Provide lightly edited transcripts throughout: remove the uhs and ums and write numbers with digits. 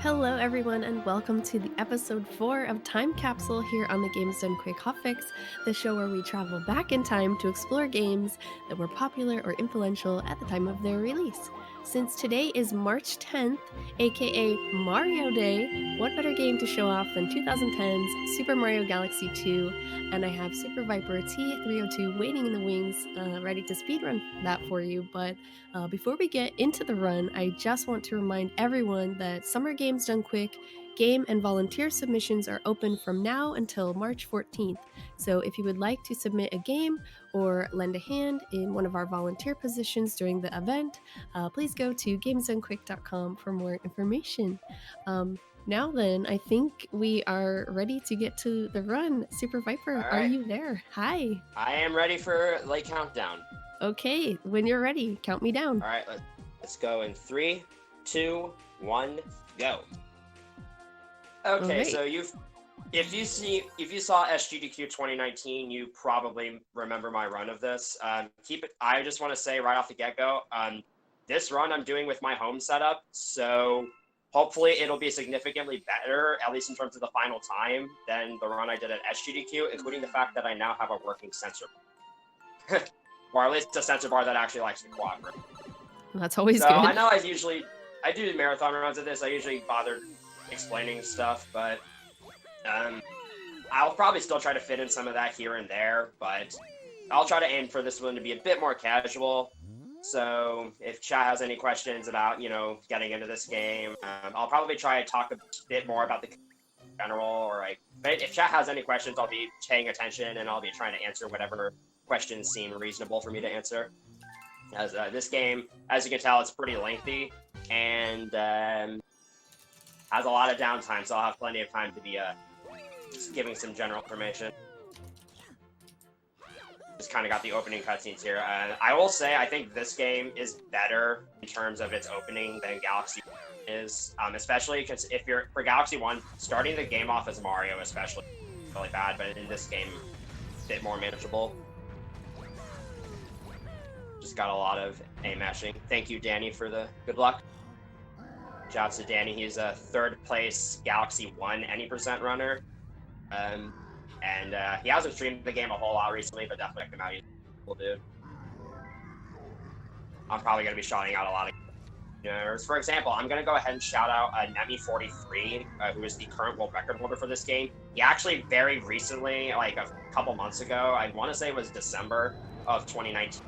Hello, everyone, and welcome to the episode 4 of Time Capsule here on the Games Done Quick Hotfix, the show where we travel back in time to explore games that were popular or influential at the time of their release. Since today is March 10th, aka Mario Day, what better game to show off than 2010's Super Mario Galaxy 2? And I have Super Viper T302 waiting in the wings, ready to speedrun that for you. But before we get into the run, I just want to remind everyone that Summer Games Done Quick game and volunteer submissions are open from now until March 14th. So if you would like to submit a game or lend a hand in one of our volunteer positions during the event, please go to gamesdonequick.com for more information. Now then, I think we are ready to get to the run. Super Viper, All are right. you there? Hi. I am ready for late countdown. Okay, when you're ready, count me down. All right, let's go in 3, 2, 1, go. Okay, Right. so if you saw SGDQ 2019, you probably remember my run of this. I just want to say right off the get-go, this run I'm doing with my home setup, so hopefully it'll be significantly better, at least in terms of the final time, than the run I did at SGDQ, including the fact that I now have a working sensor. Or at least a sensor bar that actually likes to cooperate. That's always So good. I know I do marathon runs of this. I usually bother explaining stuff, but I'll probably still try to fit in some of that here and there, but I'll try to aim for this one to be a bit more casual. So if chat has any questions about, getting into this game, I'll probably try to talk a bit more about the general, but if chat has any questions, I'll be paying attention and I'll be trying to answer whatever questions seem reasonable for me to answer. As this game, as you can tell, it's pretty lengthy and has a lot of downtime, so I'll have plenty of time to be just giving some general information. Just kind of got the opening cutscenes here. I will say I think this game is better in terms of its opening than Galaxy is, especially because if you're for Galaxy 1, starting the game off as Mario especially really bad, but in this game, a bit more manageable. Just got a lot of aim mashing. Thank you, Danny, for the good luck. Shouts to Danny. He's a third place Galaxy 1 any percent runner. And he hasn't streamed the game a whole lot recently, but definitely check him out. He's a cool dude. I'm probably going to be shouting out a lot of gamers. For example, I'm going to go ahead and shout out Nemi43, who is the current world record holder for this game. He actually very recently, like a couple months ago, I want to say it was December of 2019,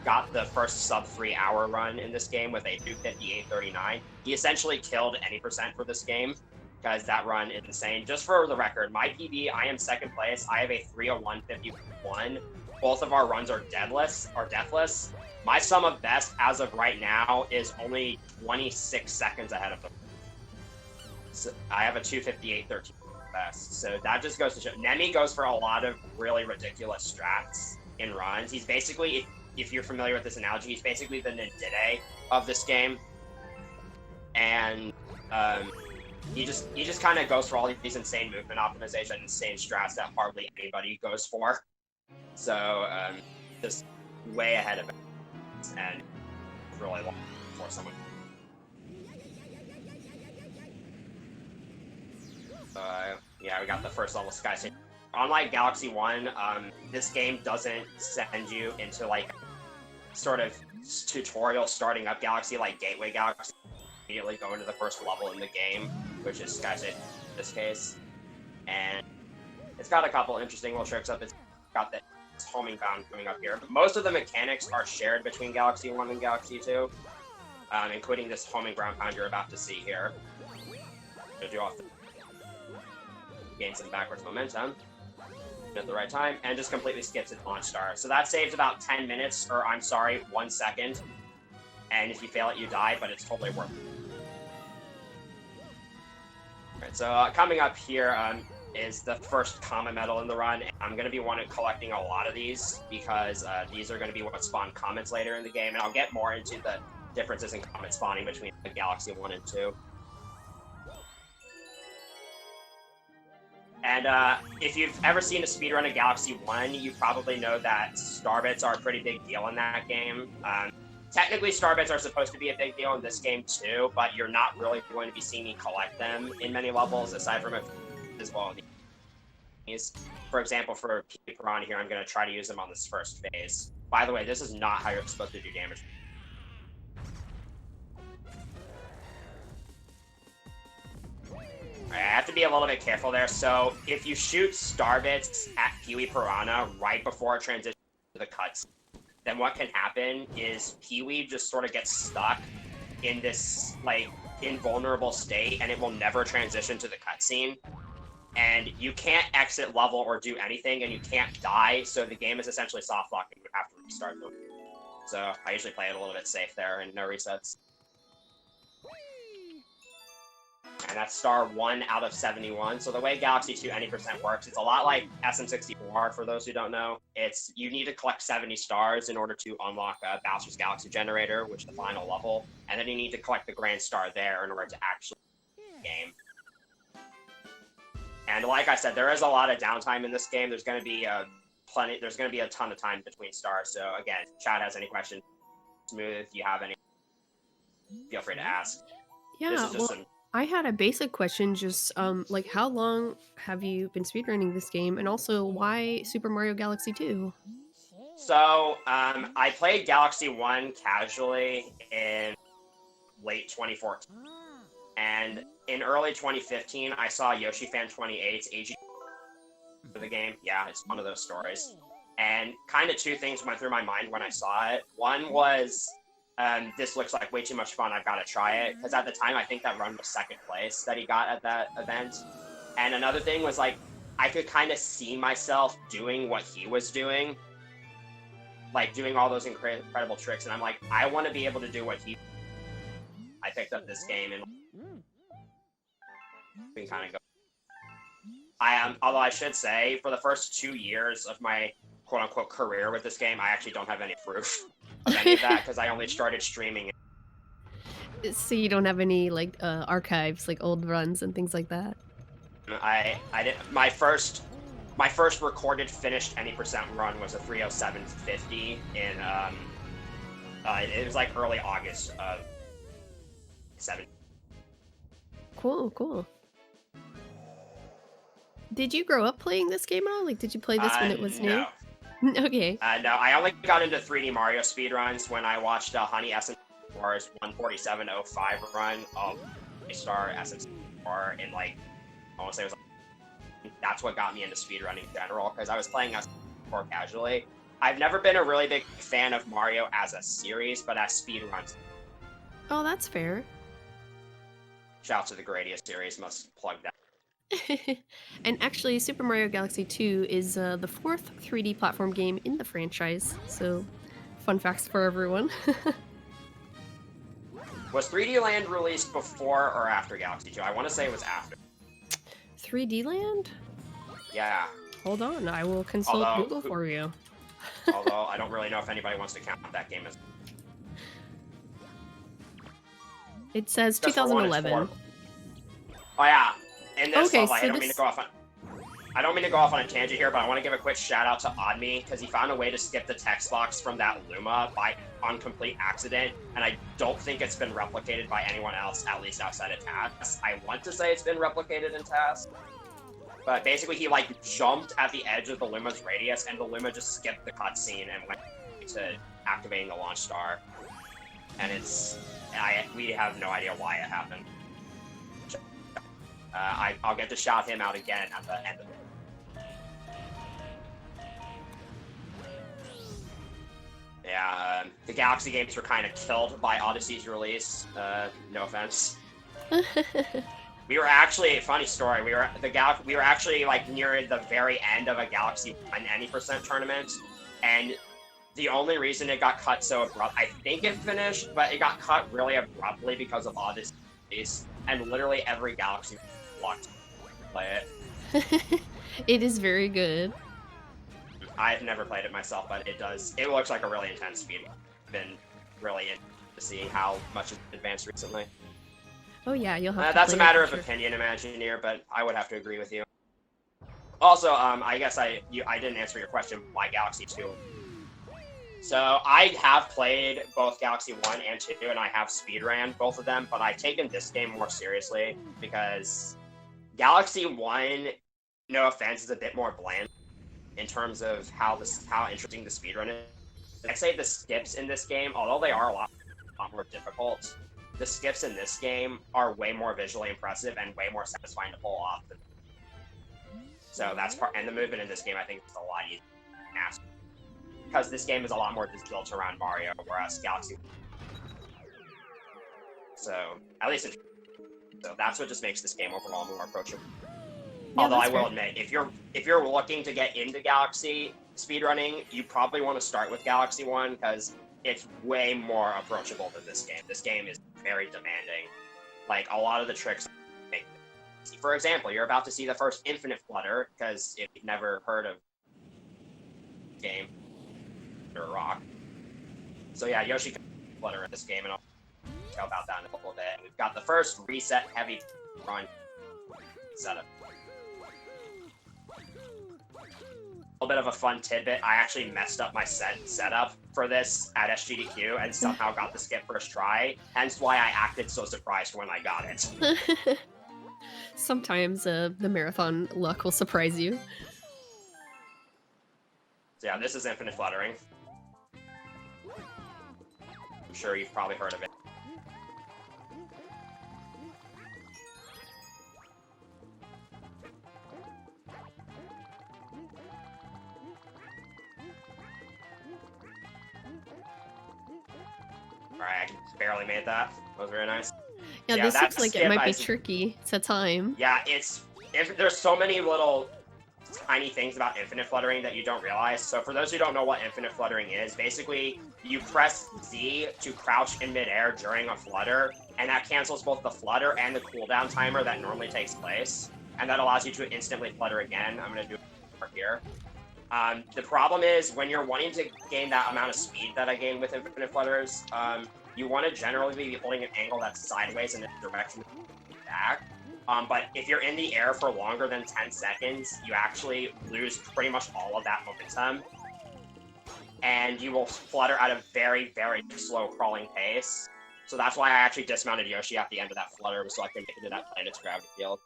got the first sub 3 hour run in this game with a 2:58.39. He essentially killed any percent for this game because that run is insane. Just for the record, my PB, I am second place. I have a 3:01.51. Both of our runs are deathless. My sum of best as of right now is only 26 seconds ahead of them. So I have a 2:58.13 best. So that just goes to show. Nemi goes for a lot of really ridiculous strats in runs. He's basically, if you're familiar with this analogy, he's basically the Nindide of this game. And he just kind of goes for all these insane movement optimization, insane strats that hardly anybody goes for. So just way ahead of it, and really long for someone. Yeah, we got the first level Sky Station. Unlike Galaxy 1, this game doesn't send you into like sort of tutorial starting up Galaxy like Gateway Galaxy. Immediately go into the first level in the game, which is Sky Station in this case. And it's got a couple interesting little tricks up. It's got this homing bound coming up here. But most of the mechanics are shared between Galaxy 1 and Galaxy 2, including this homing ground pound you're about to see here. Gonna do off the gain some backwards momentum at the right time, and just completely skips its launch star. So that saves about 10 minutes, or I'm sorry, 1 second. And if you fail it, you die, but it's totally worth it. Alright, so coming up here is the first comet medal in the run. I'm going to be collecting a lot of these because these are going to be what spawn comets later in the game, and I'll get more into the differences in comet spawning between Galaxy 1 and 2. And if you've ever seen a speedrun of Galaxy 1, you probably know that starbits are a pretty big deal in that game. technically Starbits are supposed to be a big deal in this game too, but you're not really going to be seeing me collect them in many levels, aside from as well. For example, for P Piranha here, I'm going to try to use them on this first phase. By the way, this is not how you're supposed to do damage. I have to be a little bit careful there. So if you shoot Starbits at Pee-wee Piranha right before it transitions to the cuts, then what can happen is Pee-wee just sort of gets stuck in this, like, invulnerable state, and it will never transition to the cutscene. And you can't exit level or do anything, and you can't die, so the game is essentially soft-locked, and you have to restart them. So I usually play it a little bit safe there, and no resets. And that's star 1 out of 71. So the way Galaxy 2 any percent works, it's a lot like SM64, for those who don't know. It's, you need to collect 70 stars in order to unlock Bowser's Galaxy Generator, which is the final level, and then you need to collect the Grand Star there in order to actually play the game. And like I said, there is a lot of downtime in this game. There's going to be there's going to be a ton of time between stars. So again, if chat has any questions, Smooth, if you have any, feel free to ask. Yeah, I had a basic question, just like, how long have you been speedrunning this game, and also why Super Mario Galaxy 2? So I played Galaxy 1 casually in late 2014, and in early 2015 I saw YoshiFan28's AG for the game. Yeah, it's one of those stories. And kind of two things went through my mind when I saw it. One was, this looks like way too much fun, I've got to try it. Because at the time, I think that run was second place that he got at that event. And another thing was, like, I could kind of see myself doing what he was doing. Like, doing all those incredible tricks. And I'm like, I want to be able to do what he... I picked up this game and... we can kind of go... although I should say, for the first 2 years of my quote-unquote career with this game, I actually don't have any proof of any of that, because I only started streaming. So you don't have any, like, archives, like old runs and things like that? I did my first recorded finished any percent run was a 307.50 in it was like early August of 7. Cool. Did you grow up playing this game at all? Like, did you play this when it was new? No. Okay. No, I only got into 3D Mario speedruns when I watched Honey SM4's 147.05 run of Star SM4 in, like, I want to say it was, that's what got me into speedrunning in general, because I was playing SM4 casually. I've never been a really big fan of Mario as a series, but as speedruns. Oh, that's fair. Shout out to the Gradius series, must plug that. And actually, Super Mario Galaxy 2 is the 4th 3D platform game in the franchise, so fun facts for everyone. Was 3D Land released before or after Galaxy 2? I want to say it was after. 3D Land? Yeah. Hold on, I will consult Google for you. Although, I don't really know if anybody wants to count that game as... It says 2011. Oh yeah. In this okay, level, so I don't mean to go off on a tangent here, but I want to give a quick shout out to OddMe, because he found a way to skip the text box from that Luma on complete accident, and I don't think it's been replicated by anyone else, at least outside of TAS. I want to say it's been replicated in TAS, but basically he, like, jumped at the edge of the Luma's radius, and the Luma just skipped the cutscene and went to activating the launch star. And we have no idea why it happened. I'll get to shout him out again at the end of it. Yeah, the Galaxy games were kind of killed by Odyssey's release. No offense. We were actually, funny story, we were actually, like, near the very end of a Galaxy 1 any percent tournament, and the only reason it got cut so abrupt, I think it finished, but it got cut really abruptly because of Odyssey's release, and literally every Galaxy blocked to play it. It is very good. I've never played it myself, but it looks like a really intense speed. I've been really into seeing how much it's advanced recently. Oh yeah, you'll have to that's a play matter it of for sure. opinion, Imagineer, but I would have to agree with you. Also, I guess I didn't answer your question, why Galaxy 2? So I have played both Galaxy 1 and 2, and I have speedran both of them, but I've taken this game more seriously because Galaxy 1, no offense, is a bit more bland in terms of how interesting the speedrun is. I'd say the skips in this game, although they are a lot more difficult, the skips in this game are way more visually impressive and way more satisfying to pull off. So that's part, and the movement in this game I think is a lot easier to master because this game is a lot more just built around Mario, whereas Galaxy. So at least, so that's what just makes this game overall more approachable. Yeah, although I will admit, if you're looking to get into Galaxy speedrunning, you probably want to start with Galaxy 1 because it's way more approachable than this game. This game is very demanding. Like, a lot of the tricks make. For example, you're about to see the first infinite flutter, because if you've never heard of game or rock. So yeah, Yoshi can flutter in this game, and I'll tell about that in a little bit. We've got the first reset heavy run setup. A little bit of a fun tidbit, I actually messed up my setup for this at SGDQ and somehow got the skip first try, hence why I acted so surprised when I got it. Sometimes the marathon luck will surprise you. So yeah, this is infinite fluttering. I'm sure you've probably heard of it. Alright, I barely made that. That was very nice. Yeah, this looks like it might be tricky to time. Yeah, there's so many little tiny things about infinite fluttering that you don't realize. So for those who don't know what infinite fluttering is, basically you press Z to crouch in midair during a flutter, and that cancels both the flutter and the cooldown timer that normally takes place, and that allows you to instantly flutter again. I'm going to do it here. The problem is when you're wanting to gain that amount of speed that I gain with infinite flutters, you want to generally be holding an angle that's sideways in the direction back. But if you're in the air for longer than 10 seconds, you actually lose pretty much all of that momentum. And you will flutter at a very, very slow crawling pace. So that's why I actually dismounted Yoshi at the end of that flutter, so I could make it to that planet's gravity field.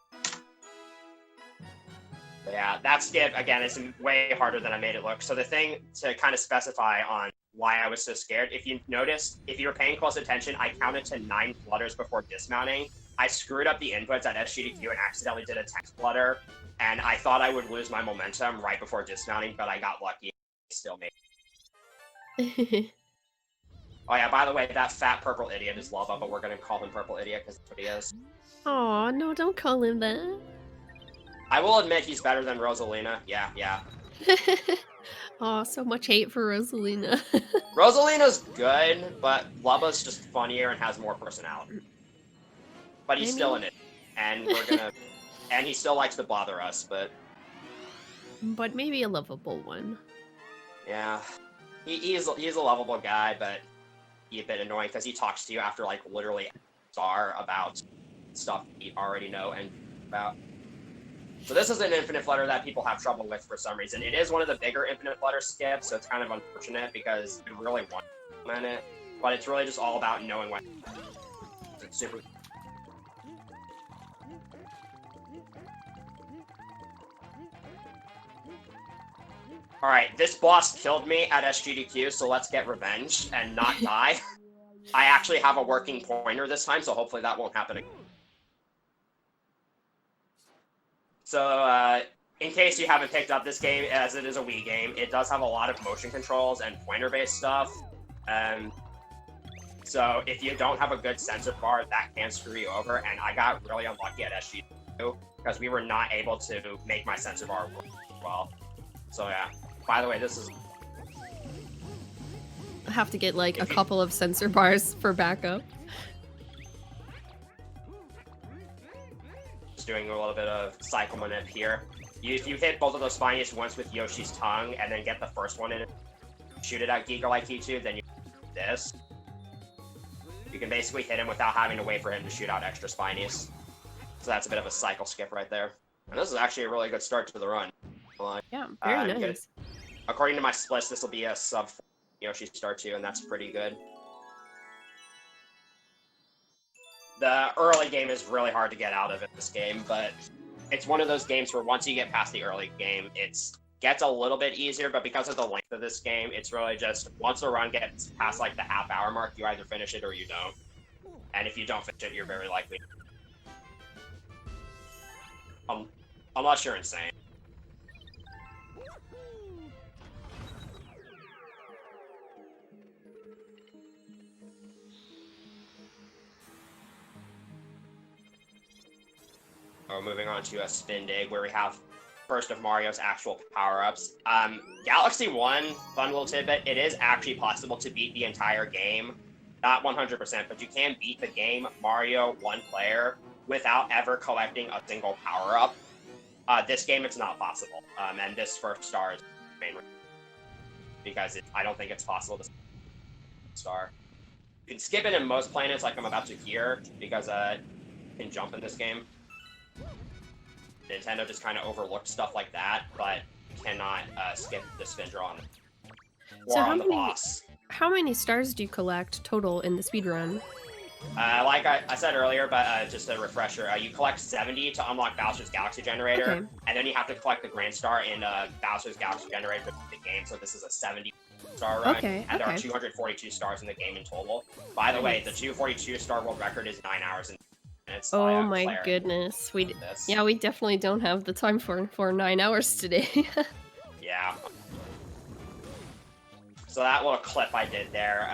But yeah, that skip, again, is way harder than I made it look. So the thing to kind of specify on why I was so scared, if you noticed, if you were paying close attention, I counted to 9 flutters before dismounting. I screwed up the inputs at SGDQ and accidentally did a 10th flutter, and I thought I would lose my momentum right before dismounting, but I got lucky. I still made it. Oh yeah, by the way, that fat purple idiot is Lava, but we're going to call him Purple Idiot because that's what he is. Aw, no, don't call him that. I will admit he's better than Rosalina. Yeah. Aw, so much hate for Rosalina. Rosalina's good, but Lava's just funnier and has more personality. But he's still in it, and we're gonna, and he still likes to bother us, but maybe a lovable one. Yeah, he's a lovable guy, but he's a bit annoying because he talks to you after like literally hours about stuff you already know and about. So this is an infinite flutter that people have trouble with for some reason. It is one of the bigger infinite flutter skips, so it's kind of unfortunate because you really want to implement it, but it's really just all about knowing when. It's super. Alright, this boss killed me at SGDQ, so let's get revenge and not die. I actually have a working pointer this time, so hopefully that won't happen again. So, in case you haven't picked up this game, as it is a Wii game, it does have a lot of motion controls and pointer-based stuff. So if you don't have a good sensor bar, that can screw you over, and I got really unlucky at SGDQ because we were not able to make my sensor bar work well. So yeah. By the way, this is... I have to get like a couple of sensor bars for backup. Just doing a little bit of cycle manip here. If you hit both of those spiniest once with Yoshi's tongue and then get the first one in, shoot it at Giga like T2, then you do this. You can basically hit him without having to wait for him to shoot out extra spiniest. So that's a bit of a cycle skip right there. And this is actually a really good start to the run. Yeah, very nice. According to my splits, this will be a sub 4 Yoshi Star 2, and that's pretty good. The early game is really hard to get out of in this game, but it's one of those games where once you get past the early game, it gets a little bit easier, but because of the length of this game, it's really just once the run gets past like the half-hour mark, you either finish it or you don't. And if you don't finish it, you're very likely... unless you're insane. Moving on to a Spin Dig, where we have first of Mario's actual power-ups. Galaxy 1, fun little tidbit, it is actually possible to beat the entire game. Not 100%, but you can beat the game Mario one player without ever collecting a single power-up. This game, it's not possible. And this first star is the main reason. Because I don't think it's possible to star. You can skip it in most planets like I'm about to here, because you can jump in this game. Nintendo just kind of overlooked stuff like that, but cannot skip the spin draw on the boss. How many stars do you collect total in the speedrun? Like I said earlier, but just a refresher, you collect 70 to unlock Bowser's Galaxy Generator, okay. And then you have to collect the Grand Star in Bowser's Galaxy Generator for the game, so this is a 70-star run, okay, and there are 242 stars in the game in total. By the way, the 242-star world record is 9 hours and minutes. Oh my goodness, we definitely don't have the time for 9 hours today. Yeah. So that little clip I did there,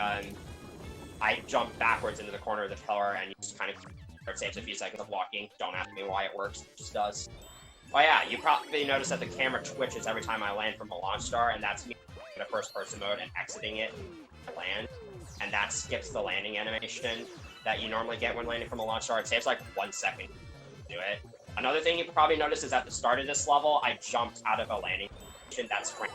I jumped backwards into the corner of the pillar and you just kind of it saves a few seconds of walking. Don't ask me why it works, it just does. Oh yeah, you probably noticed that the camera twitches every time I land from a launch star, and that's me in a first-person mode and exiting it to land. And that skips the landing animation that you normally get when landing from a launch star. It saves like 1 second to do it. Another thing you probably noticed is at the start of this level, I jumped out of a landing animation. That's frame.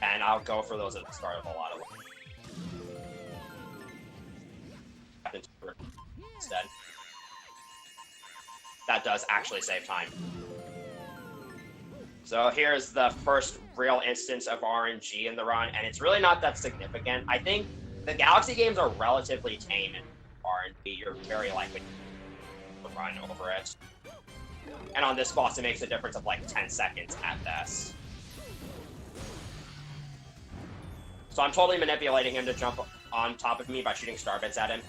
And I'll go for those at the start of a lot of them. Instead. That does actually save time. So here's the first real instance of RNG in the run, and it's really not that significant. I think the Galaxy games are relatively tame in RNG. You're very likely to run over it. And on this boss, it makes a difference of like 10 seconds at best. So I'm totally manipulating him to jump on top of me by shooting star bits at him.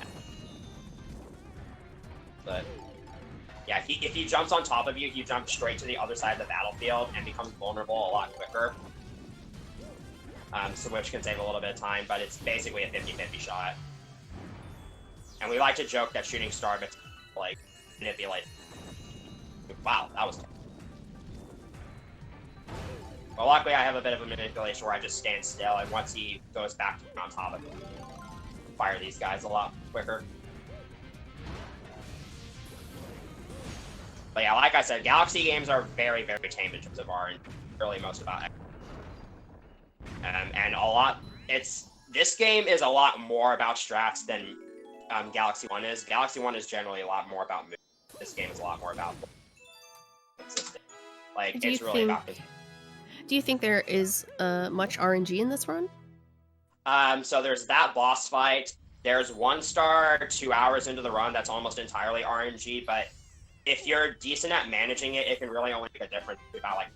But yeah, if he jumps on top of you, he jumps straight to the other side of the battlefield and becomes vulnerable a lot quicker. So which can save a little bit of time, but it's basically a 50-50 shot. And we like to joke that shooting star bits like manipulate. Wow, that was. Well, luckily I have a bit of a manipulation where I just stand still, and once he goes back to on top of me, fire these guys a lot quicker. But yeah, like I said, Galaxy games are very, very tame in terms of RNG. Really most about it. And a lot, this game is a lot more about strats than Galaxy 1 is. Galaxy 1 is generally a lot more about movement. This game is a lot more about consistent. Like, it's really about this. Do you think there is much RNG in this run? So there's that boss fight. There's 1 star 2 hours into the run that's almost entirely RNG, but if you're decent at managing it, it can really only make a difference about like.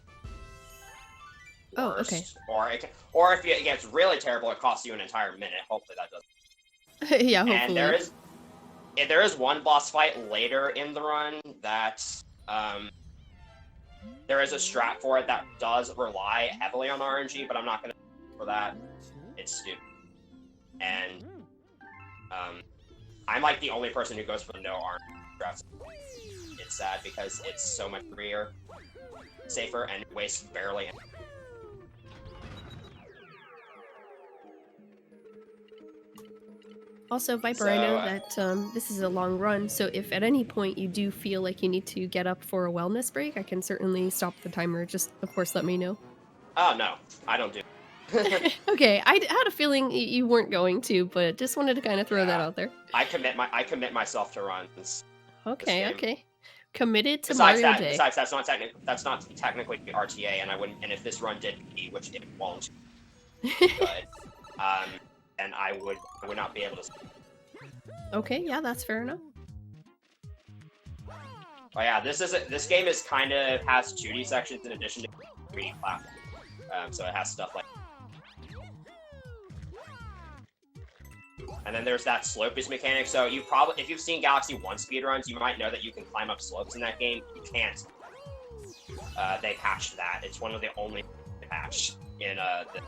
Oh, okay. Or if it gets really terrible, it costs you an entire minute. Hopefully that doesn't. Yeah, hopefully. And there is 1 boss fight later in the run that there is a strat for it that does rely heavily on RNG, but I'm not going to for that. It's stupid. And I'm like the only person who goes for no RNG strats. It's sad because it's so much freer, safer, and wastes barely any. Also, Viper, I know that this is a long run, so if at any point you do feel like you need to get up for a wellness break, I can certainly stop the timer. Just, of course, let me know. Oh, no. I don't do it. Okay, I had a feeling you weren't going to, but just wanted to kind of throw that out there. I commit myself to runs. Okay. Committed to Besides Mario that, Day. that's not technically RTA, and I wouldn't. And if this run did be, which it won't, good, then I would not be able to. Okay, yeah, that's fair enough. Oh yeah, this game is kind of has 2D sections in addition to 3D platforms. So it has stuff like. And then there's that slope-based mechanic. So you probably, if you've seen Galaxy 1 speedruns, you might know that you can climb up slopes in that game. You can't. They patched that. It's one of the only patched in the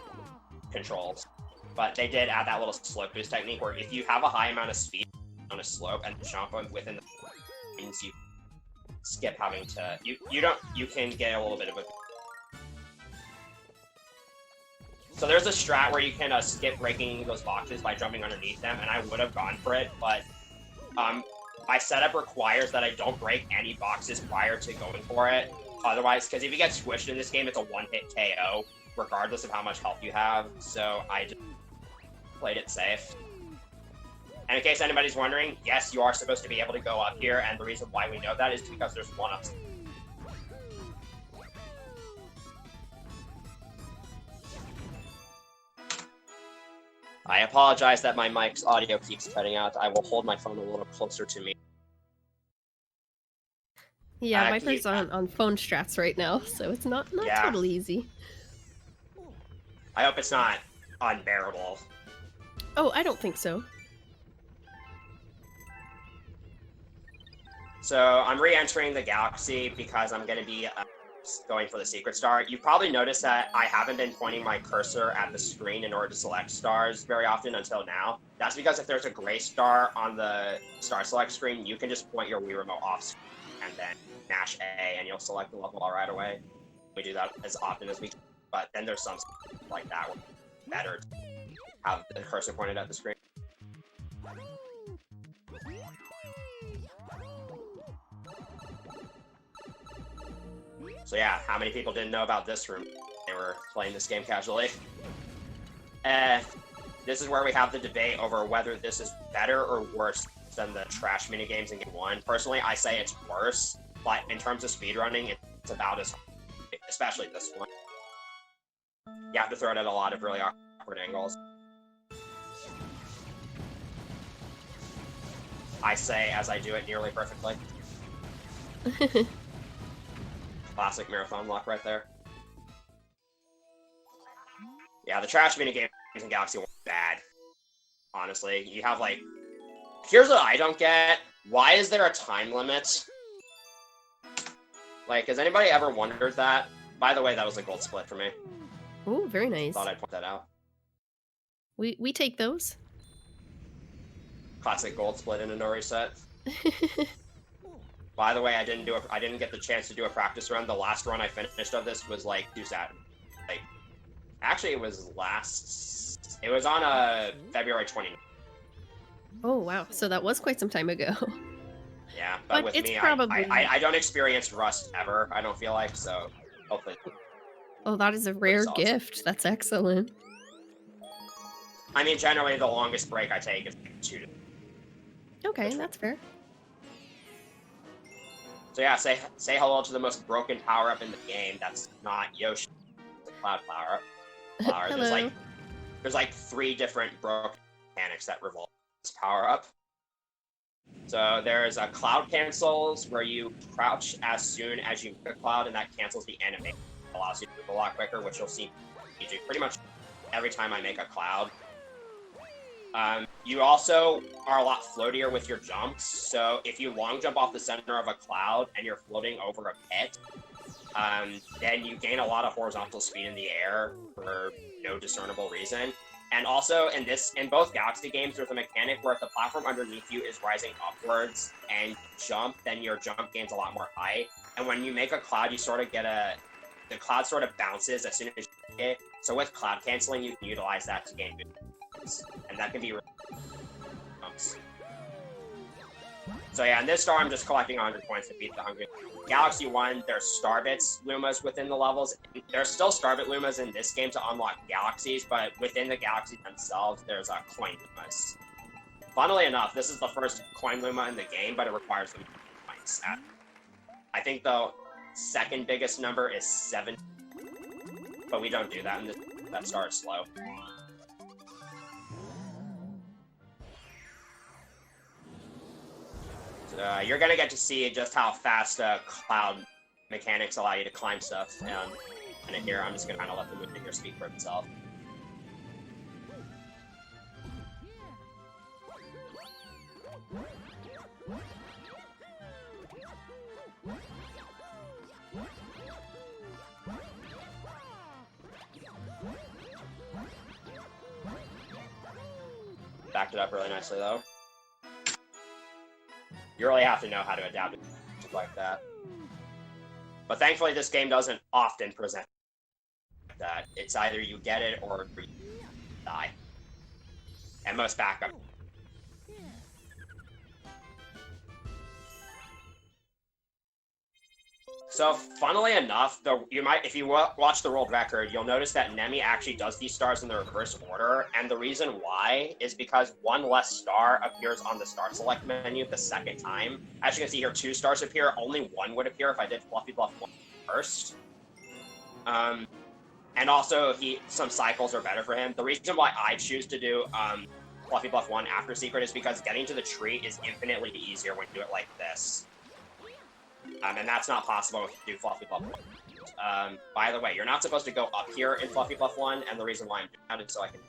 controls. But they did add that little slope boost technique where if you have a high amount of speed on a slope and jump within the means you skip having to you can get a little bit of a. So there's a strat where you can skip breaking those boxes by jumping underneath them, and I would have gone for it, but my setup requires that I don't break any boxes prior to going for it. Otherwise, because if you get squished in this game, it's a one-hit KO, regardless of how much health you have. So I just played it safe. And in case anybody's wondering, yes, you are supposed to be able to go up here, and the reason why we know that is because there's one up. I apologize that my mic's audio keeps cutting out. I will hold my phone a little closer to me. Yeah, Viper's on phone strats right now, so it's not totally easy. I hope it's not unbearable. Oh, I don't think so. So I'm re-entering the Galaxy because I'm going to be going for the secret star. You probably noticed that I haven't been pointing my cursor at the screen in order to select stars very often until now. That's because if there's a gray star on the star select screen, you can just point your Wii remote off screen and then mash A and you'll select the level right away. We do that as often as we can, but then there's some like that where it's better to have the cursor pointed at the screen. So yeah, how many people didn't know about this room? They were playing this game casually. This is where we have the debate over whether this is better or worse than the trash minigames in Game 1. Personally, I say it's worse, but in terms of speedrunning, it's about as hard, especially this one. You have to throw it at a lot of really awkward angles. I say as I do it nearly perfectly. Classic marathon luck right there. Yeah, the trash minigames in Galaxy 1 are bad. Honestly, you have like... Here's what I don't get. Why is there a time limit? Like, has anybody ever wondered that? By the way, that was a gold split for me. Oh, very nice. Thought I'd point that out. We take those. Classic gold split in a no reset. By the way, I didn't get the chance to do a practice run. The last run I finished of this was like actually it was on February 20th. Oh wow, so that was quite some time ago. Yeah, but with me, probably... I don't experience rust ever, I don't feel like, so hopefully. Oh, that is a rare gift. That's excellent. I mean, generally the longest break I take is 2 to... Okay, that's fair. So yeah, say hello to the most broken power-up in the game. That's not Yoshi. It's a cloud power-up. There's like 3 different broken mechanics that revolve this power-up. So there's a cloud cancels where you crouch as soon as you make a cloud, and that cancels the animation. It allows you to move a lot quicker, which you'll see me do pretty much every time I make a cloud. You also are a lot floatier with your jumps, so if you long jump off the center of a cloud and you're floating over a pit, then you gain a lot of horizontal speed in the air for no discernible reason. And also, in both Galaxy games, there's a mechanic where if the platform underneath you is rising upwards and jump, then your jump gains a lot more height. And when you make a cloud, you sort of get the cloud sort of bounces as soon as you hit it. So with cloud canceling, you can utilize that to gain boosts. And that can be really jumps. So yeah, in this star, I'm just collecting 100 points to beat the Hungry. Galaxy 1, there's Starbits Lumas within the levels. There's still Starbit Lumas in this game to unlock galaxies, but within the galaxies themselves, there's coin Lumas. Funnily enough, this is the first coin Luma in the game, but it requires them points. I think the second biggest number is 7, but we don't do that, and that starts slow. So, you're gonna get to see just how fast cloud mechanics allow you to climb stuff. And in here, I'm just gonna kind of let the movement here speak for itself. Backed it up really nicely, though. You really have to know how to adapt it like that. But thankfully, this game doesn't often present that. It's either you get it or you die. And most backup. So, funnily enough, if you watch the world record, you'll notice that Nemi actually does these stars in the reverse order, and the reason why is because one less star appears on the star select menu the second time. As you can see here, 2 stars appear. Only 1 would appear if I did Fluffy Bluff 1 first. And also, some cycles are better for him. The reason why I choose to do Fluffy Bluff 1 after Secret is because getting to the tree is infinitely easier when you do it like this. And that's not possible if you do Fluffy Bluff 1. By the way, you're not supposed to go up here in Fluffy Bluff 1, and the reason why I'm doing that is so I can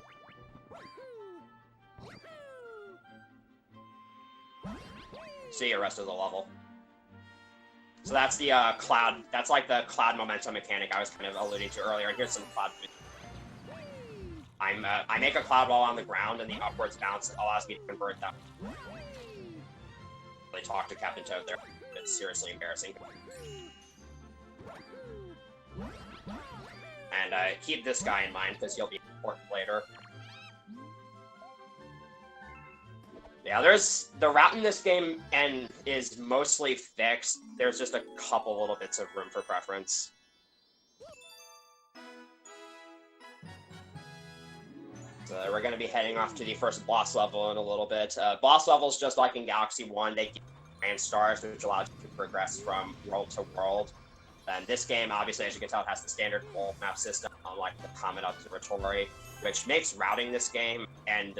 see the rest of the level. So that's the cloud, that's like the cloud momentum mechanic I was kind of alluding to earlier, and here's some cloud. I make a cloud wall on the ground, and the upwards bounce allows me to convert that. They talk to Captain Toad there. It's seriously embarrassing. And keep this guy in mind, because he'll be important later. Yeah, the route in this game is mostly fixed. There's just a couple little bits of room for preference. So we're going to be heading off to the first boss level in a little bit. Boss levels, just like in Galaxy 1, they give grand stars, which allows you to progress from world to world. And this game, obviously, as you can tell, has the standard world map system, unlike the Comet Observatory, which makes routing this game and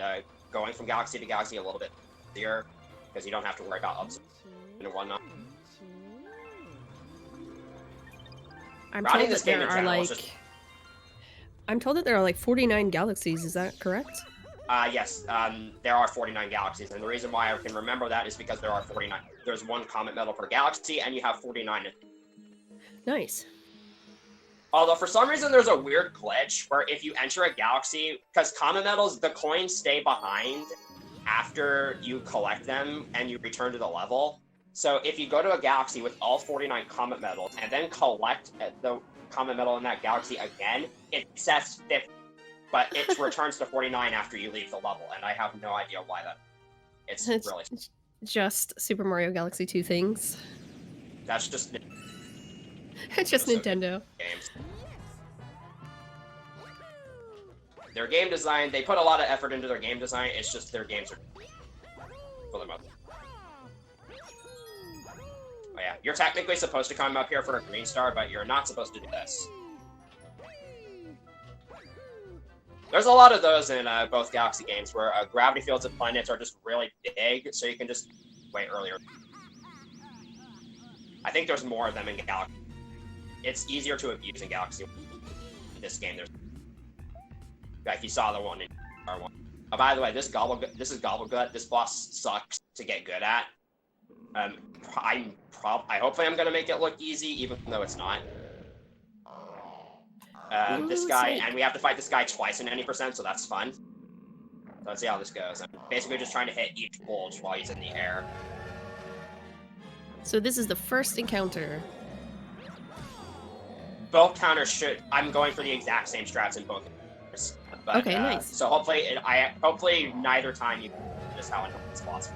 going from galaxy to galaxy a little bit easier, because you don't have to worry about observation and whatnot. I'm told that there are like... I'm told that there are like 49 galaxies, is that correct? Yes, there are 49 galaxies, and the reason why I can remember that is because there are 49. There's 1 comet medal per galaxy, and you have 49. Nice. Although, for some reason, there's a weird glitch where if you enter a galaxy, because comet medals, the coins stay behind after you collect them and you return to the level. So if you go to a galaxy with all 49 comet medals and then collect the comet medal in that galaxy again, it says 50. But it returns to 49 after you leave the level, and I have no idea why that. It's really just Super Mario Galaxy 2 things. That's just. It's just Nintendo games. Their game design, they put a lot of effort into their game design. It's just their games are for the most. Oh yeah, you're technically supposed to come up here for a green star, but you're not supposed to do this. There's a lot of those in both Galaxy games where gravity fields of planets are just really big, so you can just wait earlier. I think there's more of them in Galaxy. It's easier to abuse in Galaxy. In this game, there's like you saw the one in R1. Oh, by the way, this is Gobblegut. This boss sucks to get good at. Hopefully I'm gonna make it look easy, even though it's not. This guy, and we have to fight this guy twice in any %, so that's fun. So let's see how this goes. I'm basically just trying to hit each bulge while he's in the air. So this is the first encounter. Both counters I'm going for the exact same strats in both counters. But, okay, nice. So hopefully neither time you just how annoying this boss.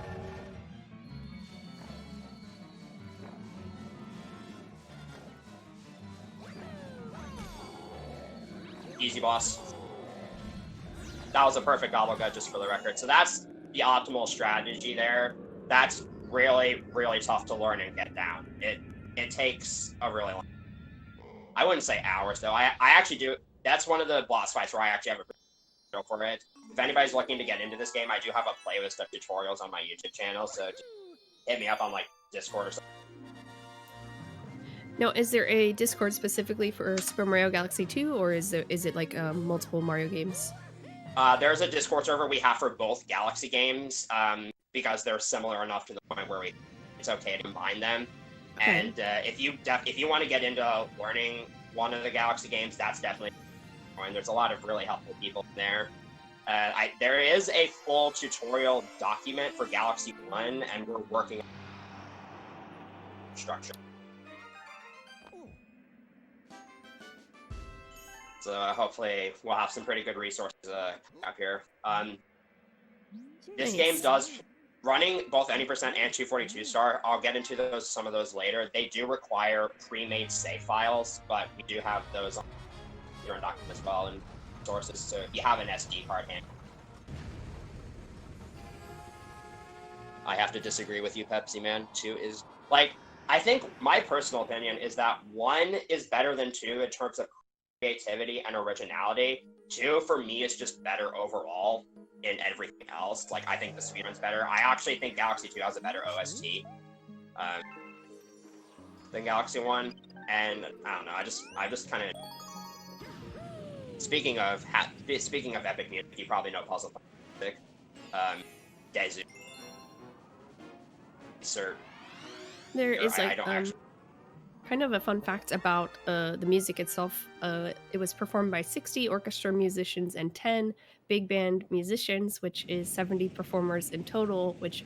Easy boss. That was a perfect Gobblegut, just for the record. So that's the optimal strategy there. That's really, really tough to learn and get down. it takes a really long. I wouldn't say hours though. I actually do. That's one of the boss fights where I actually have a tutorial for it. If anybody's looking to get into this game, I do have a playlist of tutorials on my YouTube channel, so just hit me up on like Discord or something. Now, is there a Discord specifically for Super Mario Galaxy 2, or is it like multiple Mario games? There's a Discord server we have for both Galaxy games because they're similar enough to the point where it's okay to combine them. Okay. And if you want to get into learning one of the Galaxy games, that's definitely. And there's a lot of really helpful people in there. There is a full tutorial document for Galaxy 1, and we're working on structure. So hopefully we'll have some pretty good resources up here. This game does, running both any percent and 242 star, I'll get into some of those later. They do require pre-made save files, but we do have those on your document as well and sources, so if you have an SD card handy. I have to disagree with you, Pepsi Man. 2 is, like, I think my personal opinion is that 1 is better than 2 in terms of creativity and originality. 2 for me is just better overall in everything else. Like, I think the speedrun's better. I actually think Galaxy 2 has a better OST than Galaxy 1, and I don't know. I just kind of. Speaking of epic music, you probably know Puzzle music. Dezu. Sir. There is like kind of a fun fact about the music itself. It was performed by 60 orchestra musicians and 10 big band musicians, which is 70 performers in total, which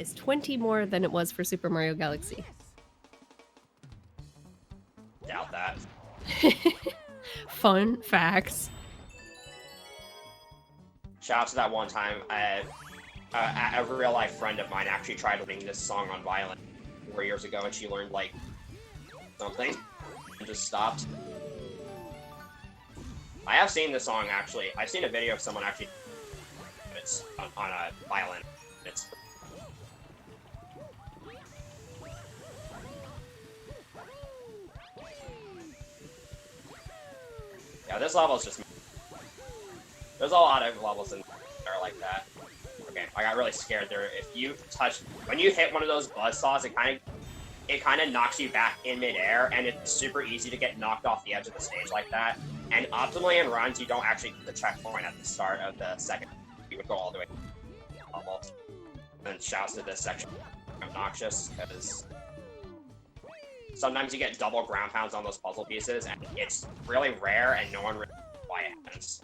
is 20 more than it was for Super Mario Galaxy. Doubt that. Fun facts. Shout out to that one time. A real life friend of mine actually tried learning this song on violin 4 years ago, and she learned like something and just stopped. I have seen this song actually. I've seen a video of someone actually. It's on a violin. It's. Yeah, this level is just. There's a lot of levels in there like that. Okay, I got really scared there. If you when you hit one of those buzzsaws, it kind of knocks you back in midair, and it's super easy to get knocked off the edge of the stage like that. And optimally in runs, you don't actually get the checkpoint at the start of the second. You would go all the way level. And shouts to this section obnoxious because sometimes you get double ground pounds on those puzzle pieces, and it's really rare, and no one really knows why it happens.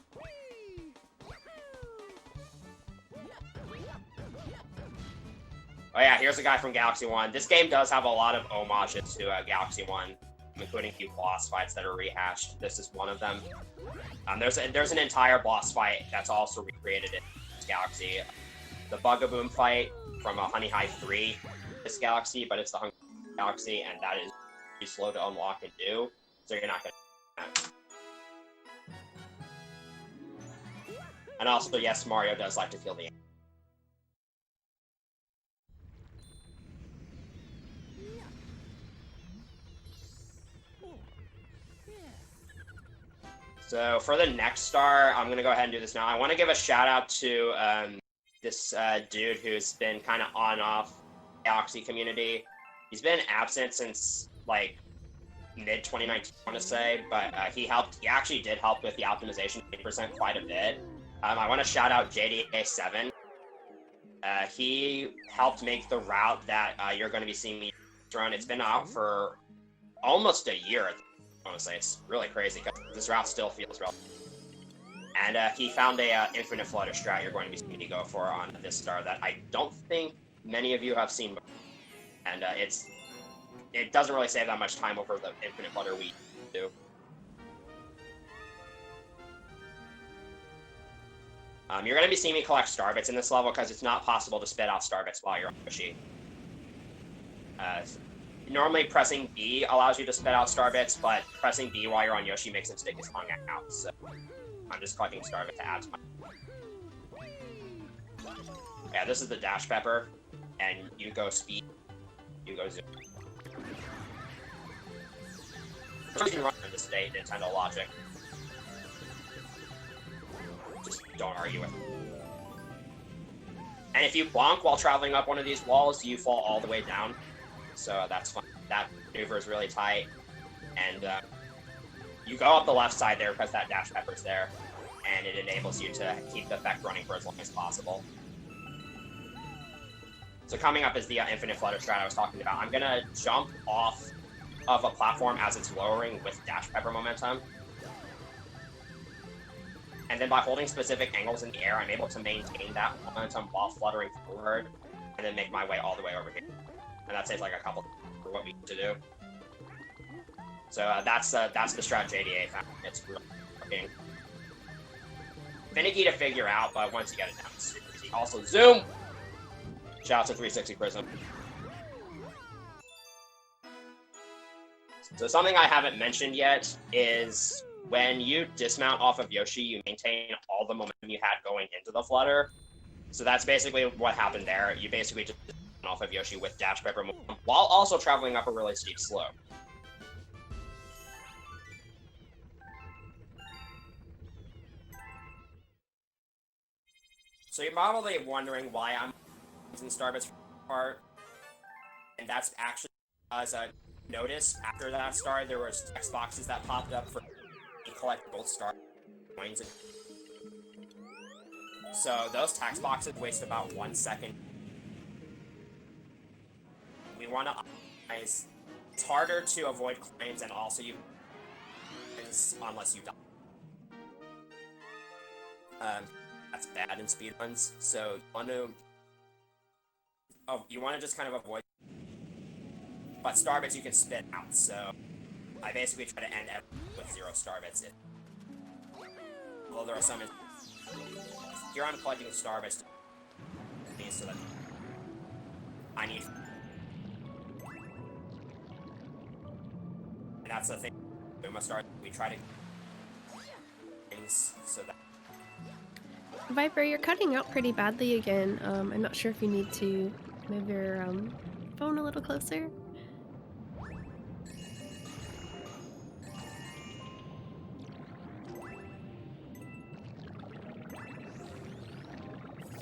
Oh yeah, here's a guy from Galaxy 1. This game does have a lot of homages to Galaxy 1, including a few boss fights that are rehashed. This is one of them. There's an entire boss fight that's also recreated in this Galaxy. The Bugaboom fight from Honey High 3 this Galaxy, but it's the Hungry Galaxy, and that is pretty slow to unlock and do, so you're not going to do that. And also, yes, Mario does like to feel the So for the next star, I'm going to go ahead and do this now. I want to give a shout out to this dude who's been kind of on-off Galaxy community. He's been absent since like mid-2019, I want to say, but he actually did help with the optimization 8% quite a bit. I want to shout out JDA7. He helped make the route that you're going to be seeing me run. It's been out for almost a year. I want to say it's really crazy because this route still feels relevant. And he found a infinite Flutter strat you're going to be seeing me go for on this star that I don't think many of you have seen before. And it doesn't really save that much time over the infinite Flutter we do. You're going to be seeing me collect star bits in this level because it's not possible to spit out star bits while you're on Yoshi. Normally, pressing B allows you to spit out star bits, but pressing B while you're on Yoshi makes him stick his tongue out. So I'm just collecting star bits to add to my. Yeah, this is the dash pepper, and you go speed, you go zoom. you can run in this state, Nintendo logic. Just don't argue with it. And if you bonk while traveling up one of these walls, you fall all the way down. So that's fun. That maneuver is really tight. And you go up the left side there because that dash pepper's there. And it enables you to keep the effect running for as long as possible. So coming up is the infinite flutter strat I was talking about. I'm going to jump off of a platform as it's lowering with dash pepper momentum. And then by holding specific angles in the air, I'm able to maintain that momentum while fluttering forward, and then make my way all the way over here. And that saves like a couple for what we need to do. So that's the strat JDA found. It's really fucking finicky to figure out, but once you get it down, it's super easy. Also, zoom! Shout out to 360 Prism. So something I haven't mentioned yet is when you dismount off of Yoshi, you maintain all the momentum you had going into the flutter. So that's basically what happened there. You basically just dismount off of Yoshi with dash pepper momentum while also traveling up a really steep slope. So you're probably wondering why I'm using Starbits part, and that's actually because I noticed after that star there was text boxes that popped up for collectible star coins. So those text boxes waste about 1 second. We want to optimize. It's harder to avoid claims, and also you unless you die. That's bad in speedruns. So you want to just kind of avoid. But starbits you can spit out. So I basically try to end everything with 0 starbits. Although there are some. Here I'm collecting starbits. So that I need. And that's the thing. Luma stars. We try to things so that. Viper, you're cutting out pretty badly again. I'm not sure if you need to move your phone a little closer.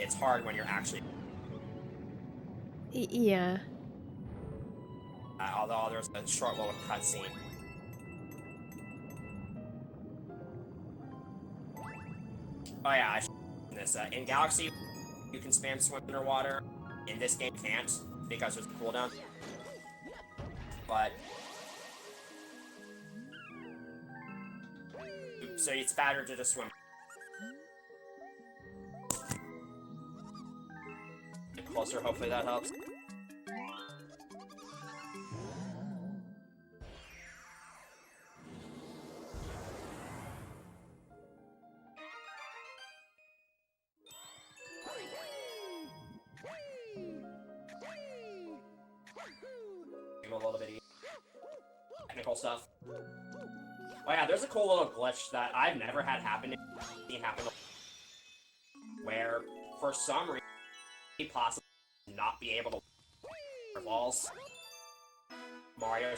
It's hard when you're actually. Yeah. Although there's a short little cutscene. Oh yeah, I should this. In Galaxy, you can spam swim underwater. In this game, can't because there's a cooldown. But so it's better to just swim. Get closer, hopefully that helps. A little bit easier. Technical stuff. Oh yeah, there's a cool little glitch that I've never had happen where for some reason possibly not be able to balls. Mario.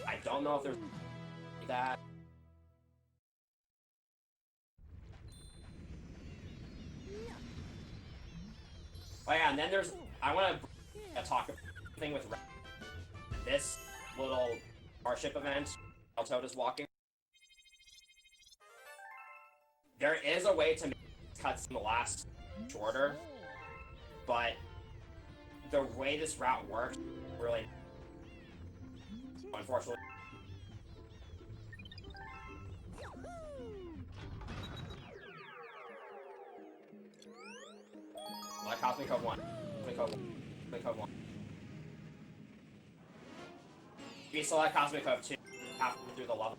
I don't know if there's that. Oh yeah, and then there's I want to talk a thing with this little Starship event. Toad is walking. There is a way to make cuts in the last shorter, but the way this route works, really, unfortunately. Like Cosmic Code 1. Cosmic Code 1. Cosmic Code 1. If you select Cosmic Code 2, you have to do the level.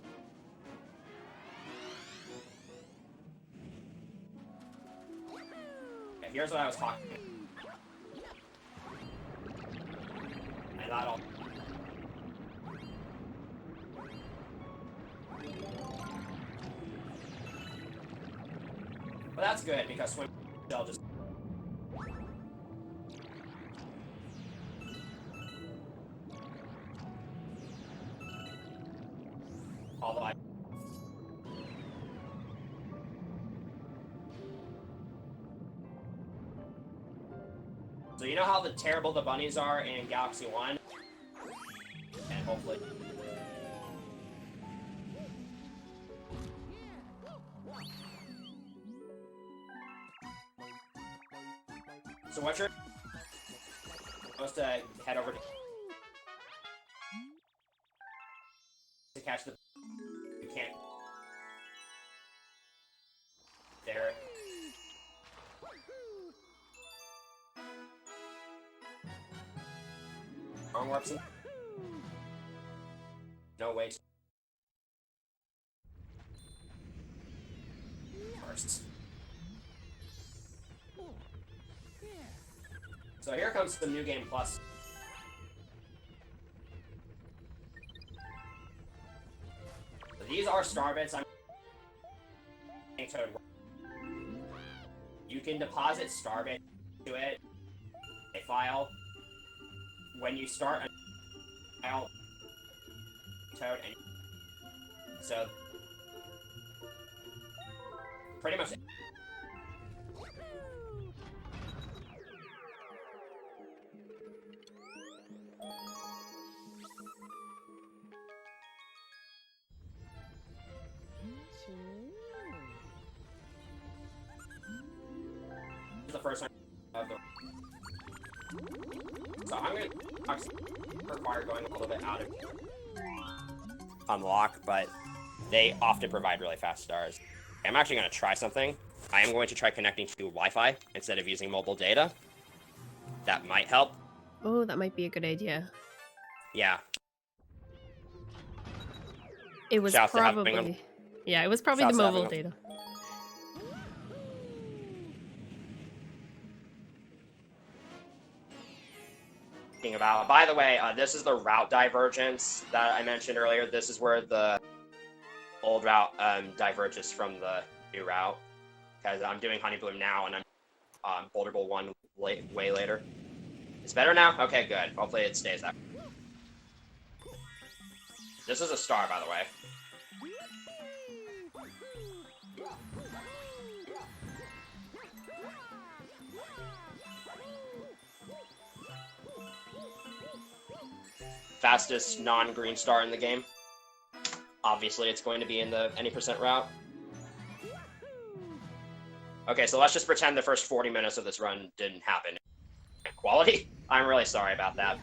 Okay, here's what I was talking about. And that'll. But that's good because swim they'll just. Although I... So you know how terrible the bunnies are in Galaxy 1? And hopefully... So what you're supposed to head over to catch the... You can't... There. Wrong warps in. No way. First. So here comes the New Game Plus. So these are star bits. You can deposit star bits to it, a file. When you start a file, Toad, and so pretty much. The first one of the... So I'm going to require going a little bit out of unlock, but they often provide really fast stars. I'm actually going to try something. I am going to try connecting to Wi-Fi instead of using mobile data. That might help. Oh, that might be a good idea. Yeah. It was probably... Yeah, it was probably the mobile data. About. By the way, this is the route divergence that I mentioned earlier. This is where the old route diverges from the new route. Because I'm doing Honey Bloom now, and I'm Boulder Bowl 1 way later. It's better now? Okay, good. Hopefully it stays that. This is a star, by the way. Fastest non-green star in the game. Obviously, it's going to be in the any % route. Okay, so let's just pretend the first 40 minutes of this run didn't happen. Quality? I'm really sorry about that.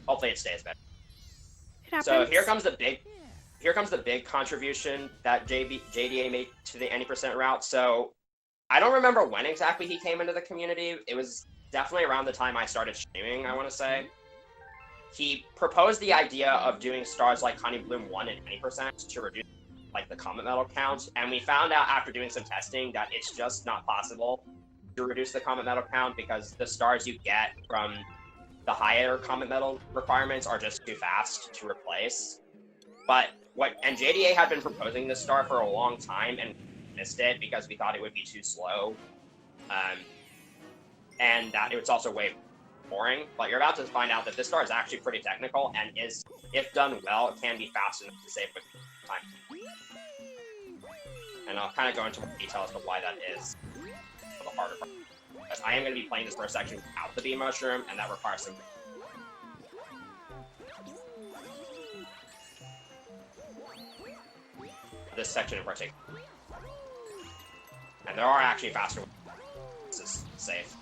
Hopefully it stays better. It happens. So here comes the big contribution that JDA made to the any % route. So I don't remember when exactly he came into the community. It was definitely around the time I started streaming, I want to say. He proposed the idea of doing stars like Honey Bloom 1 and any % to reduce like the comet metal count, and we found out after doing some testing that it's just not possible to reduce the comet metal count because the stars you get from the higher comet metal requirements are just too fast to replace. And JDA had been proposing this star for a long time and missed it because we thought it would be too slow, and that it was also way boring, but you're about to find out that this star is actually pretty technical and is, if done well, it can be fast enough to save with time. And I'll kind of go into more detail as to why that is a little harder. Because I am going to be playing this first section without the Bee Mushroom, and that requires some... This section in particular. And there are actually faster ways. This is safe.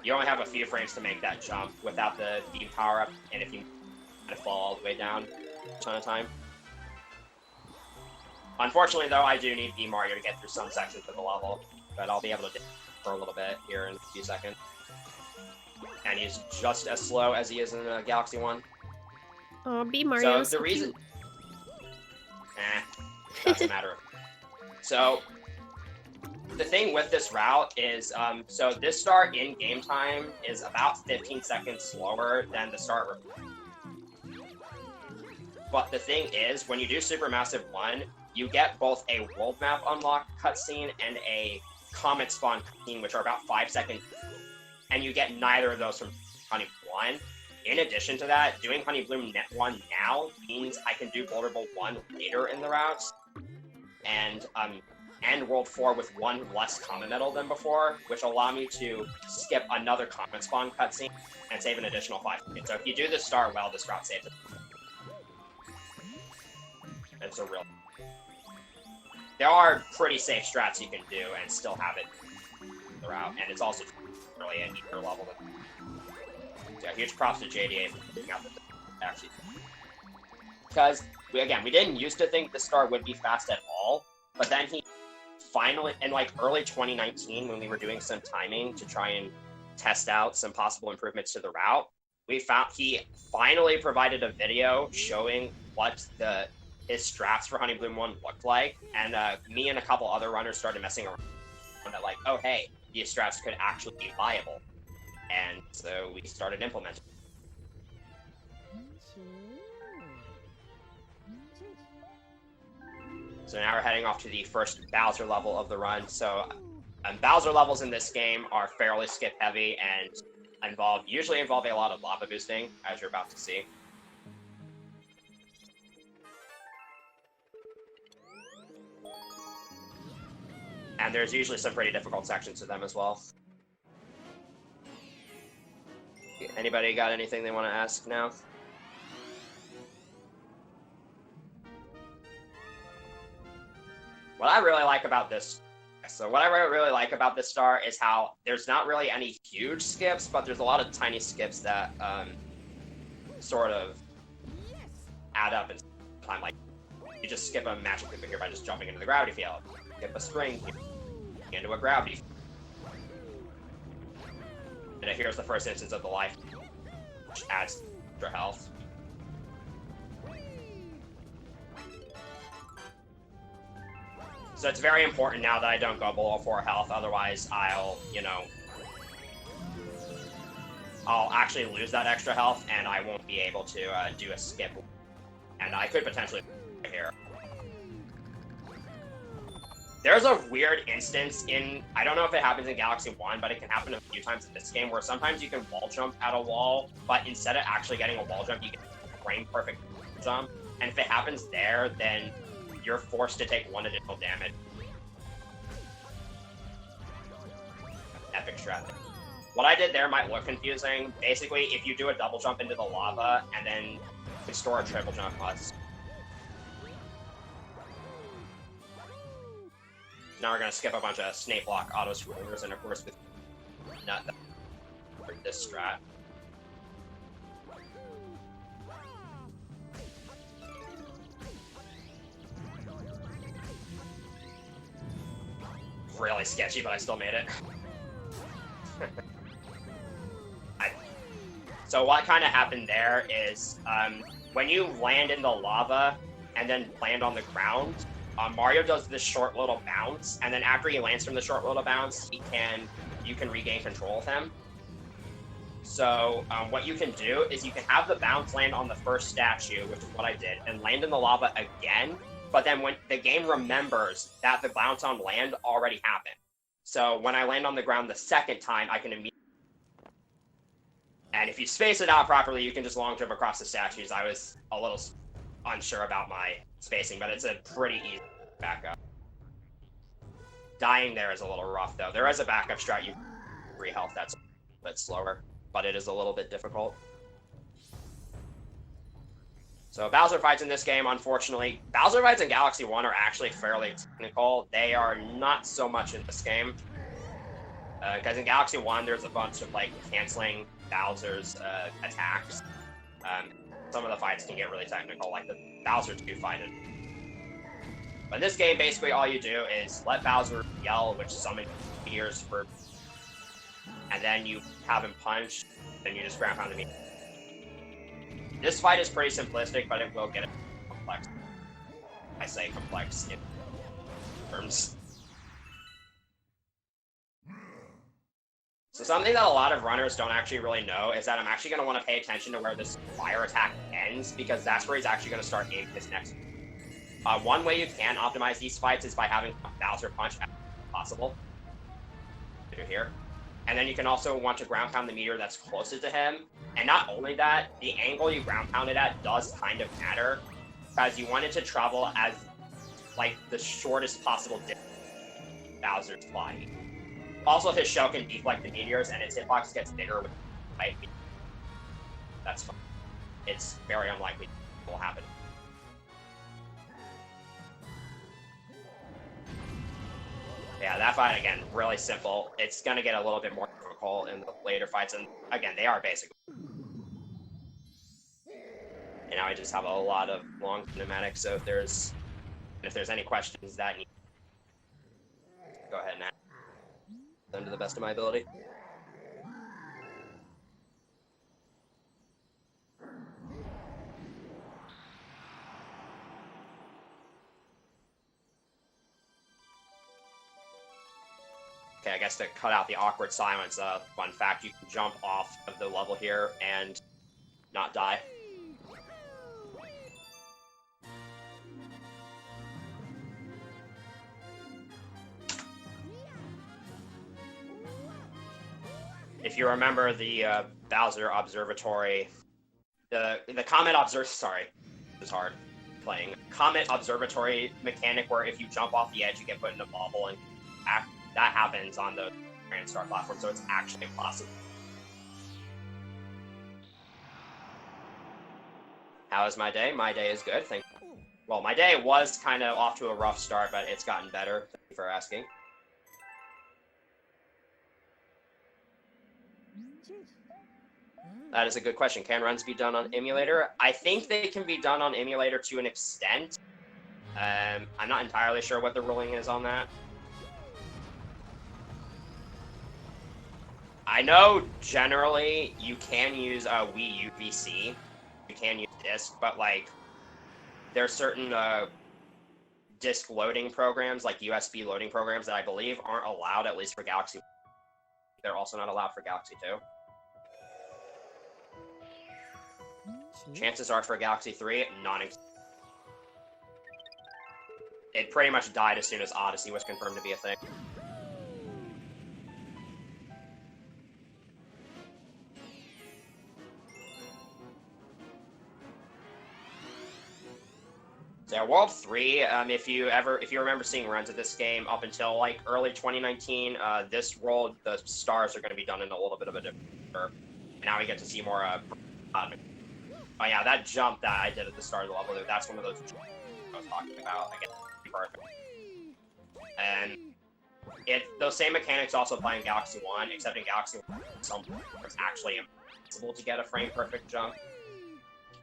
You only have a few frames to make that jump without the beam power-up, and if you kind of fall all the way down a ton of time. Unfortunately, though, I do need Bee Mario to get through some sections of the level, but I'll be able to do it for a little bit here in a few seconds. And he's just as slow as he is in Galaxy 1. Oh, Bee Mario. So the reason... doesn't matter. So... The thing with this route is, so this star in game time is about 15 seconds slower than the star. But the thing is, when you do Supermassive 1, you get both a world map unlock cutscene and a comet spawn cutscene, which are about 5 seconds. And you get neither of those from Honey 1. in addition to that, doing Honey Bloom Net 1 now means I can do Boulder Bowl 1 later in the routes, and end World 4 with one less common medal than before, which will allow me to skip another common spawn cutscene and save an additional 5 seconds. So if you do this star well, this route saves it. It's a real... There are pretty safe strats you can do and still have it in the route, and it's also really an easier level than... Yeah, huge props to JDA for picking out the actually. Because, we didn't used to think the star would be fast at all, but then he finally, in like early 2019, when we were doing some timing to try and test out some possible improvements to the route, we found he finally provided a video showing what his strats for Honey Bloom 1 looked like, and me and a couple other runners started messing around that, like, oh hey, these strats could actually be viable. And so we started implementing. So now we're heading off to the first Bowser level of the run. So Bowser levels in this game are fairly skip heavy and usually involve a lot of lava boosting, as you're about to see. And there's usually some pretty difficult sections to them as well. Anybody got anything they want to ask now? What I really like about this star is how there's not really any huge skips, but there's a lot of tiny skips that sort of add up in time. Like, you just skip a magic creeper here by just jumping into the gravity field. Skip a string here, into a gravity field. And here's the first instance of the life, which adds extra health. So it's very important now that I don't go below 4 health, otherwise I'll actually lose that extra health and I won't be able to do a skip. And I could potentially here. There's a weird instance I don't know if it happens in Galaxy 1, but it can happen a few times in this game, where sometimes you can wall jump at a wall, but instead of actually getting a wall jump, you get a frame perfect jump. And if it happens there, then you're forced to take 1 additional damage. Epic strat. What I did there might look confusing. Basically, if you do a double jump into the lava, and then you can store a triple jump, now we're going to skip a bunch of snake block auto-scrollers, and of course with this strat. Really sketchy, but I still made it. So what kind of happened there is, when you land in the lava and then land on the ground, Mario does this short little bounce, and then after he lands from the short little bounce, you can regain control of him. So what you can do is you can have the bounce land on the first statue, which is what I did, and land in the lava again, but then when the game remembers that the bounce on land already happened. So when I land on the ground the second time, I can immediately... And if you space it out properly, you can just long jump across the statues. I was a little unsure about my spacing, but it's a pretty easy backup. Dying there is a little rough, though. There is a backup strat, you 3 health, that's a bit slower, but it is a little bit difficult. So Bowser fights in this game, unfortunately. Bowser fights in Galaxy 1 are actually fairly technical. They are not so much in this game. Because in Galaxy 1, there's a bunch of, like, canceling Bowser's attacks. Some of the fights can get really technical, like the Bowser 2 fight. But in this game, basically all you do is let Bowser yell, which summons ears for... And then you have him punch, and you just ground pound him. This fight is pretty simplistic, but it will get complex. I say complex in terms. So something that a lot of runners don't actually really know is that I'm actually going to want to pay attention to where this fire attack ends, because that's where he's actually going to start aiming his next. One way you can optimize these fights is by having Bowser punch as possible. Here. And then you can also want to ground pound the meteor that's closest to him. And not only that, the angle you ground pound it at does kind of matter, because you want it to travel as, like, the shortest possible distance Bowser's flying. Also, his shell can deflect the meteors, and its hitbox gets bigger with light. That's fine. It's very unlikely it will happen. Yeah, that fight, again, really simple. It's going to get a little bit more difficult in the later fights, and again, they are basic. And now I just have a lot of long cinematics, so if there's any questions that need, go ahead and ask them to the best of my ability. Okay, I guess to cut out the awkward silence, fun fact, you can jump off of the level here and not die. If you remember the Bowser Observatory, the Comet sorry, it was hard playing. Comet Observatory mechanic where if you jump off the edge, you get put in a bubble, and that happens on the Grand Star platform, so it's actually possible. How is my day? My day is good. Well, my day was kind of off to a rough start, but it's gotten better. Thank you for asking. That is a good question. Can runs be done on emulator? I think they can be done on emulator to an extent. I'm not entirely sure what the ruling is on that. I know generally you can use Wii U VC. You can use disk, but like there's certain disk loading programs, like USB loading programs, that I believe aren't allowed, at least for Galaxy. They're also not allowed for Galaxy 2. Chances are for Galaxy 3, non-existent. It pretty much died as soon as Odyssey was confirmed to be a thing. So yeah, World 3, if you remember seeing runs of this game up until like early 2019, this world, the stars are going to be done in a little bit of a different order. And now we get to see more oh yeah, that jump that I did at the start of the level, that's one of those jumps I was talking about. Again, perfect. And those same mechanics also apply in Galaxy 1, except in Galaxy 1, it's actually impossible to get a frame-perfect jump.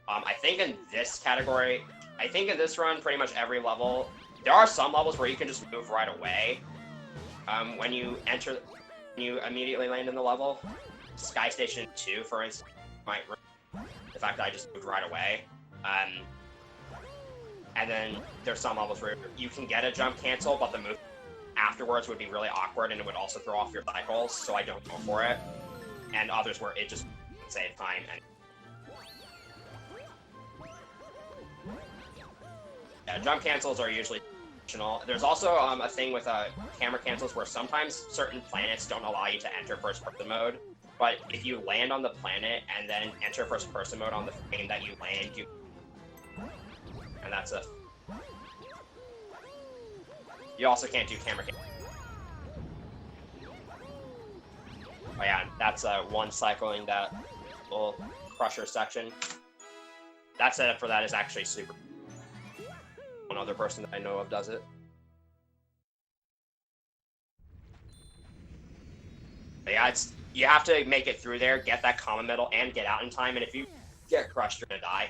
I think in this category, I think in this run, pretty much every level, there are some levels where you can just move right away. When you immediately land in the level. Sky Station 2, for instance, might the fact that I just moved right away. And then there's some levels where you can get a jump cancel, but the move afterwards would be really awkward and it would also throw off your cycles, so I don't go for it. And others where it just save time. Yeah, jump cancels are usually optional. There's also a thing with camera cancels where sometimes certain planets don't allow you to enter first-person mode. But if you land on the planet and then enter first-person mode on the frame that you land, and that's it. You also can't do camera cancels. Oh yeah, that's one cycling that little crusher section. That setup for that is actually super. One other person that I know of does it. But yeah, you have to make it through there, get that common medal, and get out in time, and if you get crushed, you're gonna die.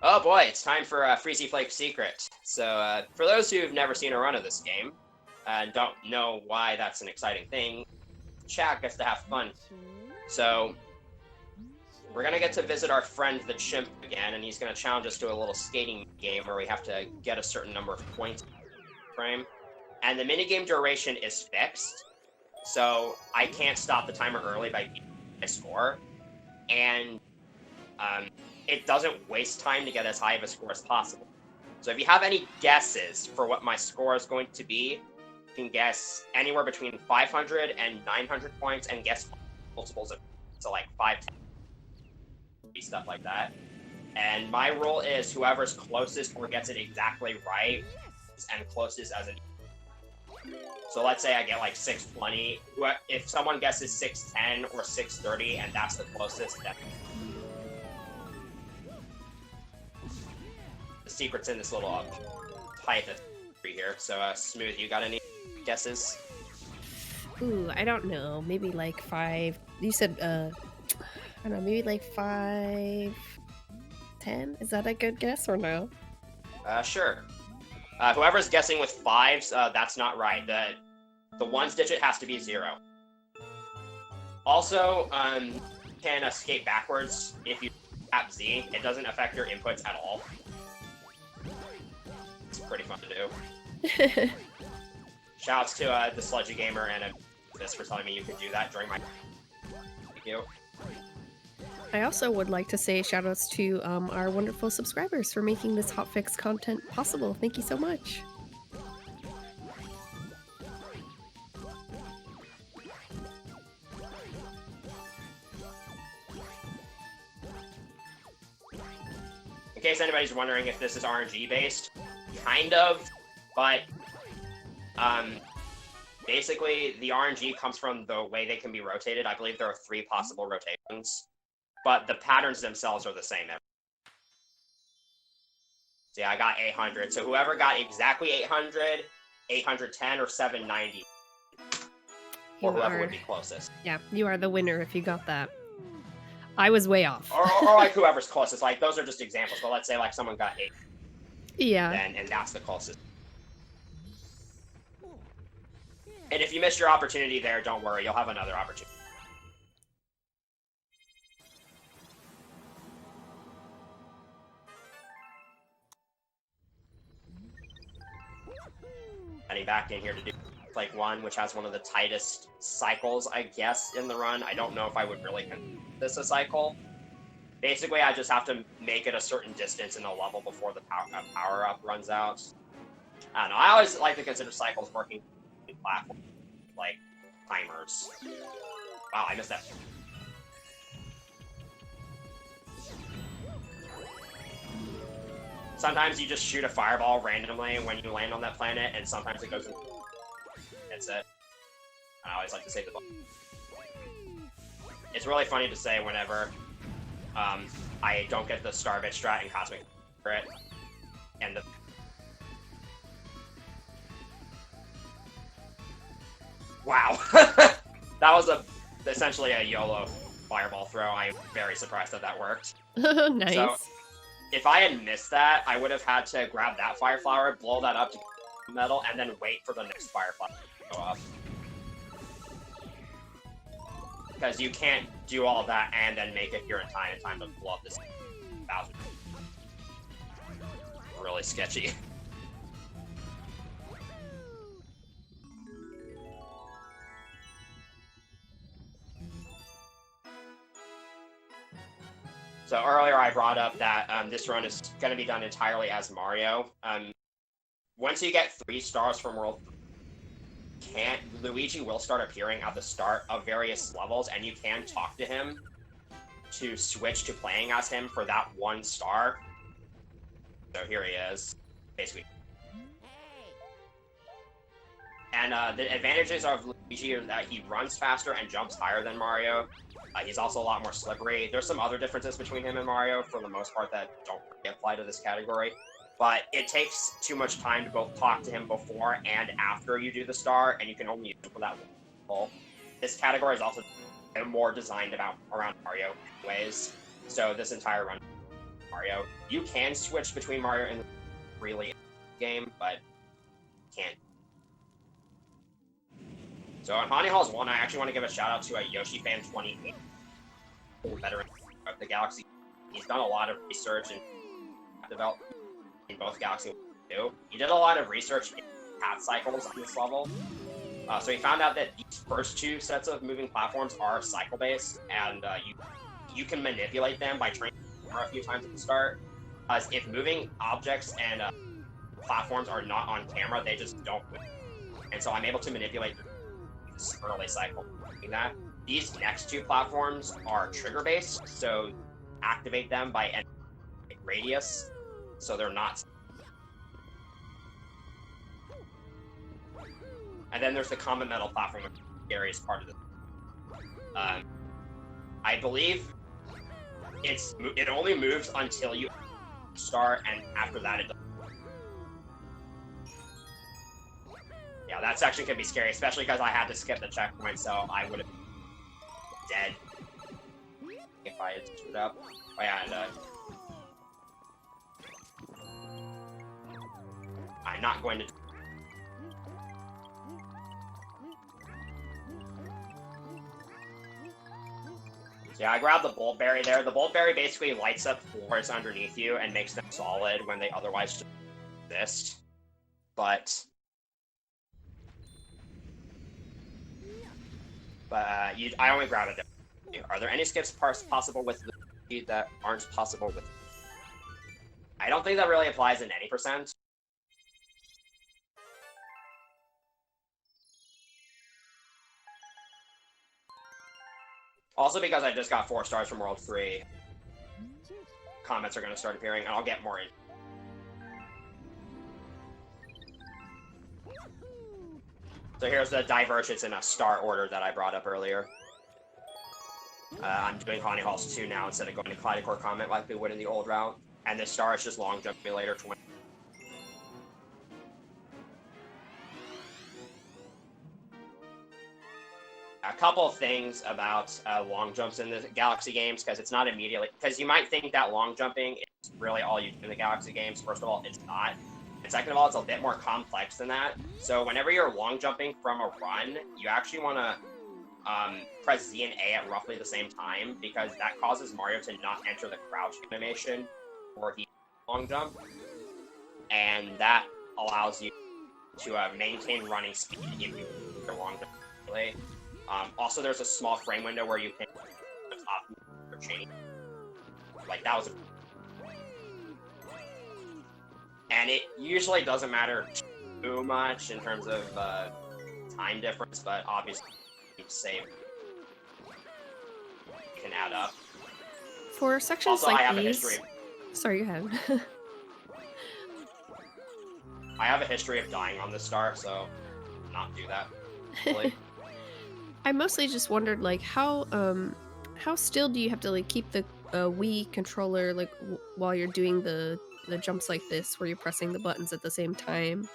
Oh boy, it's time for Freezy Flake Secret. So, for those who've never seen a run of this game, and don't know why that's an exciting thing, chat gets to have fun. So, we're gonna get to visit our friend the chimp again, and he's gonna challenge us to a little skating game where we have to get a certain number of points frame. And the minigame duration is fixed, so I can't stop the timer early by beating my score. And it doesn't waste time to get as high of a score as possible. So if you have any guesses for what my score is going to be, you can guess anywhere between 500 and 900 points and guess multiples of, so like 5, 10, stuff like that. And my rule is whoever's closest or gets it exactly right and closest as an. So let's say I get like 620. If someone guesses 610 or 630 and that's the closest, then the secret's in this little pipe that's here. So Smooth, you got any guesses? Ooh, I don't know. Maybe like 5. You said I don't know, maybe like 5, 10? Is that a good guess or no? Sure. Whoever's guessing with 5s, that's not right. The 1's digit has to be 0. Also, you can escape backwards if you tap Z. It doesn't affect your inputs at all. It's pretty fun to do. Shouts to the Sludgy Gamer and this for telling me you could do that during my. Thank you. I also would like to say shoutouts to our wonderful subscribers for making this hotfix content possible. Thank you so much. In case anybody's wondering if this is RNG based, kind of, but basically the RNG comes from the way they can be rotated. I believe there are 3 possible rotations, but the patterns themselves are the same. So yeah, I got 800. So whoever got exactly 800, 810, or 790, or whoever would be closest. Yeah, you are the winner if you got that. I was way off. or like whoever's closest. Like those are just examples. But let's say like someone got 8. Yeah. And that's the closest. And if you missed your opportunity there, don't worry. You'll have another opportunity. Heading back in here to do like 1, which has one of the tightest cycles, I guess, in the run. I don't know if I would really consider this a cycle. Basically, I just have to make it a certain distance in the level before the power-up runs out. I don't know. I always like to consider cycles working in platforms, like timers. Wow, I missed that. Sometimes you just shoot a fireball randomly when you land on that planet, and sometimes it goes in. That's it. I always like to say the ball. It's really funny to say whenever I don't get the Starbit strat and Cosmic for it, and the wow, that was essentially a YOLO fireball throw. I'm very surprised that worked. Nice. So, if I had missed that, I would have had to grab that fire flower, blow that up to get metal, and then wait for the next fire flower to go up. Because you can't do all that and then make it here in time to blow up this 1,000. Really sketchy. So earlier I brought up that this run is going to be done entirely as Mario. Once you get 3 stars from World, Luigi will start appearing at the start of various levels, and you can talk to him to switch to playing as him for that 1 star. So here he is, basically. And the advantages of Luigi are that he runs faster and jumps higher than Mario. He's also a lot more slippery. There's some other differences between him and Mario, for the most part, that don't really apply to this category. But it takes too much time to both talk to him before and after you do the star, and you can only use him for that one level. This category is also more designed around Mario in ways. So this entire run, Mario, you can switch between Mario and the really game, but can't. So on Honey Halls 1, I actually want to give a shout out to a YoshiFan28, veteran of the Galaxy. He's done a lot of research and development in both Galaxy 1 and 2. He did a lot of research in path cycles on this level. So he found out that these first 2 sets of moving platforms are cycle-based, and you can manipulate them by turning the camera a few times at the start. If moving objects and platforms are not on camera, they just don't move. and so I'm able to manipulate this early cycle. That these next two platforms are trigger based, so activate them by any radius, so they're not. And then there's the common metal platform, which is the scariest part of this. I believe it only moves until you start, and after that it doesn't. Yeah, that section can be scary, especially because I had to skip the checkpoint, so I would have been dead if I had screwed up. Oh yeah, and I'm not going to. Yeah, I grabbed the Bolt Berry there. The Bolt Berry basically lights up floors underneath you and makes them solid when they otherwise just exist. But I only grabbed it there. Are there any skips possible with the speed that aren't possible with? I don't think that really applies in any percent. Also, because I just got 4 stars from World 3, comments are going to start appearing, and I'll get more in. So here's the divergence in a star order that I brought up earlier. I'm doing Honey Halls 2 now instead of going to Kaleidocore Comet like we would in the old route. And this star is just Long Jump Simulator 20. A couple of things about long jumps in the Galaxy games, because it's not immediately... Because you might think that long jumping is really all you do in the Galaxy games. First of all, it's not. And second of all, it's a bit more complex than that. So whenever you're long jumping from a run, you actually want to press Z and A at roughly the same time, because that causes Mario to not enter the crouch animation or he long jump. And that allows you to maintain running speed if you do long jump. Also, there's a small frame window where you can the top or change. Like, that was a... And it usually doesn't matter too much in terms of time difference, but obviously, save can add up. For sections also, like I have these... a history. Sorry, go ahead. I have a history of dying on this star, so not do that. Really. I mostly just wondered, like, how still do you have to, like, keep the Wii controller, like, while you're doing the jumps like this, where you're pressing the buttons at the same time?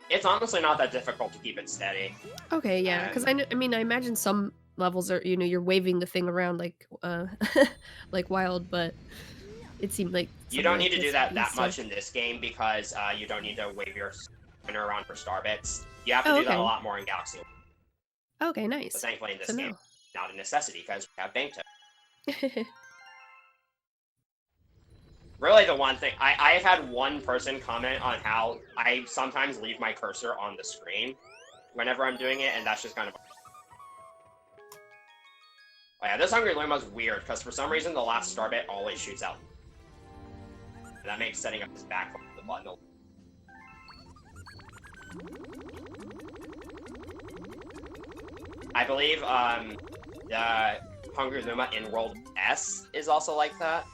It's honestly not that difficult to keep it steady. Okay, yeah, because I mean, I imagine some levels are, you know, you're waving the thing around like, like wild, but it seemed like you don't like need to do that still... much in this game, because you don't need to wave your spinner around for star bits. You have to do okay. that a lot more in Galaxy. Okay, nice. But thankfully in this game, not a necessity, because we have bank tip. Really, the one thing... I've had one person comment on how I sometimes leave my cursor on the screen whenever I'm doing it, and that's just kind of... Oh yeah, this Hungry Luma's weird, because for some reason the last star bit always shoots out. And that makes setting up his back the button. I believe the Hungry Luma in World S is also like that.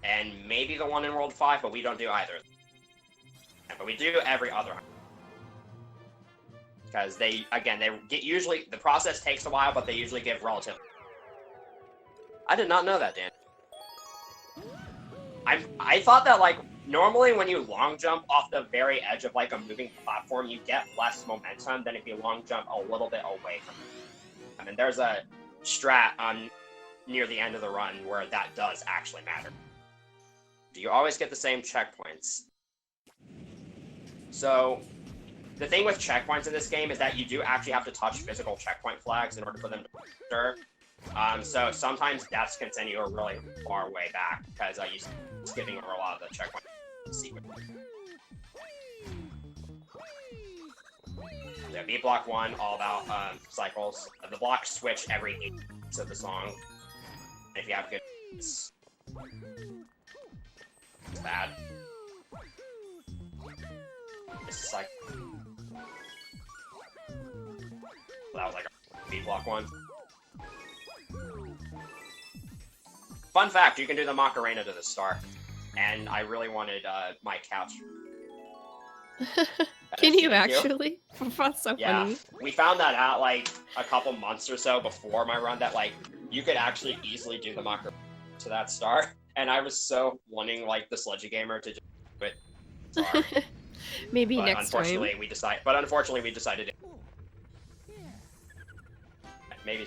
And maybe the one in World 5, but we don't do either. But we do every other. Because they get usually, the process takes a while, but they usually give relative. I did not know that, Dan. I thought that, like, normally when you long jump off the very edge of, like, a moving platform, you get less momentum than if you long jump a little bit away from it. I mean, there's a strat near the end of the run where that does actually matter. Do you always get the same checkpoints? So, the thing with checkpoints in this game is that you do actually have to touch physical checkpoint flags in order for them to register. So sometimes deaths can send you a really far way back, because you're skipping over a lot of the checkpoint sequence. Yeah, beat block 1, all about cycles. The blocks switch every 8 minutes of the song. And if you have good... It's bad. It's like that was like a beat block one. Fun fact: you can do the Macarena to the star, and I really wanted my couch. Can you actually? That's so funny. We found that out like a couple months or so before my run that like you could actually easily do the Macarena to that star, and I was so wanting like the Sludgy Gamer to just do it. Maybe next time. Unfortunately, we decided. Maybe.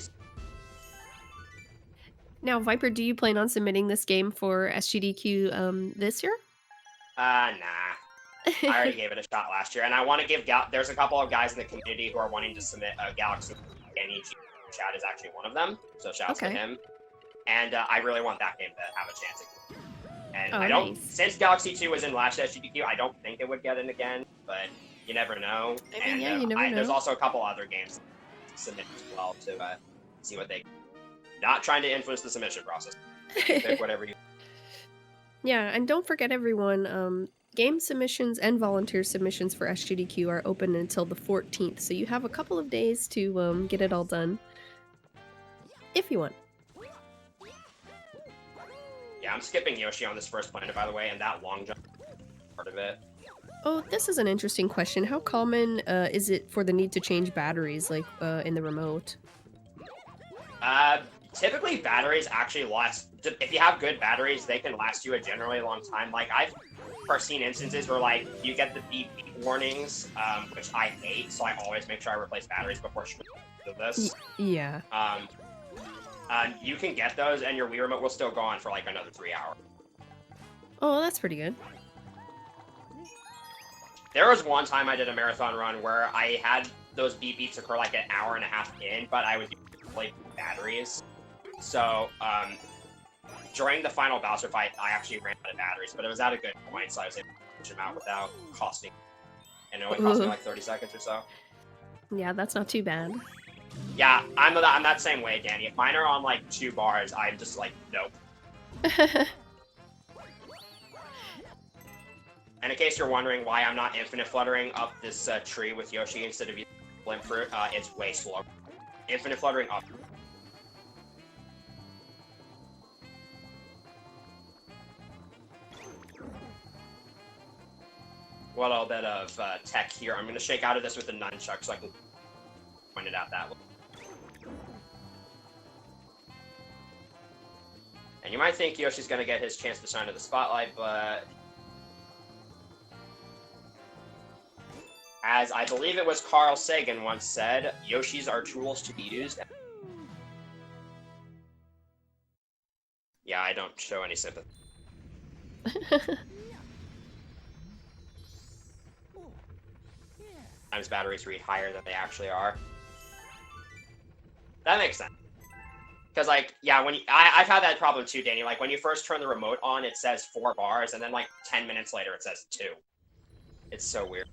Now, Viper, do you plan on submitting this game for SGDQ this year? Nah. I already gave it a shot last year, and I want to give. There's a couple of guys in the community who are wanting to submit a Galaxy. Danny Chad is actually one of them, so shouts to him. And I really want that game to have a chance. And I don't. Nice. Since Galaxy 2 was in last SGDQ, I don't think it would get in again, but you never know. I mean, you never know. There's also a couple other games to submit as well to see what they. Not trying to influence the submission process. Pick whatever you. Yeah, and don't forget, everyone. Game submissions and volunteer submissions for SGDQ are open until the 14th, so you have a couple of days to get it all done. If you want. Yeah, I'm skipping Yoshi on this first planet, by the way, and that long jump part of it. Oh, this is an interesting question. How common is it for the need to change batteries, like in the remote? Typically, batteries actually last. If you have good batteries, they can last you a generally long time. Like I've seen instances where like you get the beep warnings, which I hate, so I always make sure I replace batteries before this. Yeah. You can get those, and your Wii remote will still go on for like another 3 hours. Oh, that's pretty good. There was one time I did a marathon run where I had those beep beeps occur like an hour and a half in, but I was using batteries. So, during the final Bowser fight, I actually ran out of batteries, but it was at a good point, so I was able to switch them out without costing. And it only cost me like 30 seconds or so. Yeah, that's not too bad. Yeah, I'm that same way, Danny. If mine are on like 2 bars, I'm just like, nope. And in case you're wondering why I'm not infinite fluttering up this tree with Yoshi instead of using Blimp Fruit, it's way slower. Infinite fluttering up. A little bit of tech here. I'm going to shake out of this with the nunchuck so I can point it out that way. And you might think Yoshi's going to get his chance to shine to the spotlight, but as I believe it was Carl Sagan once said, Yoshis are tools to be used. Yeah, I don't show any sympathy. Sometimes batteries read higher than they actually are. That makes sense. Because, like, yeah, I've had that problem too, Danny. Like, when you first turn the remote on, it says 4 bars, and then, like, 10 minutes later, it says 2. It's so weird.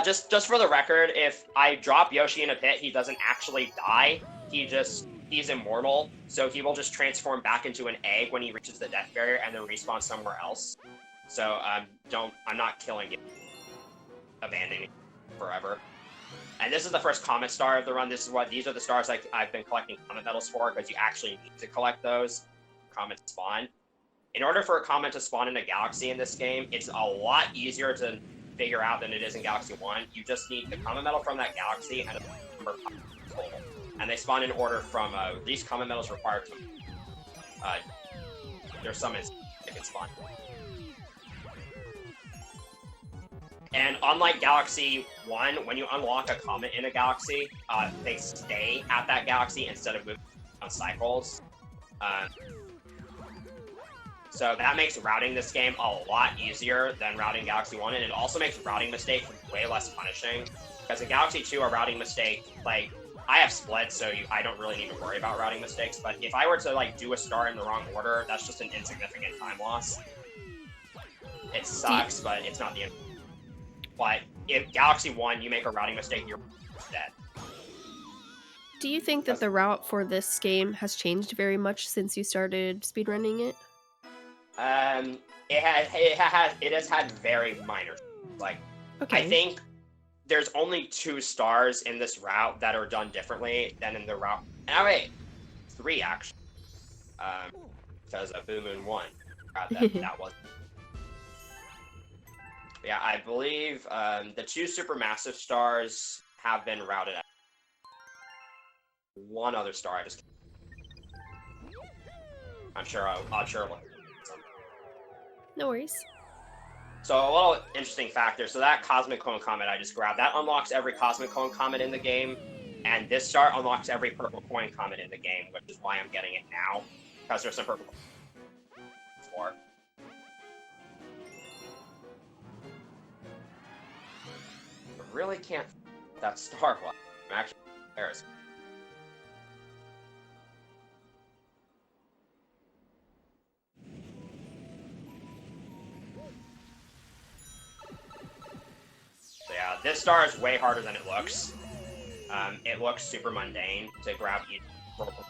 Just for the record, if I drop Yoshi in a pit, he doesn't actually die. He's immortal, so he will just transform back into an egg when he reaches the death barrier and then respawn somewhere else. So, I'm not killing it. Abandoning it forever. And this is the first comet star of the run. These are the stars I've been collecting comet medals for, because you actually need to collect those. Comet spawn. In order for a comet to spawn in a galaxy in this game, it's a lot easier to figure out than it is in Galaxy 1. You just need the comet medal from that galaxy and a number of total. And they spawn in order from, these comet medals required to, there's some that can spawn. And unlike Galaxy 1, when you unlock a comet in a galaxy, they stay at that galaxy instead of moving on cycles. So that makes routing this game a lot easier than routing Galaxy 1, and it also makes routing mistakes way less punishing. Because in Galaxy 2, a routing mistake, like, I have splits, so I don't really need to worry about routing mistakes, but if I were to, like, do a star in the wrong order, that's just an insignificant time loss. It sucks, but it's not the end. But if Galaxy 1, you make a routing mistake, you're dead. Do you think that the route for this game has changed very much since you started speedrunning it? It has had very minor. Like, Okay. I think there's only 2 stars in this route that are done differently than in the route. Oh wait, 3 actually. Because of Boom Moon 1. That was. Yeah, I believe the 2 supermassive stars have been routed out. 1 other star I just. I'm sure. No worries. So a little interesting factor. So that Cosmic Cone Comet I just grabbed, that unlocks every Cosmic Cone Comet in the game, and this star unlocks every Purple Coin Comet in the game, which is why I'm getting it now, because there's some Purple for. I really can't that star was. I'm actually embarrassed. So yeah, this star is way harder than it looks. It looks super mundane to grab each purple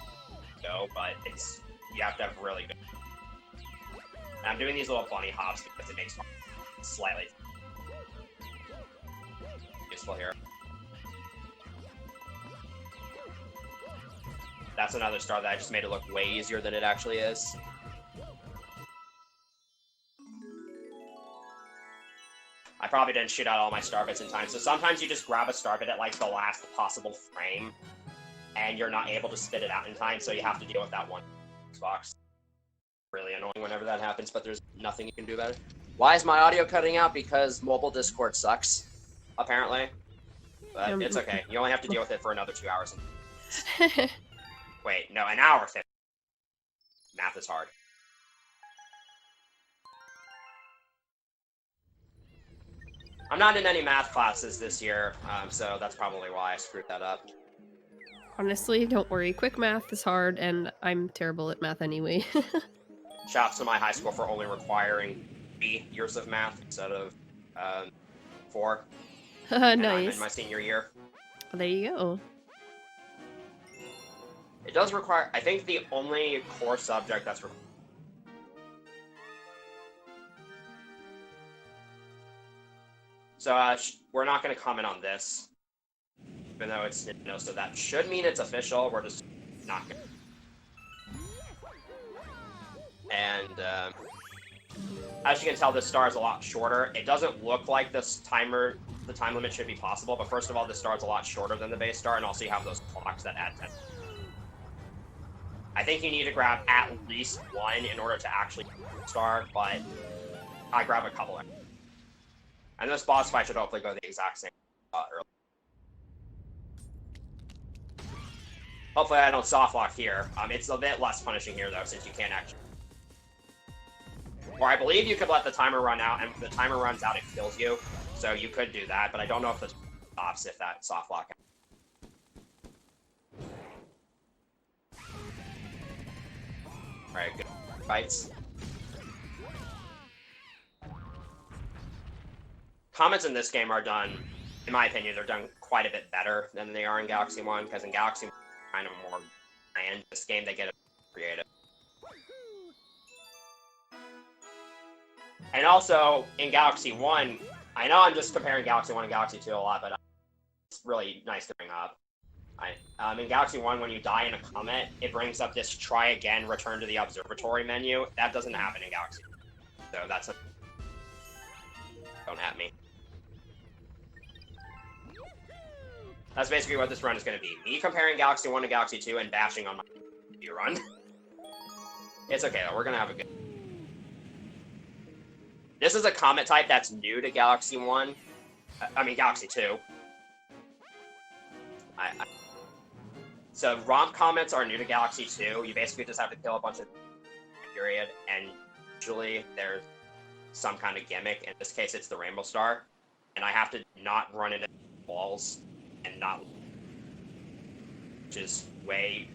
go, but you have to have really good. And I'm doing these little bunny hops because it makes it slightly useful here. That's another star that I just made it look way easier than it actually is. I probably didn't shoot out all my star bits in time, so sometimes you just grab a star bit at like the last possible frame, and you're not able to spit it out in time, so you have to deal with that one box. Really annoying whenever that happens, but there's nothing you can do about it. Why is my audio cutting out? Because mobile Discord sucks, apparently. But it's okay. You only have to deal with it for another 2 hours. Wait, no, an hour 50. Math is hard. I'm not in any math classes this year, so that's probably why I screwed that up. Honestly, don't worry. Quick math is hard, and I'm terrible at math anyway. Shouts to my high school for only requiring 3 years of math instead of 4. Nice. In my senior year. Well, there you go. It does require, I think the only core subject that's required. So we're not going to comment on this, even though it's so that should mean it's official. We're just not going to. And as you can tell, this star is a lot shorter. It doesn't look like the time limit should be possible, but first of all, this star is a lot shorter than the base star, and also you have those clocks that add 10. I think you need to grab at least 1 in order to actually star, but I grab a couple of. And this boss fight should hopefully go the exact same early. Hopefully I don't soft lock here. It's a bit less punishing here though, since you can't actually. Or I believe you could let the timer run out, and when the timer runs out, it kills you. So you could do that, but I don't know if it stops if that soft lock. Alright, good fights. Comments in this game are done, in my opinion, they're done quite a bit better than they are in Galaxy 1, because in Galaxy 1, kind of more bland. This game, they get it creative. And also, in Galaxy 1, I know I'm just comparing Galaxy 1 and Galaxy 2 a lot, but it's really nice to bring up. In Galaxy 1, when you die in a comet, it brings up this try again, return to the observatory menu. That doesn't happen in Galaxy 2. So that's a... Don't at me. That's basically what this run is going to be. Me comparing Galaxy 1 to Galaxy 2 and bashing on my run. It's okay, though. We're going to have a good... This is a comet type that's new to Galaxy 1. I mean, Galaxy 2. So, romp comets are new to Galaxy 2. You basically just have to kill a bunch of... period, and usually there's some kind of gimmick. In this case, it's the Rainbow Star. And I have to not run into walls and not... Which is way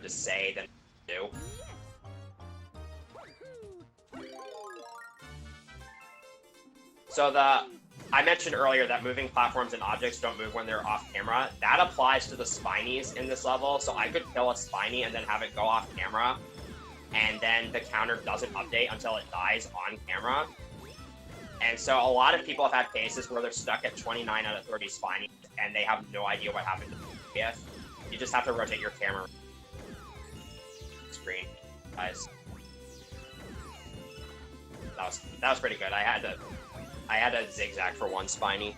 to say than to do. So I mentioned earlier that moving platforms and objects don't move when they're off camera. That applies to the Spinies in this level, so I could kill a Spiny and then have it go off camera, and then the counter doesn't update until it dies on camera. And so a lot of people have had cases where they're stuck at 29 out of 30 spiny, and they have no idea what happened to the FPS. You just have to rotate your camera screen, guys. That was pretty good. I had to zigzag for one spiny.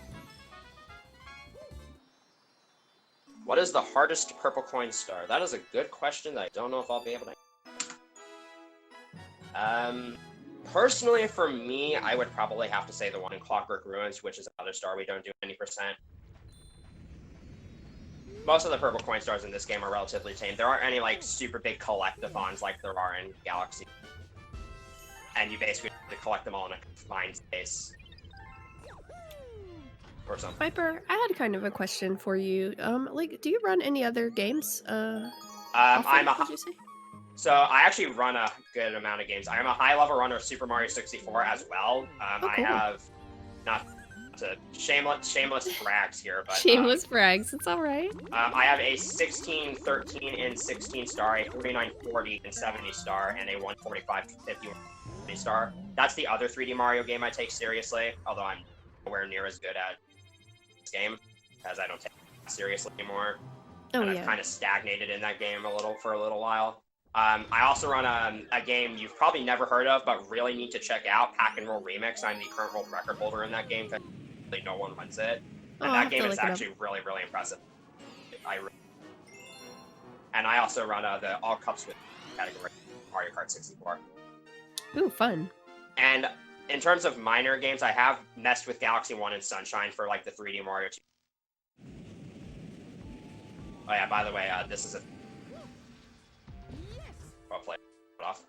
What is the hardest purple coin star? That is a good question that I don't know if I'll be able to. Personally, for me, I would probably have to say the one in Clockwork Ruins, which is another star we don't do any percent. Most of the purple coin stars in this game are relatively tame. There aren't any like super big collectathons like there are in Galaxy. And you basically have to collect them all in a confined space. Or something. Viper, I had kind of a question for you. Like, do you run any other games? Would you say? So I actually run a good amount of games. I am a high-level runner of Super Mario 64 as well. Cool. I have not to shameless brags here, but shameless brags. It's all right. I have a 16, 13, and 16 star, a 49, 40, and 70 star, and a 145, 50 star. That's the other 3D Mario game I take seriously, although I'm nowhere near as good at this game because I don't take it seriously anymore. And I've kind of stagnated in that game for a little while. I also run a game you've probably never heard of, but really need to check out, Pack and Roll Remix. I'm the current world record holder in that game because no one runs it. And that game is actually really, really impressive. And I also run the All Cups with category, Mario Kart 64. Ooh, fun. And in terms of minor games, I have messed with Galaxy 1 and Sunshine for like the 3D Mario 2. Oh yeah, by the way, this is a... I'll play it off.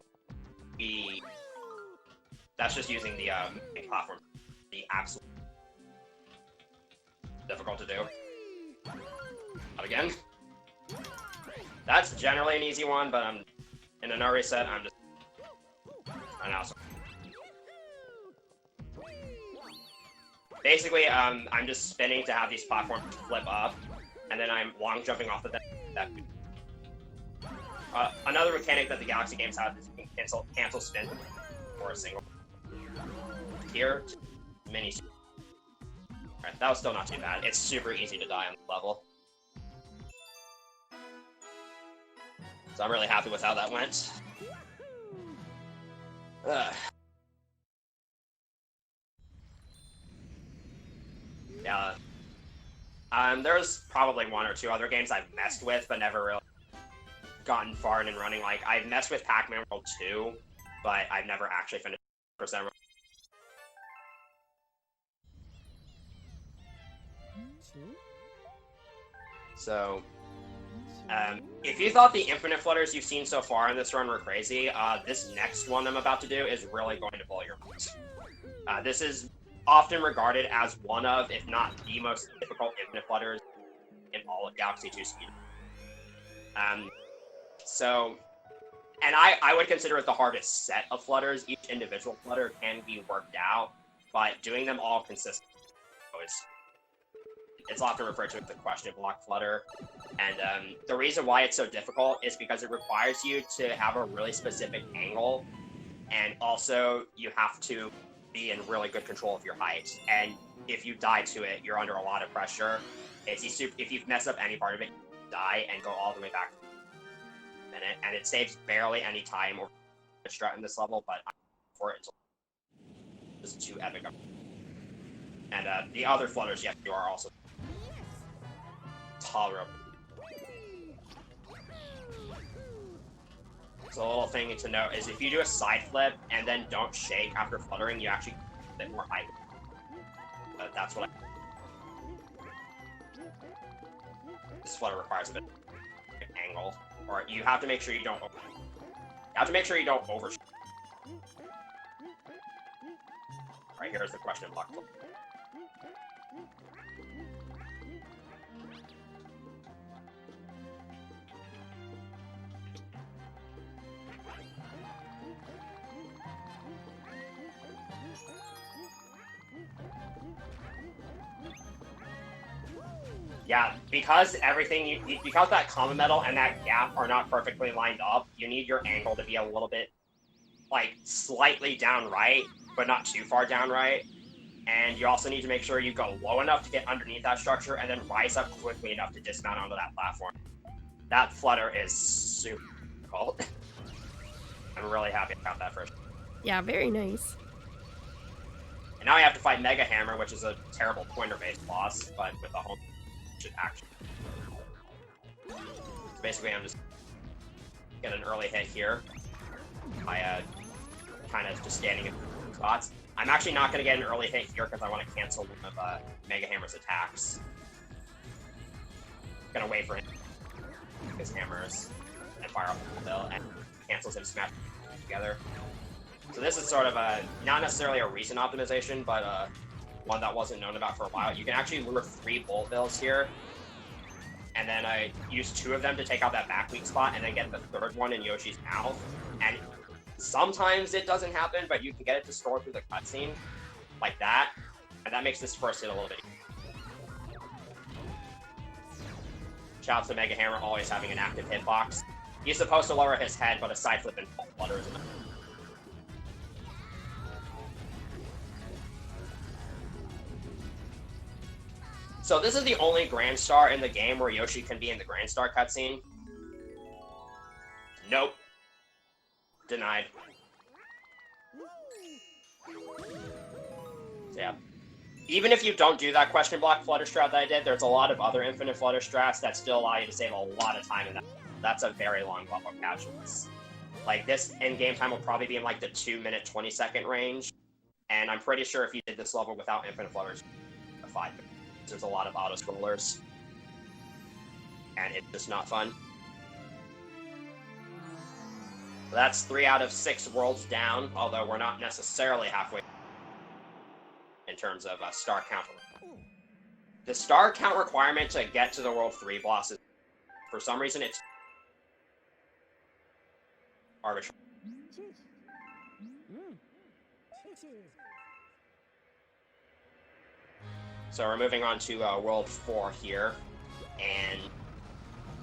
That's just using the main platform. The absolute difficult to do. Not again. That's generally an easy one, but I'm in an already set. I'm just... I know. Basically, I'm just spinning to have these platforms flip up, and then I'm long jumping off of that. Another mechanic that the Galaxy games have is you can cancel spin for a single. Here, mini. Alright, that was still not too bad. It's super easy to die on the level. So I'm really happy with how that went. Yeah. There's probably one or two other games I've messed with, but never really gotten far in running. Like, I've messed with Pac-Man World 2, but I've never actually finished percent. So, if you thought the infinite flutters you've seen so far in this run were crazy, this next one I'm about to do is really going to blow your mind. This is often regarded as one of, if not the most difficult infinite flutters in all of Galaxy 2 speed. And I would consider it the hardest set of flutters. Each individual flutter can be worked out, but doing them all consistently it's often referred to as the question block flutter. And the reason why it's so difficult is because it requires you to have a really specific angle, and also you have to be in really good control of your height. And if you die to it, you're under a lot of pressure. If you mess up any part of it, you die and go all the way back a minute. And it saves barely any time or Strata in this level, but I'm for it until it's too epic. And the other flutters you have to do are also tolerable. So a little thing to note is if you do a side flip and then don't shake after fluttering, you actually get a bit more height. That's what this flutter requires a bit of angle, or you have to make sure you don't overshoot. Alright, here's the question block. Yeah, because because that common metal and that gap are not perfectly lined up, you need your angle to be a little bit, like, slightly down right, but not too far down right. And you also need to make sure you go low enough to get underneath that structure and then rise up quickly enough to dismount onto that platform. That flutter is super difficult. I'm really happy about that first. Yeah, very nice. And now I have to fight Mega Hammer, which is a terrible pointer-based boss, but with a whole action. So basically, I'm just get an early hit here by kind of just standing in spots. I'm actually not going to get an early hit here because I want to cancel one of Mega Hammer's attacks. Gonna wait for him to his hammers and fire off the bill and cancels him smash together. So this is sort of not necessarily a recent optimization, but one that wasn't known about for a while. You can actually lure 3 bullet bills here, and then I use 2 of them to take out that back weak spot, and then get the 3rd one in Yoshi's mouth. And sometimes it doesn't happen, but you can get it to store through the cutscene, like that, and that makes this first hit a little bit easier. Shouts to Mega Hammer always having an active hitbox. He's supposed to lower his head, but a side flip and flutter is enough. So this is the only Grand Star in the game where Yoshi can be in the Grand Star cutscene. Nope. Denied. So yeah. Even if you don't do that question block flutter strat that I did, there's a lot of other infinite flutter strats that still allow you to save a lot of time in that. That's a very long level of Capsules. Like, this in-game time will probably be in like the 2-minute, 20-second range. And I'm pretty sure if you did this level without infinite flutters, 5 minutes. There's a lot of auto-scrollers. And it's just not fun. That's 3 out of 6 worlds down, although we're not necessarily halfway in terms of star count. The star count requirement to get to the World 3 boss is, for some reason, it's arbitrary. So we're moving on to World 4 here, and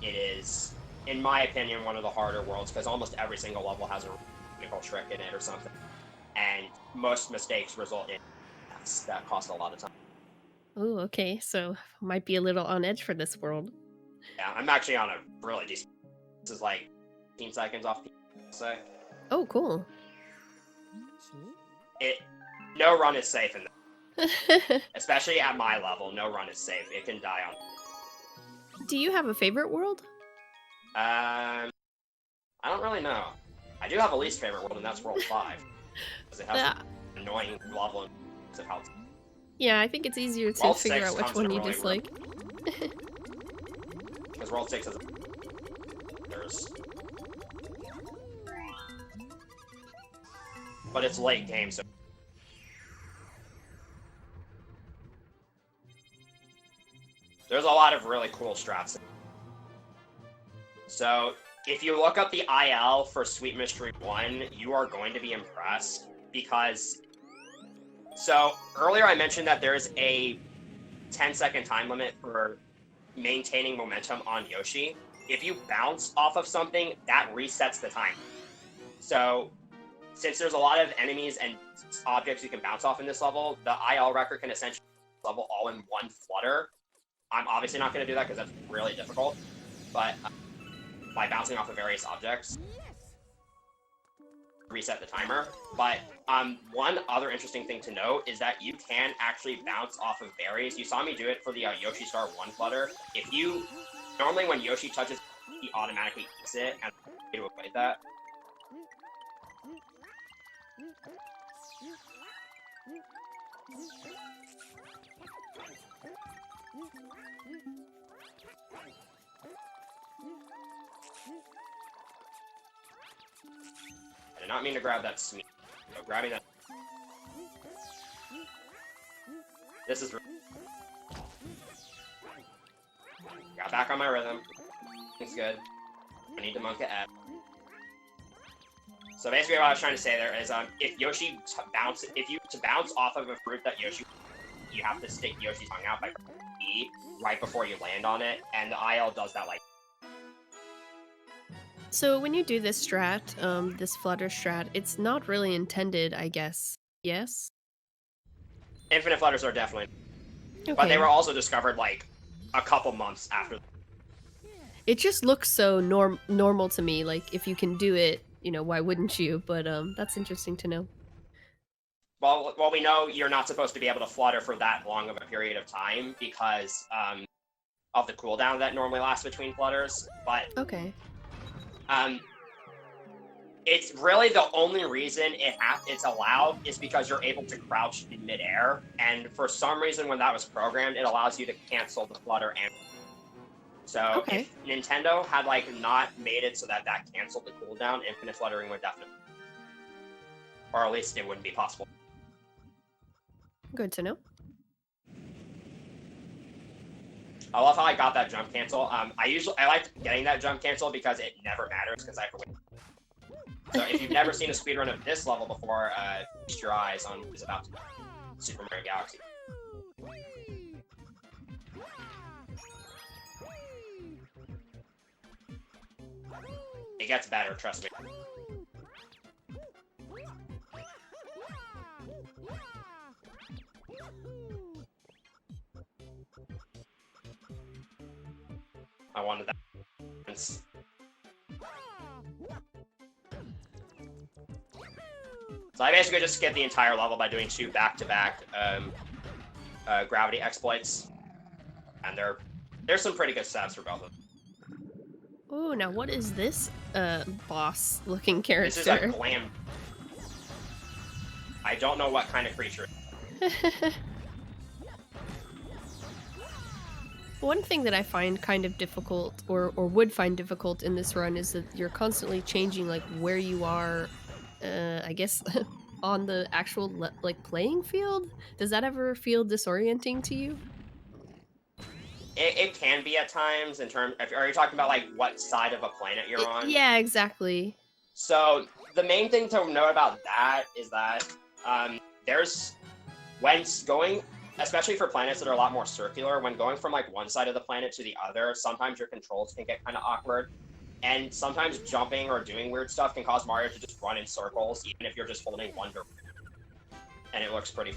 it is, in my opinion, one of the harder worlds, because almost every single level has a technical trick in it or something, and most mistakes result in deaths that cost a lot of time. Oh, okay, so might be a little on edge for this world. Yeah, I'm actually on a really decent. This is like 15 seconds off. Say. Oh, cool. No run is safe in that. Especially at my level, no run is safe. It can die on. Do you have a favorite world? I don't really know. I do have a least favorite world, and that's World 5. Because it has an annoying level and it helps. Yeah, I think it's easier to figure out which one you dislike. Because World 6 is but it's late game, so there's a lot of really cool strats. So if you look up the IL for Sweet Mystery 1, you are going to be impressed, because so earlier I mentioned that there's a 10-second time limit for maintaining momentum on Yoshi. If you bounce off of something, that resets the time. So since there's a lot of enemies and objects you can bounce off in this level, the IL record can essentially level all in one flutter. I'm obviously not going to do that because that's really difficult, but by bouncing off of various objects, reset the timer. But one other interesting thing to note is that you can actually bounce off of berries. You saw me do it for the Yoshi Star 1 flutter. If you, normally when Yoshi touches, he automatically eats it, and to avoid that. I did not mean to grab that smear. So grabbing that. This is. Got back on my rhythm. It's good. I need to monk it at. So basically, what I was trying to say there is, if Yoshi to bounce off of a fruit that Yoshi you have to stick Yoshi's tongue out by E right before you land on it, and the IL does that like. So when you do this strat, this Flutter strat, it's not really intended, I guess. Yes? Infinite flutters are definitely, Okay. but they were also discovered like a couple months after. It just looks so normal to me. Like, if you can do it, why wouldn't you? But that's interesting to know. Well, we know you're not supposed to be able to flutter for that long of a period of time because of the cooldown that normally lasts between flutters. But Okay. It's really the only reason it's allowed is because you're able to crouch in midair, and for some reason when that was programmed, it allows you to cancel the flutter and. So if Nintendo had like not made it so that canceled the cooldown, infinite fluttering would definitely, or at least it wouldn't be possible. Good to know. I love how I got that jump cancel. I like getting that jump cancel because it never matters because I have to wait. So if you've never seen a speedrun of this level before, feast your eyes on what is about to be Super Mario Galaxy. It gets better, trust me. I wanted that. So I basically just skipped the entire level by doing 2 back-to-back gravity exploits, and there's some pretty good setups for both of them. Oh, now what is this boss-looking character? This is a glam. I don't know what kind of creature. One thing that I find kind of difficult, or would find difficult in this run, is that you're constantly changing like where you are, I guess, on the actual like playing field. Does that ever feel disorienting to you? It can be at times in terms. Are you talking about like what side of a planet you're on? Yeah, exactly. So the main thing to know about that is that there's when going, especially for planets that are a lot more circular, when going from like one side of the planet to the other, sometimes your controls can get kind of awkward. And sometimes jumping or doing weird stuff can cause Mario to just run in circles, even if you're just holding one direction. And it looks pretty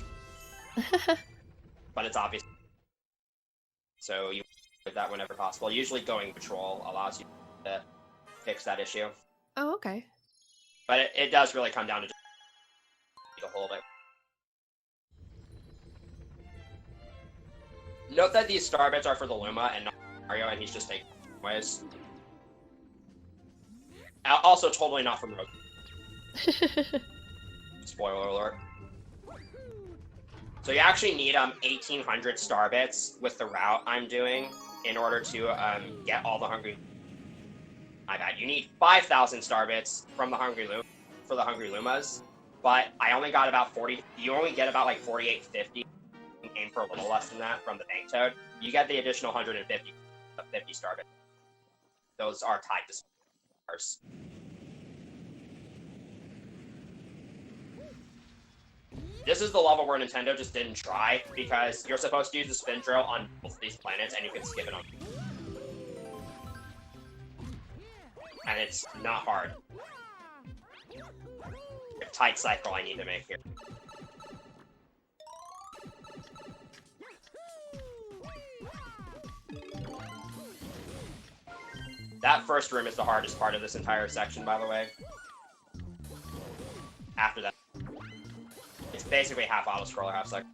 but it's obvious. So you do that whenever possible. Usually going patrol allows you to fix that issue. Oh, okay. But it does really come down to just to hold it. Note that these star bits are for the Luma and not Mario, and he's just taking ways. Also, totally not from Rogue. Spoiler alert. So you actually need 1,800 star bits with the route I'm doing in order to get all the Hungry. My bad. You need 5,000 star bits from the Hungry Luma for the Hungry Lumas, but I only got about 40. You only get about like 4850. Aim for a little less than that from the Bank Toad. You get the additional 150 star bits. Those are tied to stars. This is the level where Nintendo just didn't try, because you're supposed to use the spin drill on both of these planets, and you can skip it on. And it's not hard. A tight cycle I need to make here. That first room is the hardest part of this entire section, by the way. After that, it's basically half Autoscroller, half second.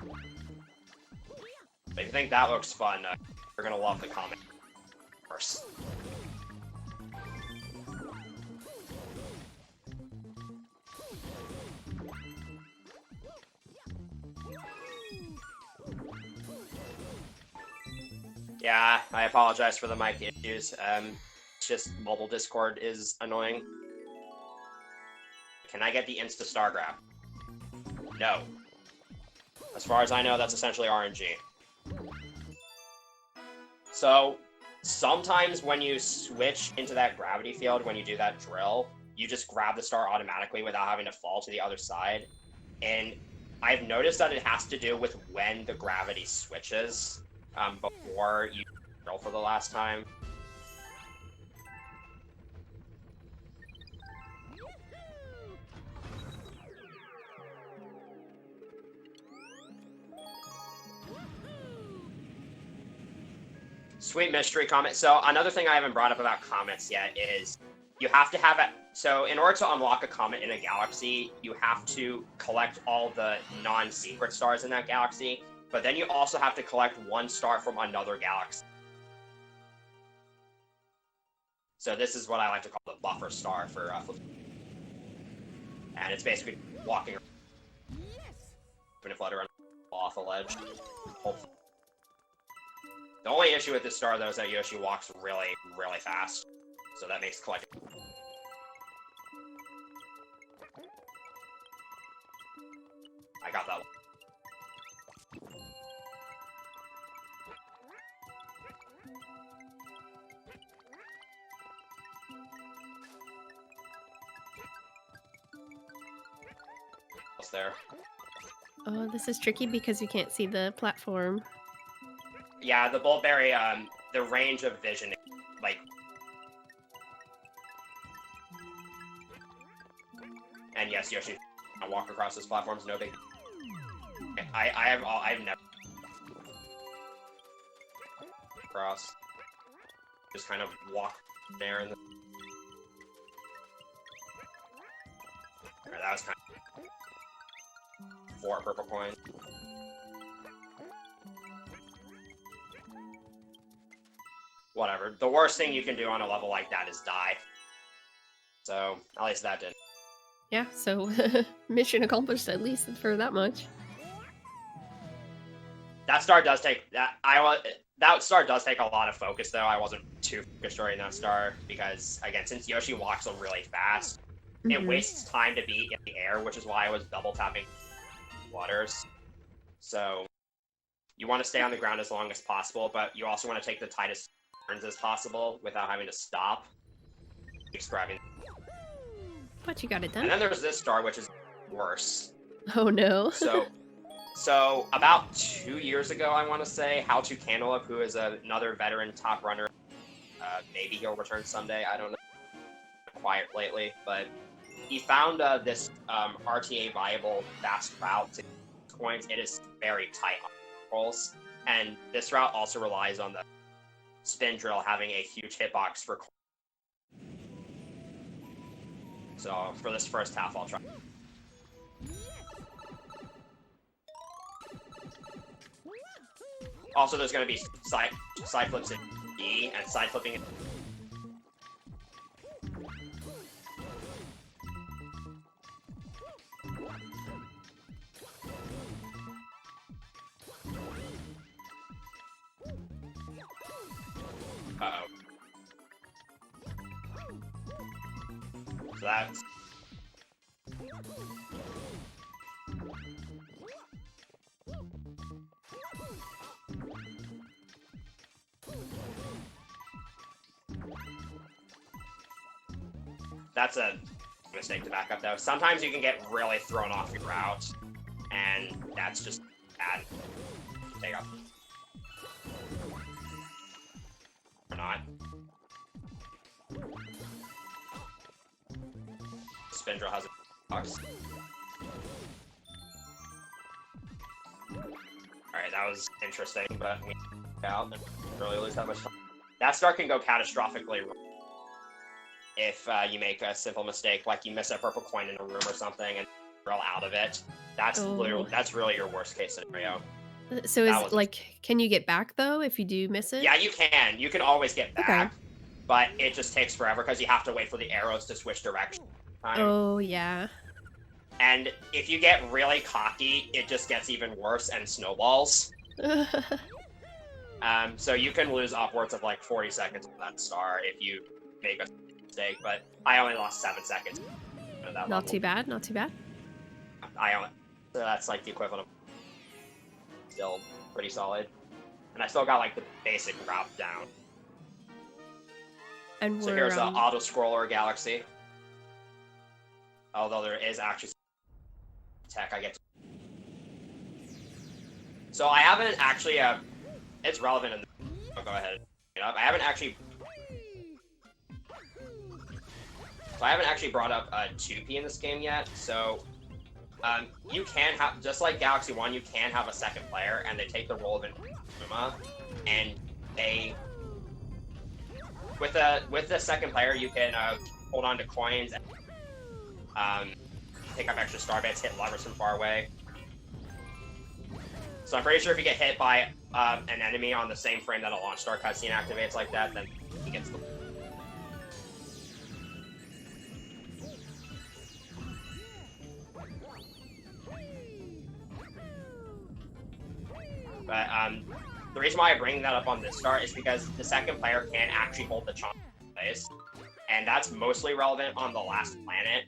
But if you think that looks fun, you're gonna love the comic first. Yeah, I apologize for the mic issues. It's just mobile Discord is annoying. Can I get the Insta Star Grab? No. As far as I know, that's essentially RNG. So, sometimes when you switch into that gravity field, when you do that drill, you just grab the star automatically without having to fall to the other side. And I've noticed that it has to do with when the gravity switches before you drill for the last time. Sweet mystery comment. So another thing I haven't brought up about comets yet is you have to have it. So in order to unlock a comet in a galaxy, you have to collect all the non-secret stars in that galaxy, but then you also have to collect one star from another galaxy. So this is what I like to call the buffer star for and it's basically walking around Flutter off a ledge. The only issue with this star, though, is that Yoshi walks really, really fast. So that makes collecting... I got that one. What's there? Oh, this is tricky because you can't see the platform. Yeah, the Bulberry, the range of vision, like... And yes, Yoshi, I walk across those platforms, no big... I've never... Cross. Just kind of walk there and... That was kind of... 4 purple coins. Whatever. The worst thing you can do on a level like that is die. So, at least that did. Yeah, so mission accomplished at least for that much. That star does take that star does take a lot of focus though. I wasn't too focused during that star because again, since Yoshi walks really fast, it wastes time to be in the air, which is why I was double tapping waters. So you want to stay on the ground as long as possible, but you also want to take the tightest turns as possible without having to stop. Keep grabbing. But you got it done. And then there's this star, which is worse. Oh no. So about 2 years ago, I want to say, How to Cantaloupe, who is another veteran top runner, maybe he'll return someday. I don't know. Quiet lately, but he found this RTA viable fast route to coins. It is very tight on controls, and this route also relies on the spin drill having a huge hitbox for coins. So for this first half, I'll try. Also, there's going to be side flips in D and side flipping in... Uh-oh. So that's... That's a mistake to back up, though. Sometimes you can get really thrown off your route, and that's just bad. Take off. Or not. Spin drill has a box. Alright, that was interesting, but we out and really lose that much time. That start can go catastrophically wrong if you make a simple mistake, like you miss a purple coin in a room or something and roll out of it. That's that's really your worst case scenario. So is like, can you get back though if you do miss it? Yeah, you can. You can always get back, but it just takes forever because you have to wait for the arrows to switch direction. Oh yeah. And if you get really cocky, it just gets even worse and snowballs. So you can lose upwards of like 40 seconds with that star if you make a mistake, but I only lost 7 seconds at that Not too bad, not too bad. So that's like the equivalent of still pretty solid. And I still got like the basic route down. And so here's the Autoscroller Galaxy. Although there is actually tech I get to... So I haven't actually. It's relevant. I'll go ahead and bring it up. I haven't actually. So I haven't actually brought up 2P in this game yet. So you can have, just like Galaxy 1, you can have a second player, and they take the role of Luma, and they. With the second player, you can hold on to coins, and, pick up extra star bits, hit levers from far away. So I'm pretty sure if you get hit by an enemy on the same frame that a launch star cutscene activates like that, then he gets the. But the reason why I bring that up on this start is because the second player can actually hold the chomp in place, and that's mostly relevant on the last planet.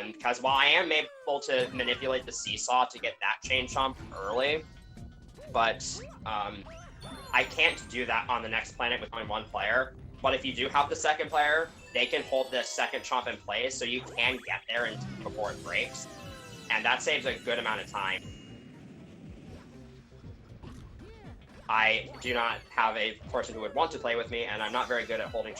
Because while I am able to manipulate the seesaw to get that chain chomp early, but I can't do that on the next planet with only one player. But if you do have the second player, they can hold the second chomp in place, so you can get there before it breaks, and that saves a good amount of time. I do not have a person who would want to play with me, and I'm not very good at holding.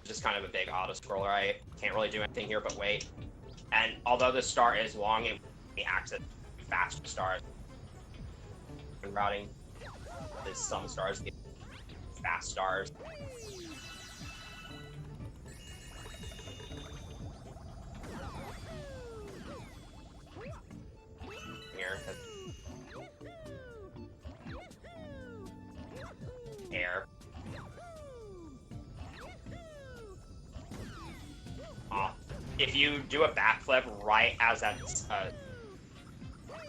Just kind of a big auto-scroller. I can't really do anything here but wait. And although the star is long, it will access fast stars. And routing is some stars get fast stars. Here. Air. If you do a backflip right as that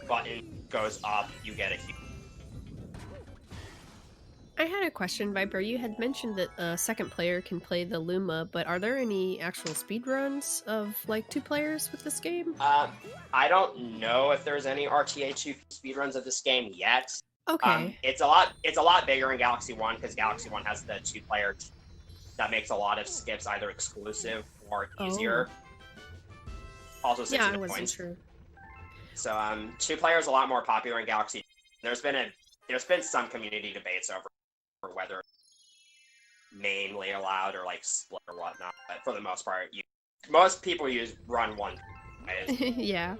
button goes up, you get a huge. I had a question, Viper. You had mentioned that a second player can play the Luma, but are there any actual speedruns of like 2 players with this game? I don't know if there's any RTA 2 speedruns of this game yet. Okay. It's a lot bigger in Galaxy 1 because Galaxy 1 has the 2-player. That makes a lot of skips either exclusive or easier. Also, 60 I wasn't points. sure. So 2 players a lot more popular in Galaxy. There's been some community debates over whether mainly allowed or like split or whatnot. But for the most part, most people run 1. Yeah.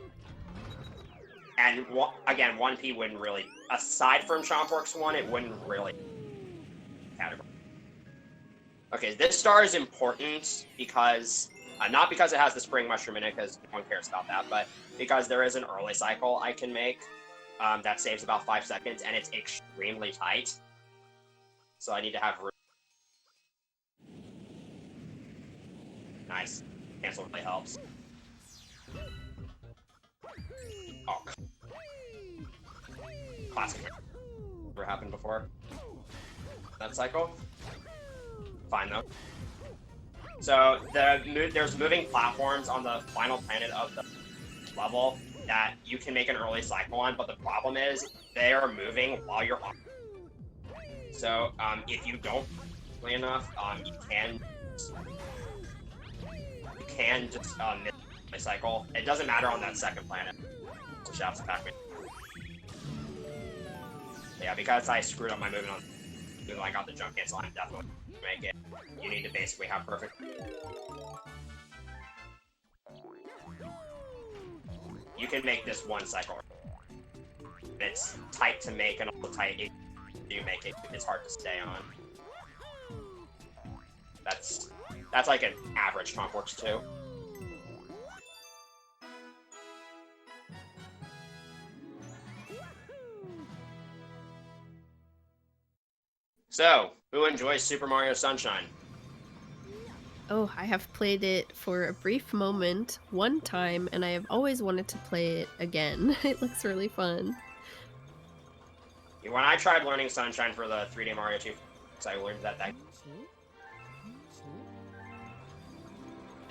And again, 1P wouldn't really, aside from Chompworks 1, it wouldn't really categorize. Okay, this star is important because, not because it has the spring mushroom in it, because no one cares about that, but because there is an early cycle I can make that saves about 5 seconds, and it's extremely tight. So I need to have room. Nice. Cancel really helps. Oh. Classic. Never happened before. That cycle. Fine though. So there's moving platforms on the final planet of the level that you can make an early cycle on, but the problem is they are moving while you're on. So if you don't play enough, you can just miss the cycle. It doesn't matter on that second planet. Shafts attack me. Yeah, because I screwed up my movement on. Even though I got the jump cancel, I'm definitely gonna make it. You need to basically have perfect. You can make this 1 cycle. It's tight to make and also tight if you make it. It's hard to stay on. That's like an average Chompworks 2. So, who enjoys Super Mario Sunshine? Oh, I have played it for a brief moment, 1 time, and I have always wanted to play it again. It looks really fun. When I tried learning Sunshine for the 3D Mario 2, I learned that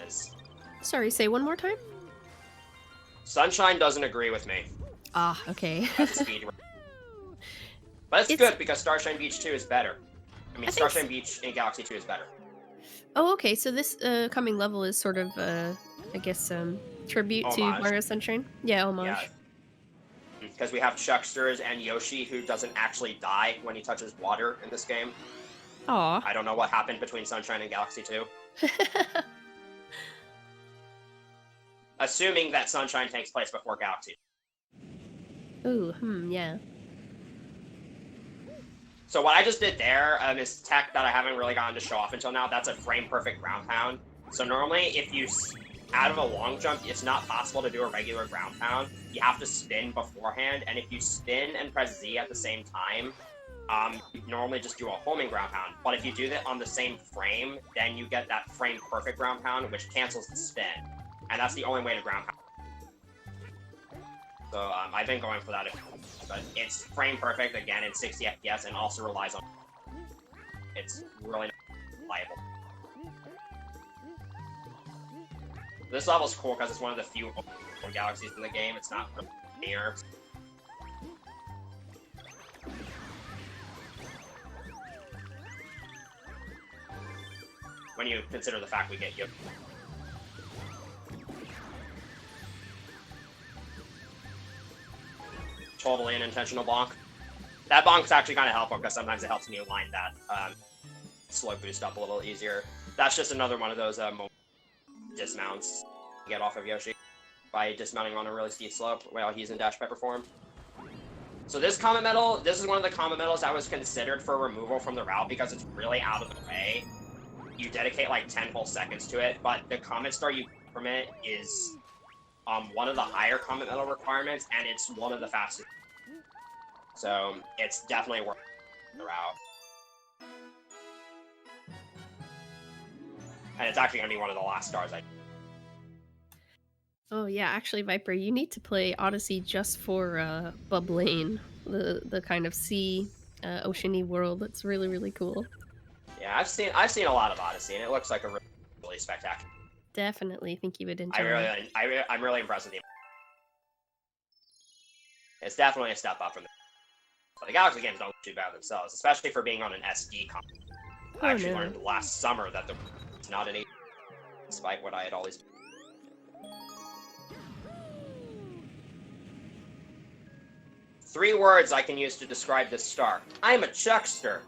is. Sorry, say one more time? Sunshine doesn't agree with me. Ah, okay. That's a speed run. But it's good because Starshine Beach 2 is better. I mean, Starshine Beach in Galaxy 2 is better. Oh, okay, so this coming level is sort of I guess, tribute to Homage. Mario Sunshine? Yeah, Yeah. homage. Because we have Chucksters and Yoshi who doesn't actually die when he touches water in this game. Aw. I don't know what happened between Sunshine and Galaxy 2. Assuming that Sunshine takes place before Galaxy. Ooh, yeah. So what I just did there is tech that I haven't really gotten to show off until now. That's a frame-perfect ground pound. So normally, if you out of a long jump, it's not possible to do a regular ground pound. You have to spin beforehand, and if you spin and press Z at the same time, you normally just do a homing ground pound. But if you do that on the same frame, then you get that frame-perfect ground pound, which cancels the spin. And that's the only way to ground pound. So I've been going for that, but it's frame perfect again in 60 FPS and also relies on. It's really reliable. This level's cool because it's one of the few open galaxies in the game. It's not near. When you consider the fact we get you. Totally an intentional bonk. That bonk's actually kind of helpful because sometimes it helps me align that slow boost up a little easier. That's just another one of those dismounts you get off of Yoshi by dismounting on a really steep slope while he's in Dash Pepper form. So this comet medal, this is one of the comet medals that was considered for removal from the route because it's really out of the way. You dedicate like 10 whole seconds to it, but the comet star you get from it is one of the higher comet medal requirements, and it's one of the fastest. So it's definitely worth the route. And it's actually going to be one of the last stars I... Oh yeah, actually, Viper, you need to play Odyssey just for Bub Lane, the kind of sea, oceany world. It's really, really cool. Yeah, I've seen a lot of Odyssey, and it looks like a really spectacular. Definitely think you would enjoy. I'm really impressed with the. It's definitely a step up from the Galaxy games don't look too bad themselves, especially for being on an SD console. I actually learned last summer that it's not an 8, despite what I had always. 3 words I can use to describe this star. I'm a Chuckster.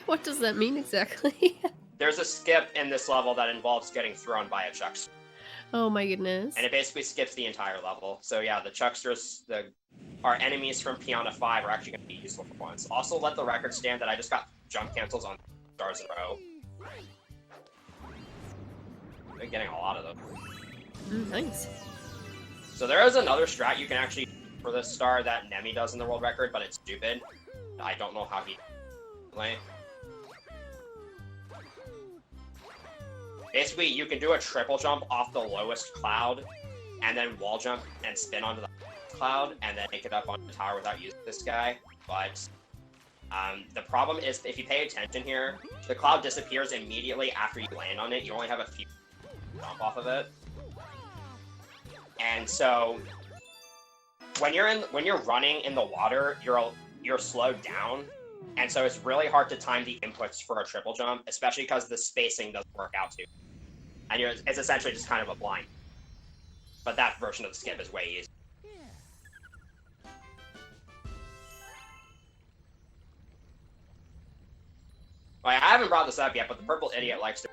What does that mean exactly? There's a skip in this level that involves getting thrown by a Chuckster. Oh my goodness. And it basically skips the entire level. So yeah, the Chucksters, our enemies from Piana 5 are actually going to be useful for once. Also, let the record stand that I just got jump cancels on stars in a row. I've been getting a lot of them. Nice. So there is another strat you can actually for this star that Nemi does in the world record, but it's stupid. I don't know how he... Basically, you can do a triple jump off the lowest cloud, and then wall jump and spin onto the cloud, and then make it up on the tower without using this guy. But the problem is, if you pay attention here, the cloud disappears immediately after you land on it. You only have a few jump off of it, and so when you're running in the water, you're slowed down. And so it's really hard to time the inputs for a triple jump, especially because the spacing doesn't work out too. And it's essentially just kind of a blind. But that version of the skip is way easier. Like, I haven't brought this up yet, but the Purple Idiot likes to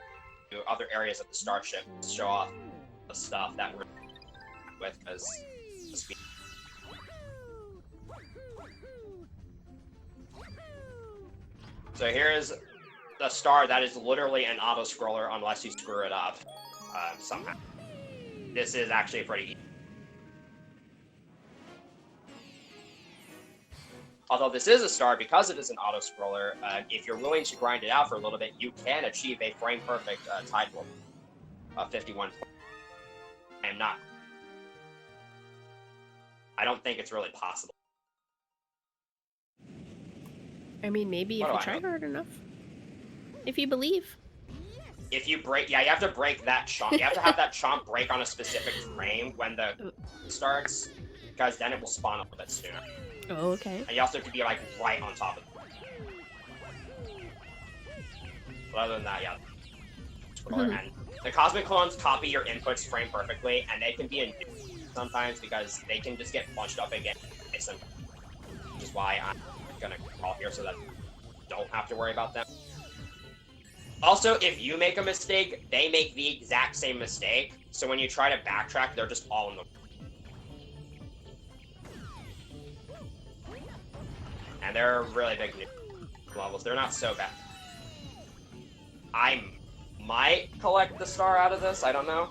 do other areas of the starship to show off the stuff that we're with as the speed. So here's the star that is literally an auto-scroller unless you screw it up somehow. This is actually pretty easy. Although this is a star, because it is an auto-scroller, if you're willing to grind it out for a little bit, you can achieve a frame-perfect tide warp of 51. I don't think it's really possible. I mean, maybe if you try hard enough. If you believe. If you break, yeah, you have to break that chomp. You have to have that chomp break on a specific frame when the starts, because then it will spawn up a bit sooner. Oh, okay. And you also have to be, like, right on top of it. But other than that, yeah. And The cosmic clones copy your inputs frame perfectly, and they can be in sometimes because they can just get punched up again, which is why I'm gonna call here so that you don't have to worry about them. Also, if you make a mistake, they make the exact same mistake, so when you try to backtrack, they're just all in the... And they're really big levels. They're not so bad. I might collect the star out of this, I don't know.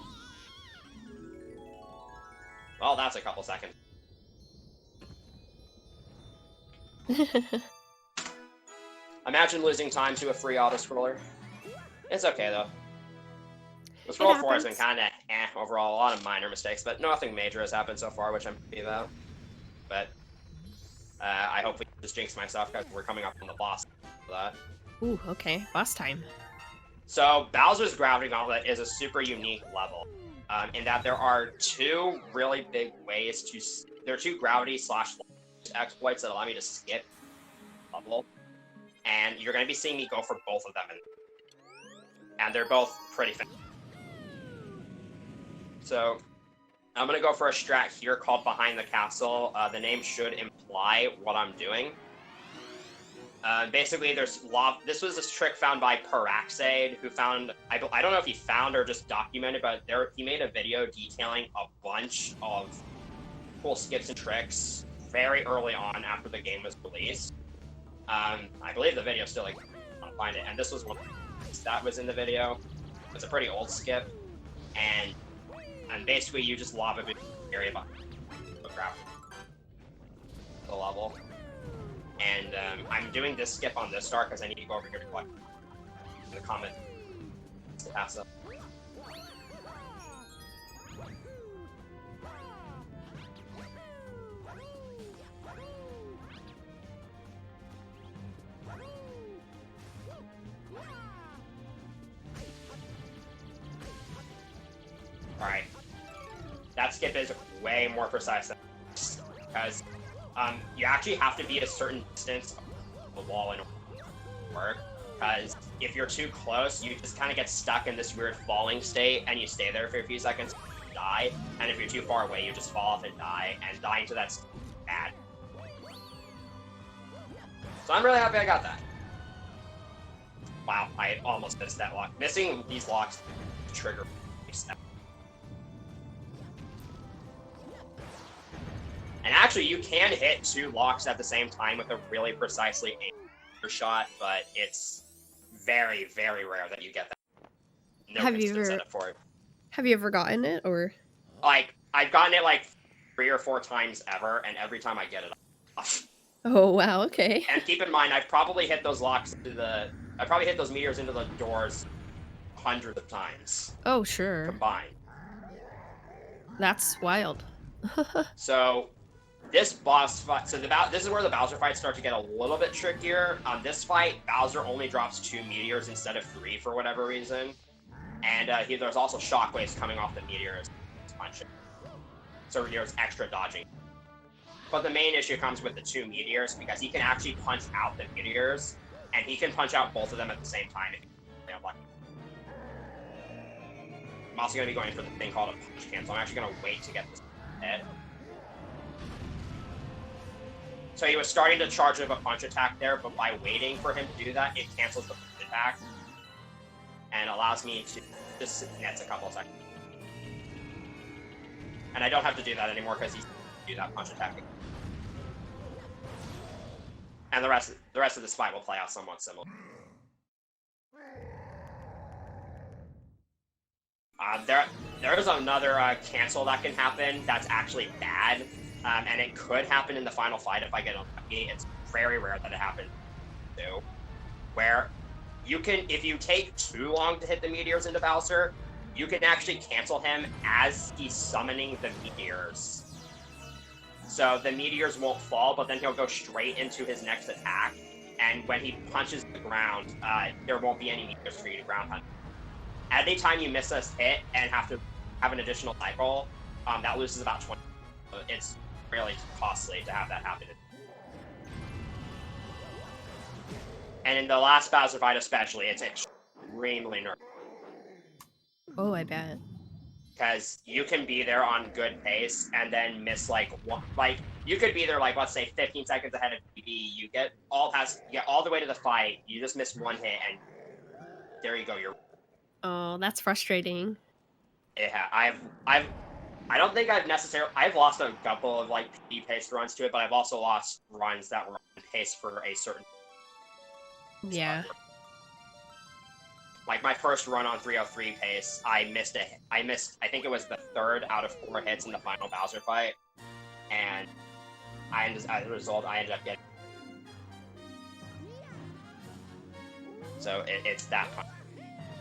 Well, that's a couple seconds. Imagine losing time to a free autoscroller. It's okay, though. The scroll 4 has been kind of overall. A lot of minor mistakes, but nothing major has happened so far, which I'm happy about. But I hope we just jinx myself because we're coming up on the boss for that. Ooh, okay. Boss time. So, Bowser's Gravity Gauntlet is a super unique level in that there are two really big ways to... There are two gravity/exploits that allow me to skip level. And you're going to be seeing me go for both of them. And they're both pretty fast. So, I'm going to go for a strat here called Behind the Capsule. The name should imply what I'm doing. Basically, this was a trick found by Paraxade, who found... I don't know if he found or just documented, but he made a video detailing a bunch of cool skips and tricks very early on after the game was released. I believe the video still, like, I want to find it, and this was one that was in the video. It's a pretty old skip, and basically you just lob a big area behind the level. And I'm doing this skip on this star because I need to go over here to collect the comment to pass up. Alright. That skip is way more precise than this, because you actually have to be at a certain distance of the wall in order to work, because if you're too close, you just kind of get stuck in this weird falling state, and you stay there for a few seconds and die, and if you're too far away, you just fall off and die, and dying to that's bad. So I'm really happy I got that. Wow, I almost missed that lock. Missing these locks trigger step. And actually, you can hit two locks at the same time with a really precisely aimed shot, but it's very, very rare that you get that. No instant setup for it. Have you ever gotten it, or? Like, I've gotten it like 3 or 4 times ever, and every time I get it off. Oh, wow, okay. And keep in mind, I've probably hit those locks I probably hit those meteors into the doors hundreds of times. Oh, sure. Combined. That's wild. So... This boss fight, so this is where the Bowser fights start to get a little bit trickier. On this fight, Bowser only drops 2 meteors instead of 3 for whatever reason. And there's also shockwaves coming off the meteors punching. So there's extra dodging. But the main issue comes with the 2 meteors, because he can actually punch out the meteors, and he can punch out both of them at the same time if he's unlucky. I'm also going to be going for the thing called a punch cancel. I'm actually going to wait to get this hit. So he was starting to charge with a punch attack there, but by waiting for him to do that, it cancels the punch attack and allows me to just nets a couple of seconds. And I don't have to do that anymore because he's do that punch attack again. And the rest of this fight will play out somewhat similar. There's another cancel that can happen that's actually bad. And it could happen in the final fight if I get unlucky. It's very rare that it happens too. Where you can, if you take too long to hit the meteors into Bowser, you can actually cancel him as he's summoning the meteors. So the meteors won't fall, but then he'll go straight into his next attack. And when he punches the ground, there won't be any meteors for you to ground hunt. Anytime you miss a hit and have to have an additional cycle, that loses about 20. It's really costly to have that happen. And in the last Bowser fight especially, it's extremely nervous. Oh, I bet. Because you can be there on good pace and then miss like one, like you could be there like let's say 15 seconds ahead of PB. You get all the way to the fight. You just miss one hit and there you go. You're Oh, that's frustrating. yeah. I don't think I've lost a couple of like PB paced runs to it, but I've also lost runs that were on pace for a certain Yeah. like my first run on 303 pace, I missed. I think it was the third out of 4 hits in the final Bowser fight, and as a result, I ended up getting. So it's that.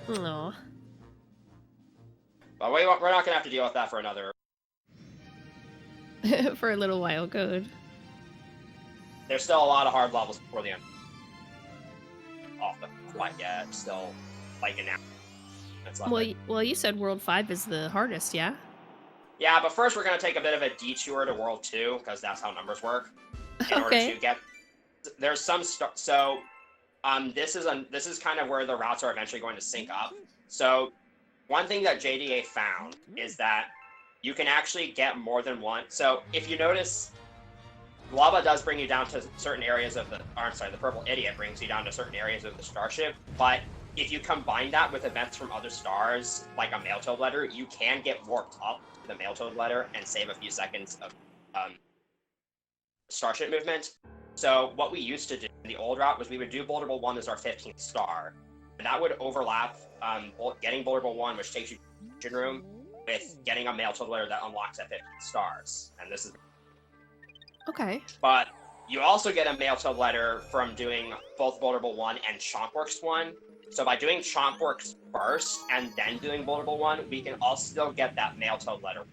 Oh. But we're not gonna have to deal with that for another. For a little while, good. There's still a lot of hard levels before the end. Off the flight yet, still like an hour. Well, you said World 5 is the hardest, yeah? Yeah, but first we're gonna take a bit of a detour to World 2 because that's how numbers work. In order to get, there's some this is kind of where the routes are eventually going to sync up. So one thing that JDA found is that you can actually get more than one. So if you notice, Lava does bring you down to certain areas of the Purple Idiot brings you down to certain areas of the starship, but if you combine that with events from other stars, like a Mail-Toad letter, you can get warped up to the Mail-Toad letter and save a few seconds of starship movement. So what we used to do in the old route was we would do Boulder Bowl 1 as our 15th star. And that would overlap getting Boulder Bowl 1, which takes you to the engine room, with getting a Mail-Toad letter that unlocks at 15 stars. And this is... Okay. But you also get a Mail-Toad letter from doing both Boulder Bowl 1 and Chompworks 1. So by doing Chompworks first and then doing Boulder Bowl 1, we can also still get that Mail-Toad letter.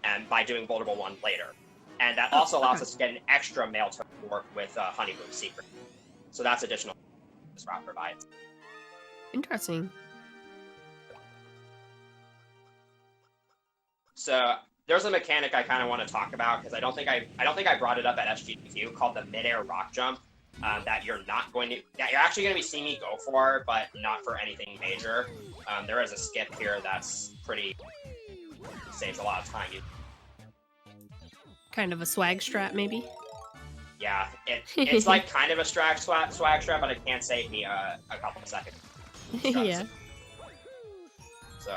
And by doing Boulder Bowl 1 later. And that also allows us to get an extra Mail-Toad work with Honeymoon Secret. So that's additional this route provides. Interesting. So there's a mechanic I kind of want to talk about because I don't think I brought it up at SGDQ called the Midair rock jump. That you're actually going to be seeing me go for, but not for anything major. There is a skip here that's saves a lot of time. Kind of a swag strat, maybe? Yeah, it's like kind of a swag strat, but it can't save me a couple of seconds. Yeah. So.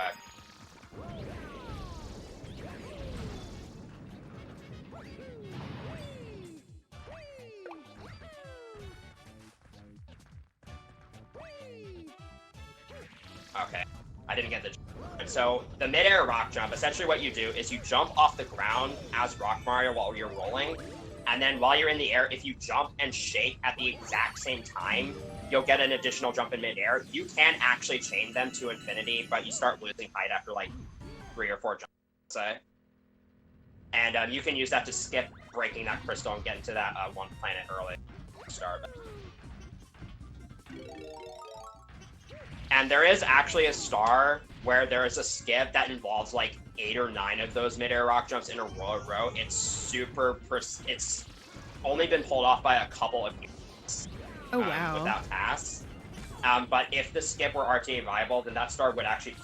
Okay, I didn't get the jump. So the midair rock jump, essentially what you do is you jump off the ground as Rock Mario while you're rolling, and then while you're in the air, if you jump and shake at the exact same time, you'll get an additional jump in midair. You can actually chain them to infinity, but you start losing height after like 3 or 4 jumps, say. And you can use that to skip breaking that crystal and get into that one planet early. And there is actually a star where there is a skip that involves like 8 or 9 of those midair rock jumps in a row. It's it's only been pulled off by a couple of units. Oh wow! Without pass. But if the skip were RTA viable, then that star would actually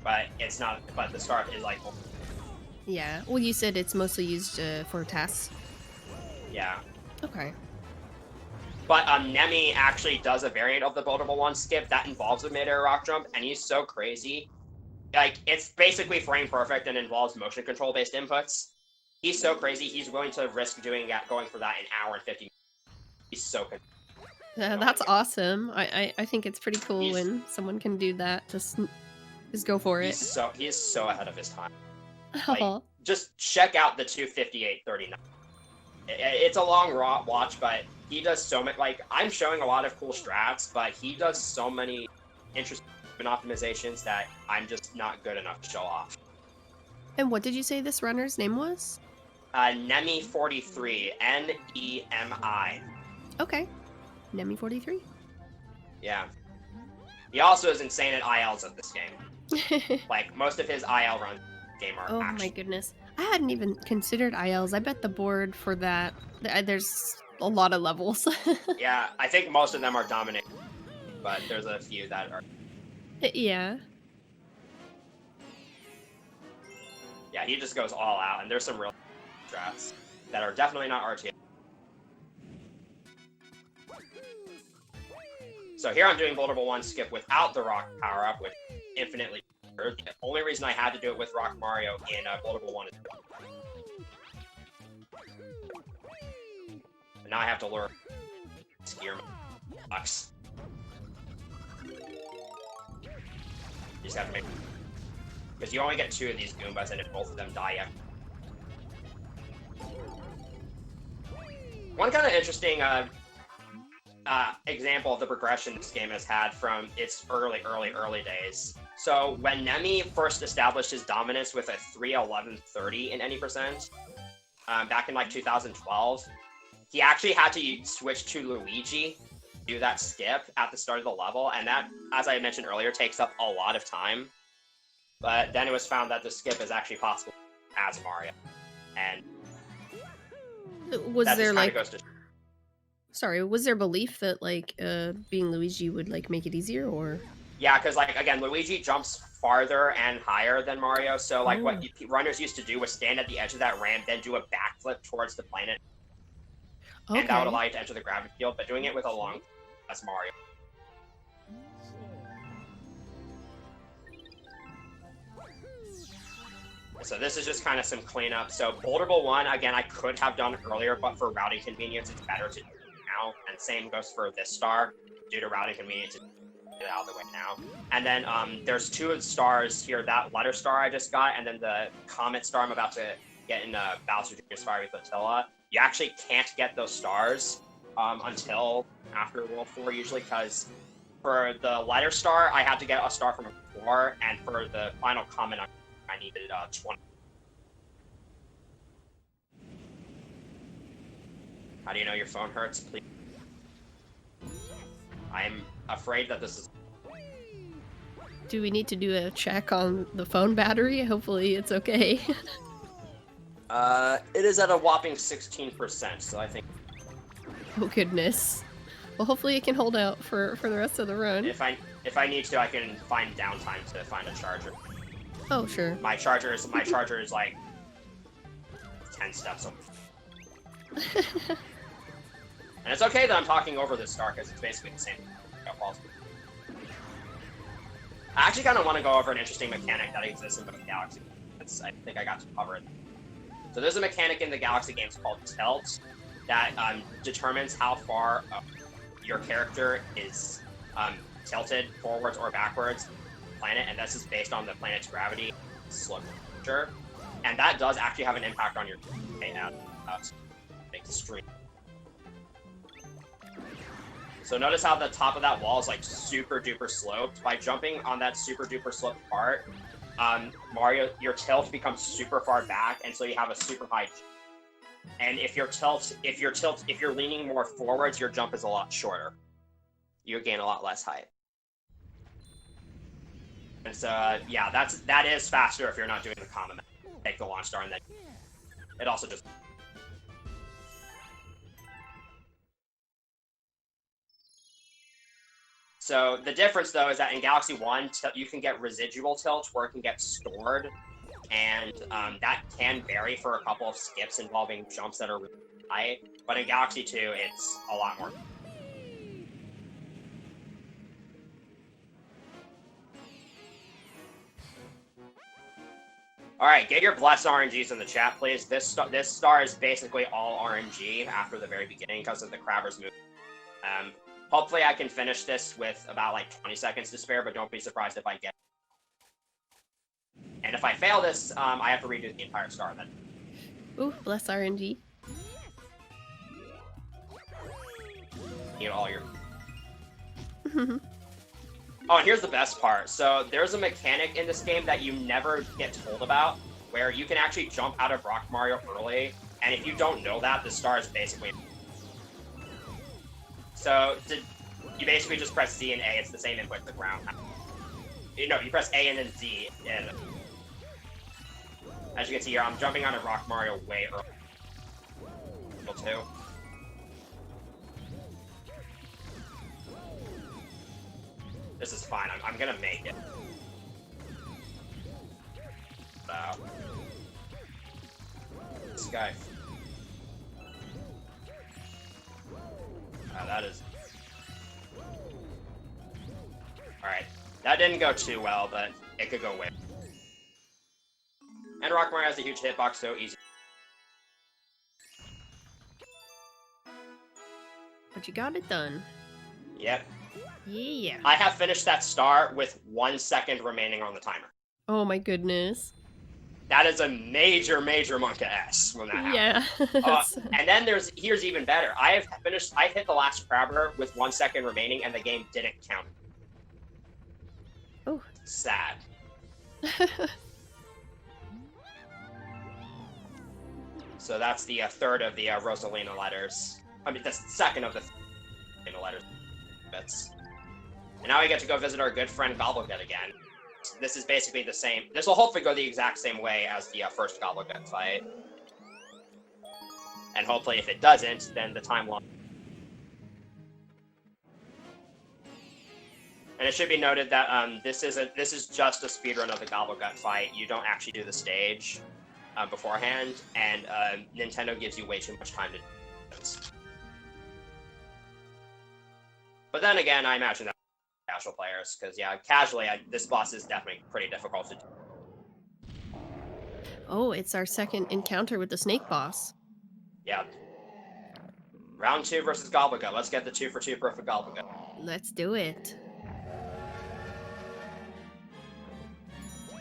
but it's not. But the star is like. Yeah. Well, you said it's mostly used for tasks. Yeah. Okay. But Nemi actually does a variant of the Boulderable 1 skip that involves a midair rock jump, and he's so crazy. Like, it's basically frame perfect and involves motion control based inputs. He's so crazy, he's willing to risk going for that in an hour and 50 minutes. He's so good. That's awesome. I think it's pretty cool when someone can do that. Just go for it. He is so ahead of his time. Like, just check out the 258.39. It's a long watch, but he does so much. Like, I'm showing a lot of cool strats, but he does so many interesting optimizations that I'm just not good enough to show off. And what did you say this runner's name was? Nemi43, Nemi. Okay, Nemi43. Yeah. He also is insane at ILs of this game. Like, most of his IL runs game are Oh my goodness. I hadn't even considered ILs. I bet the board for that, there's a lot of levels. Yeah, I think most of them are dominated, but there's a few that are. Yeah. Yeah, he just goes all out, and there's some real strats that are definitely not RTA. So here I'm doing Vulnerable 1 skip without the rock power-up, which is infinitely better. The only reason I had to do it with Rock Mario in Vulnerable 1 is... And now I have to learn skier box. You just have to make... Because you only get 2 of these Goombas, and if both of them die, one kind of interesting example of the progression this game has had from its early days. So when Nemi first established his dominance with a 3-11-30 in any percent, back in like 2012, he actually had to switch to Luigi to do that skip at the start of the level, and that, as I mentioned earlier, takes up a lot of time. But then it was found that the skip is actually possible as Mario, and was that there like... goes to... Sorry, was there belief that like being Luigi would like make it easier, or? Yeah, because like again, Luigi jumps farther and higher than Mario. So like what runners used to do was stand at the edge of that ramp, then do a backflip towards the planet, and that would allow you to enter the gravity field. But doing it with a long as Mario. So this is just kind of some cleanup. So Boulderable 1, again, I could have done earlier, but for routing convenience, it's better to do it now. And same goes for this star. Due to routing convenience, get it out of the way now. And then there's 2 stars here, that letter star I just got, and then the comet star I'm about to get in Bowser Jr.'s Fiery Flotilla. You actually can't get those stars until after World 4 usually, because for the letter star, I had to get a star from a 4, and for the final comet, I needed 20. How do you know your phone hurts? Please. I'm afraid that this is... Do we need to do a check on the phone battery? Hopefully it's okay. It is at a whopping 16%, so I think... Oh goodness. Well, hopefully it can hold out for the rest of the run. If I need to, I can find downtime to find a charger. Oh, sure. My charger is like 10 steps away. And it's okay that I'm talking over this star, because it's basically the same. I actually kind of want to go over an interesting mechanic that exists in the Galaxy. I think I got to cover it. So there's a mechanic in the Galaxy games called Tilt that determines how far your character is tilted forwards or backwards planet, and this is based on the planet's gravity slope temperature, and that does actually have an impact on your extreme. So notice how the top of that wall is like super duper sloped. By jumping on that super duper sloped part, Mario, your tilt becomes super far back, and so you have a super high jump. And if you're leaning more forwards, your jump is a lot shorter. You gain a lot less height. And so, yeah, that is faster if you're not doing the common method. Take the launch star, and then it also just... So the difference, though, is that in Galaxy 1, you can get residual tilt, where it can get stored, and that can vary for a couple of skips involving jumps that are really high. But in Galaxy 2, it's a lot more. Alright, get your blessed RNGs in the chat, please. This star is basically all RNG after the very beginning because of the Crabber's move. Hopefully I can finish this with about like 20 seconds to spare, but don't be surprised if I get... And if I fail this, I have to redo the entire star then. Ooh, bless RNG. Need all your... Oh, and here's the best part. So there's a mechanic in this game that you never get told about, where you can actually jump out of Rock Mario early, and if you don't know that, the star is basically... So you basically just press Z and A. It's the same input to the ground. You press A and then Z, and as you can see here, I'm jumping on a Rock Mario way early. Too. This is fine. I'm gonna make it. So, this guy. That is. Alright. That didn't go too well, but it could go way. And Rockmore has a huge hitbox, so easy. But you got it done. Yep. Yeah. I have finished that star with 1 second remaining on the timer. Oh my goodness. That is a major, major monk ass when that happens. Yeah. And then here's even better. I hit the last crabber with 1 second remaining, and the game didn't count. Oh. Sad. So that's the third of the Rosalina letters. I mean, that's the second of the letters. Bits. And now we get to go visit our good friend Gobblegut again. This is basically the same. This will hopefully go the exact same way as the first Gobblegut fight. And hopefully, if it doesn't, then the timeline. And it should be noted that this is just a speedrun of the Gobblegut fight. You don't actually do the stage beforehand, and Nintendo gives you way too much time to do this. But then again, I imagine that casual players, because yeah, casually, this boss is definitely pretty difficult to do. Oh, it's our second encounter with the snake boss. Yeah. Round 2 versus Gobblegut. Let's get the 2 for 2 perfect Gobblegut. Let's do it.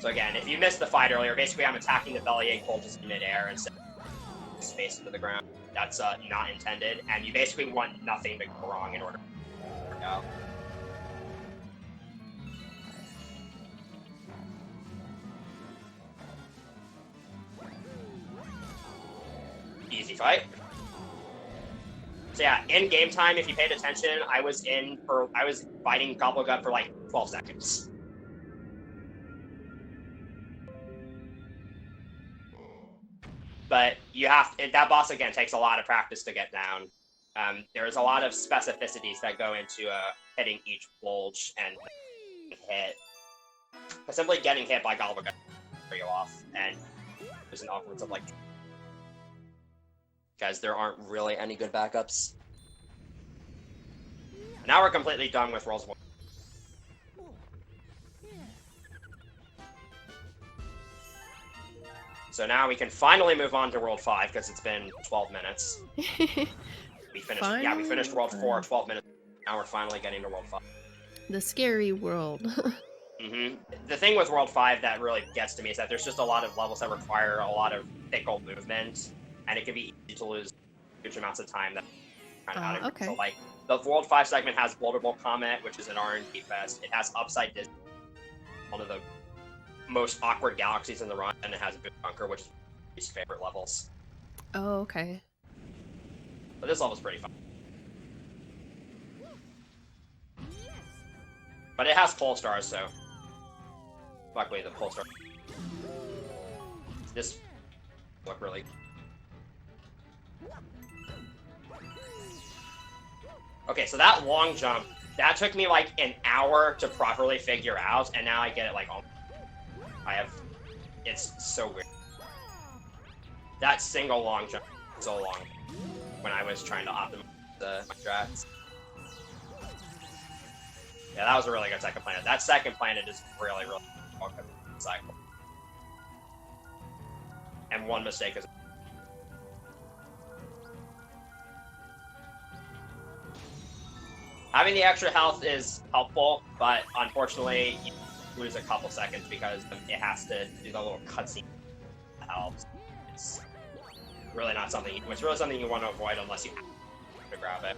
So again, if you missed the fight earlier, basically I'm attacking the bellyache pole just in midair and sending space into the ground. That's not intended, and you basically want nothing to go wrong in order to work out. Easy fight. So yeah, in game time, if you paid attention, I was fighting Gobblegut for like 12 seconds. But that boss again takes a lot of practice to get down. There's a lot of specificities that go into hitting each bulge and hit. But simply getting hit by Gobblegut will throw you off, and there's an awkward of like. Guys, there aren't really any good backups. Now we're completely done with World 1. So now we can finally move on to World 5 because it's been 12 minutes. We finished World 4 12 minutes. Now we're finally getting to World 5. The scary world. The thing with World 5 that really gets to me is that there's just a lot of levels that require a lot of fickle movement, and it can be easy to lose huge amounts of time that kind of out of okay. So like the World 5 segment has Boulder Bowl Comet, which is an RNG fest. It has Upside Disney, one of the most awkward galaxies in the run, and it has Boot Bunker, which is his favorite levels. Oh, okay. But this level's pretty fun. But it has Polestars, so luckily the Polestar. This look really. Okay, so that long jump, that took me like an hour to properly figure out, and now I get it like it's so weird. That single long jump was so long when I was trying to optimize my strats. Yeah, that was a really good second planet. That second planet is really, really difficult cycle. And one mistake is. Having the extra health is helpful, but unfortunately, you lose a couple seconds because it has to do the little cutscene that helps. It's really not something. It's really something you want to avoid unless you have to grab it.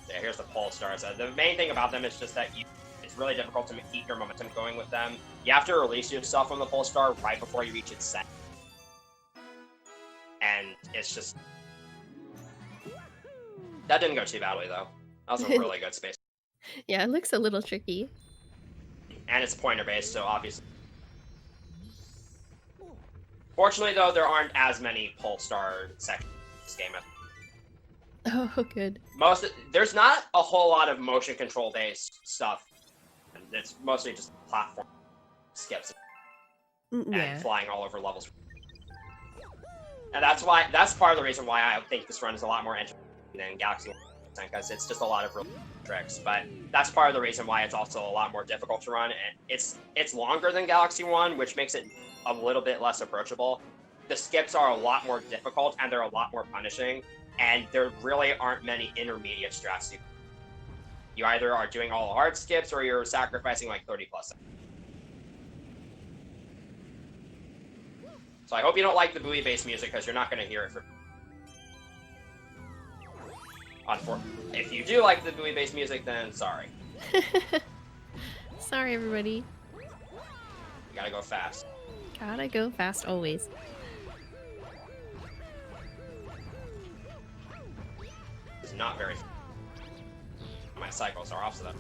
Yeah, here's the Polestars. The main thing about them is just that it's really difficult to keep your momentum going with them. You have to release yourself from the Polestar right before you reach its set. And it's just... That didn't go too badly, though. That was a really good space. Yeah, it looks a little tricky. And it's pointer-based, so obviously... Fortunately, though, there aren't as many Polestar sections in this game. Oh, good. There's not a whole lot of motion control based stuff. It's mostly just platform skips and flying all over levels. And that's part of the reason why I think this run is a lot more entertaining than Galaxy 1, because it's just a lot of real tricks. But that's part of the reason why it's also a lot more difficult to run, and it's longer than Galaxy 1, which makes it a little bit less approachable. The skips are a lot more difficult, and they're a lot more punishing, and there really aren't many intermediate strats. You either are doing all the hard skips, or you're sacrificing like 30 plus seconds. So I hope you don't like the buoy-based music, because you're not going to hear it for... If you do like the buoy-based music, then sorry. Sorry, everybody. You gotta go fast. Gotta go fast always. It's not very... My cycles are off, so that...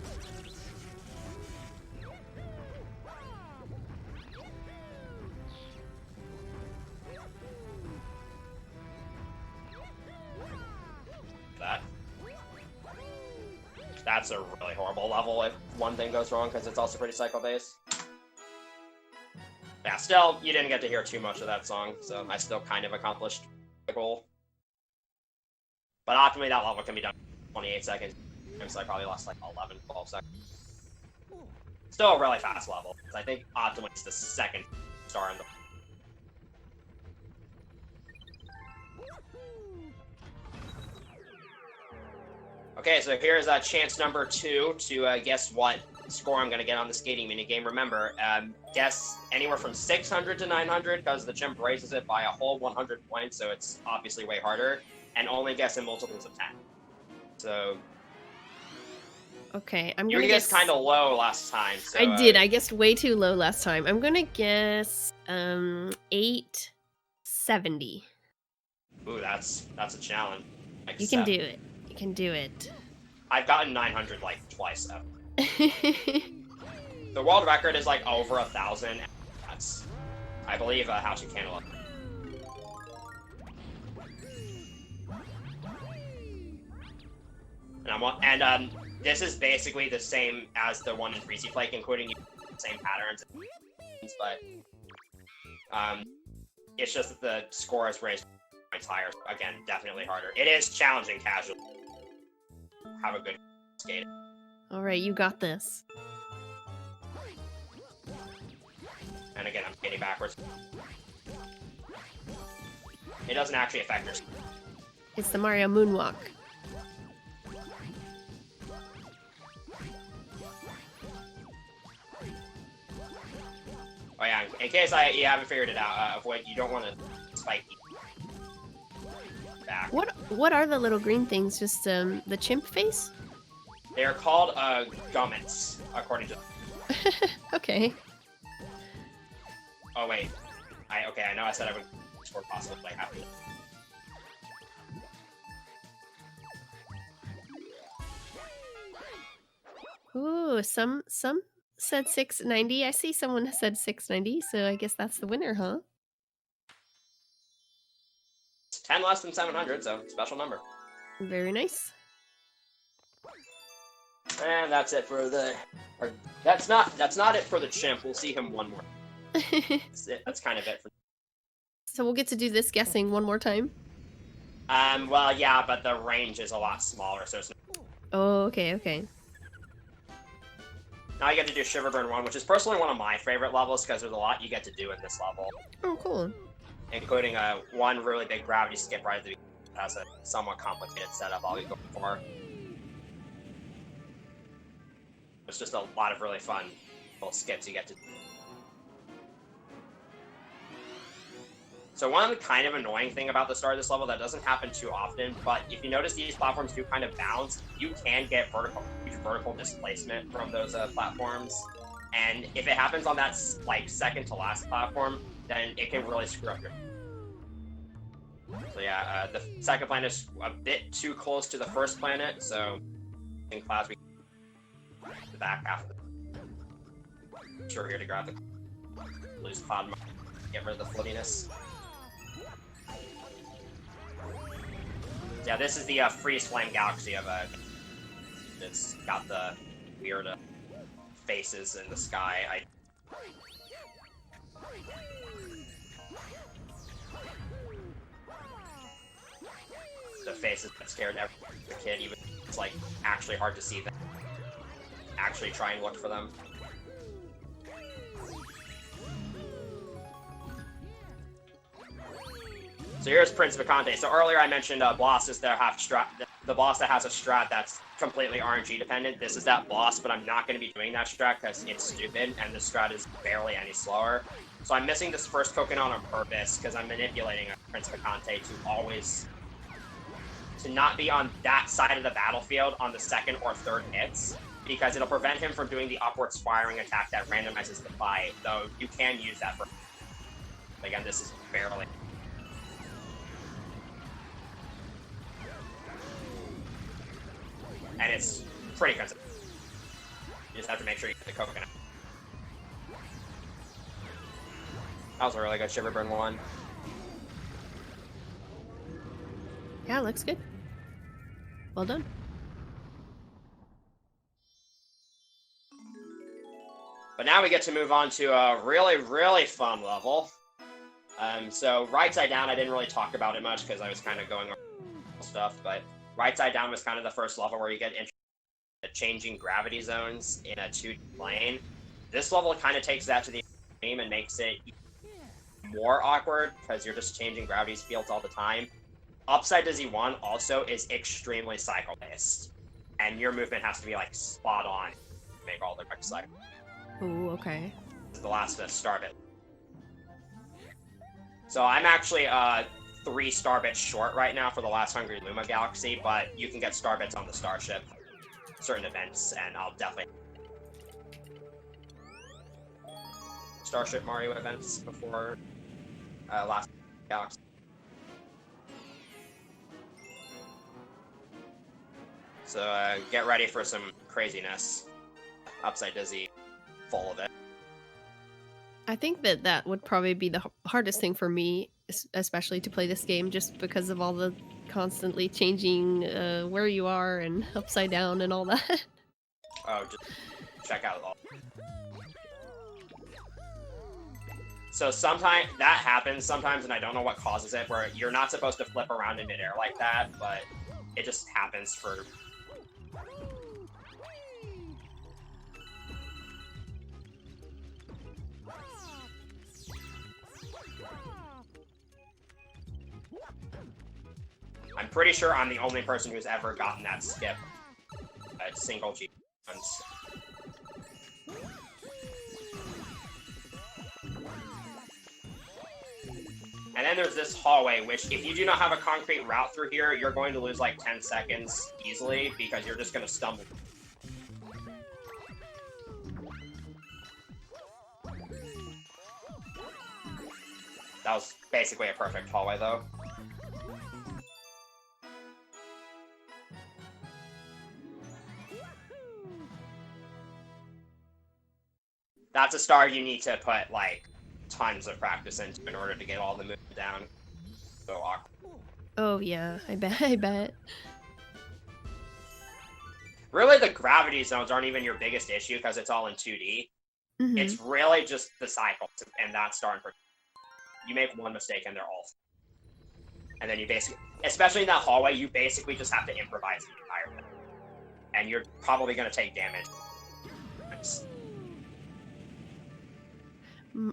That's a really horrible level if one thing goes wrong, because it's also pretty cycle-based. Yeah, still, you didn't get to hear too much of that song, so I still kind of accomplished the goal. But optimally, that level can be done in 28 seconds, so I probably lost like 11, 12 seconds. Still a really fast level, because I think optimally it's the second star in the... Okay, so here's chance number 2 to guess what score I'm going to get on the skating minigame. Remember, guess anywhere from 600 to 900, because the chimp raises it by a whole 100 points, so it's obviously way harder, and only guess in multiples of 10. So... Okay, I'm gonna guess... You guessed kind of low last time, so... I did, I guessed way too low last time. I'm gonna guess, 870. Ooh, that's a challenge. Like you can do it. You can do it. I've gotten 900 like twice though. The world record is like over 1,000. That's, I believe, House of Cantaloupe. And this is basically the same as the one in Freezy Flake, including the same patterns, but it's just that the score is raised points higher. Again, definitely harder. It is challenging casual. Have a good skate. All right, you got this. And again, I'm skating backwards. It doesn't actually affect your... It's the Mario Moonwalk. Oh yeah, in case you haven't figured it out, avoid, you don't want to spike back. What are the little green things? Just the chimp face? They're called gummits, according to... Okay. Oh wait. I know I said I would score possible, but I have to. Ooh, some said 690. I see someone said 690, so I guess that's the winner, huh? It's 10 less than 700, so special number. Very nice. And that's it for the... Or, that's not it for the chimp. We'll see him one more. That's it. That's kind of it for... So we'll get to do this guessing one more time? Well, yeah, but the range is a lot smaller, so it's... Oh, okay. Now you get to do Shiverburn 1, which is personally one of my favorite levels, because there's a lot you get to do in this level. Oh, cool. Including one really big gravity skip right at the beginning. That has a somewhat complicated setup I'll be going for. It's just a lot of really fun little skips you get to do. So one kind of annoying thing about the start of this level that doesn't happen too often, but if you notice these platforms do kind of bounce, you can get huge vertical displacement from those platforms. And if it happens on that like second to last platform, then it can really screw up your... So yeah, the second planet is a bit too close to the first planet, so in class we the back half of the... Sure, here to grab the loose cloud, get rid of the floatiness. Yeah, this is the Freeze Flame Galaxy of it's got the weird faces in the sky. The faces that scared every kid, even it's like actually hard to see them. Actually try and look for them. So here's Prince Vacante. So earlier I mentioned bosses that have the boss that has a strat that's completely RNG dependent. This is that boss, but I'm not going to be doing that strat because it's stupid and the strat is barely any slower. So I'm missing this first coconut on purpose because I'm manipulating Prince Vacante to not be on that side of the battlefield on the second or third hits, because it'll prevent him from doing the upwards firing attack that randomizes the fight, though you can use that for... Again, this is barely... And it's pretty consistent. You just have to make sure you get the coconut. That was a really good Shiver Burn one. Yeah, looks good. Well done. But now we get to move on to a really, really fun level. So right side down, I didn't really talk about it much because I was kind of going over stuff, but right side down was kind of the first level where you get into changing gravity zones in a 2D plane. This level kind of takes that to the extreme and makes it more awkward because you're just changing gravity fields all the time. Upside to Z1 also is extremely cycle-based, and your movement has to be like spot on to make all the correct cycles. Oh, okay. This is the last star bit. So I'm actually 3 star bits short right now for the last Hungry Luma Galaxy, but you can get star bits on the Starship, certain events, and I'll definitely Starship Mario events before last Galaxy. So get ready for some craziness. Upside Dizzy, full of it. I think that would probably be the hardest thing for me, especially to play this game, just because of all the constantly changing where you are and upside down and all that. Oh, just check out all. So sometimes that happens sometimes, and I don't know what causes it, where you're not supposed to flip around in midair like that, but it just happens for... I'm pretty sure I'm the only person who's ever gotten that skip at single G once. And then there's this hallway, which if you do not have a concrete route through here, you're going to lose like 10 seconds easily because you're just going to stumble. That was basically a perfect hallway, though. That's a star you need to put, like, tons of practice into in order to get all the moves down. So awkward. Oh yeah, I bet. Really, the gravity zones aren't even your biggest issue because it's all in 2D. Mm-hmm. It's really just the cycles and that star in particular. You make one mistake and they're all... And then you basically... Especially in that hallway, you basically just have to improvise the entire thing. And you're probably going to take damage.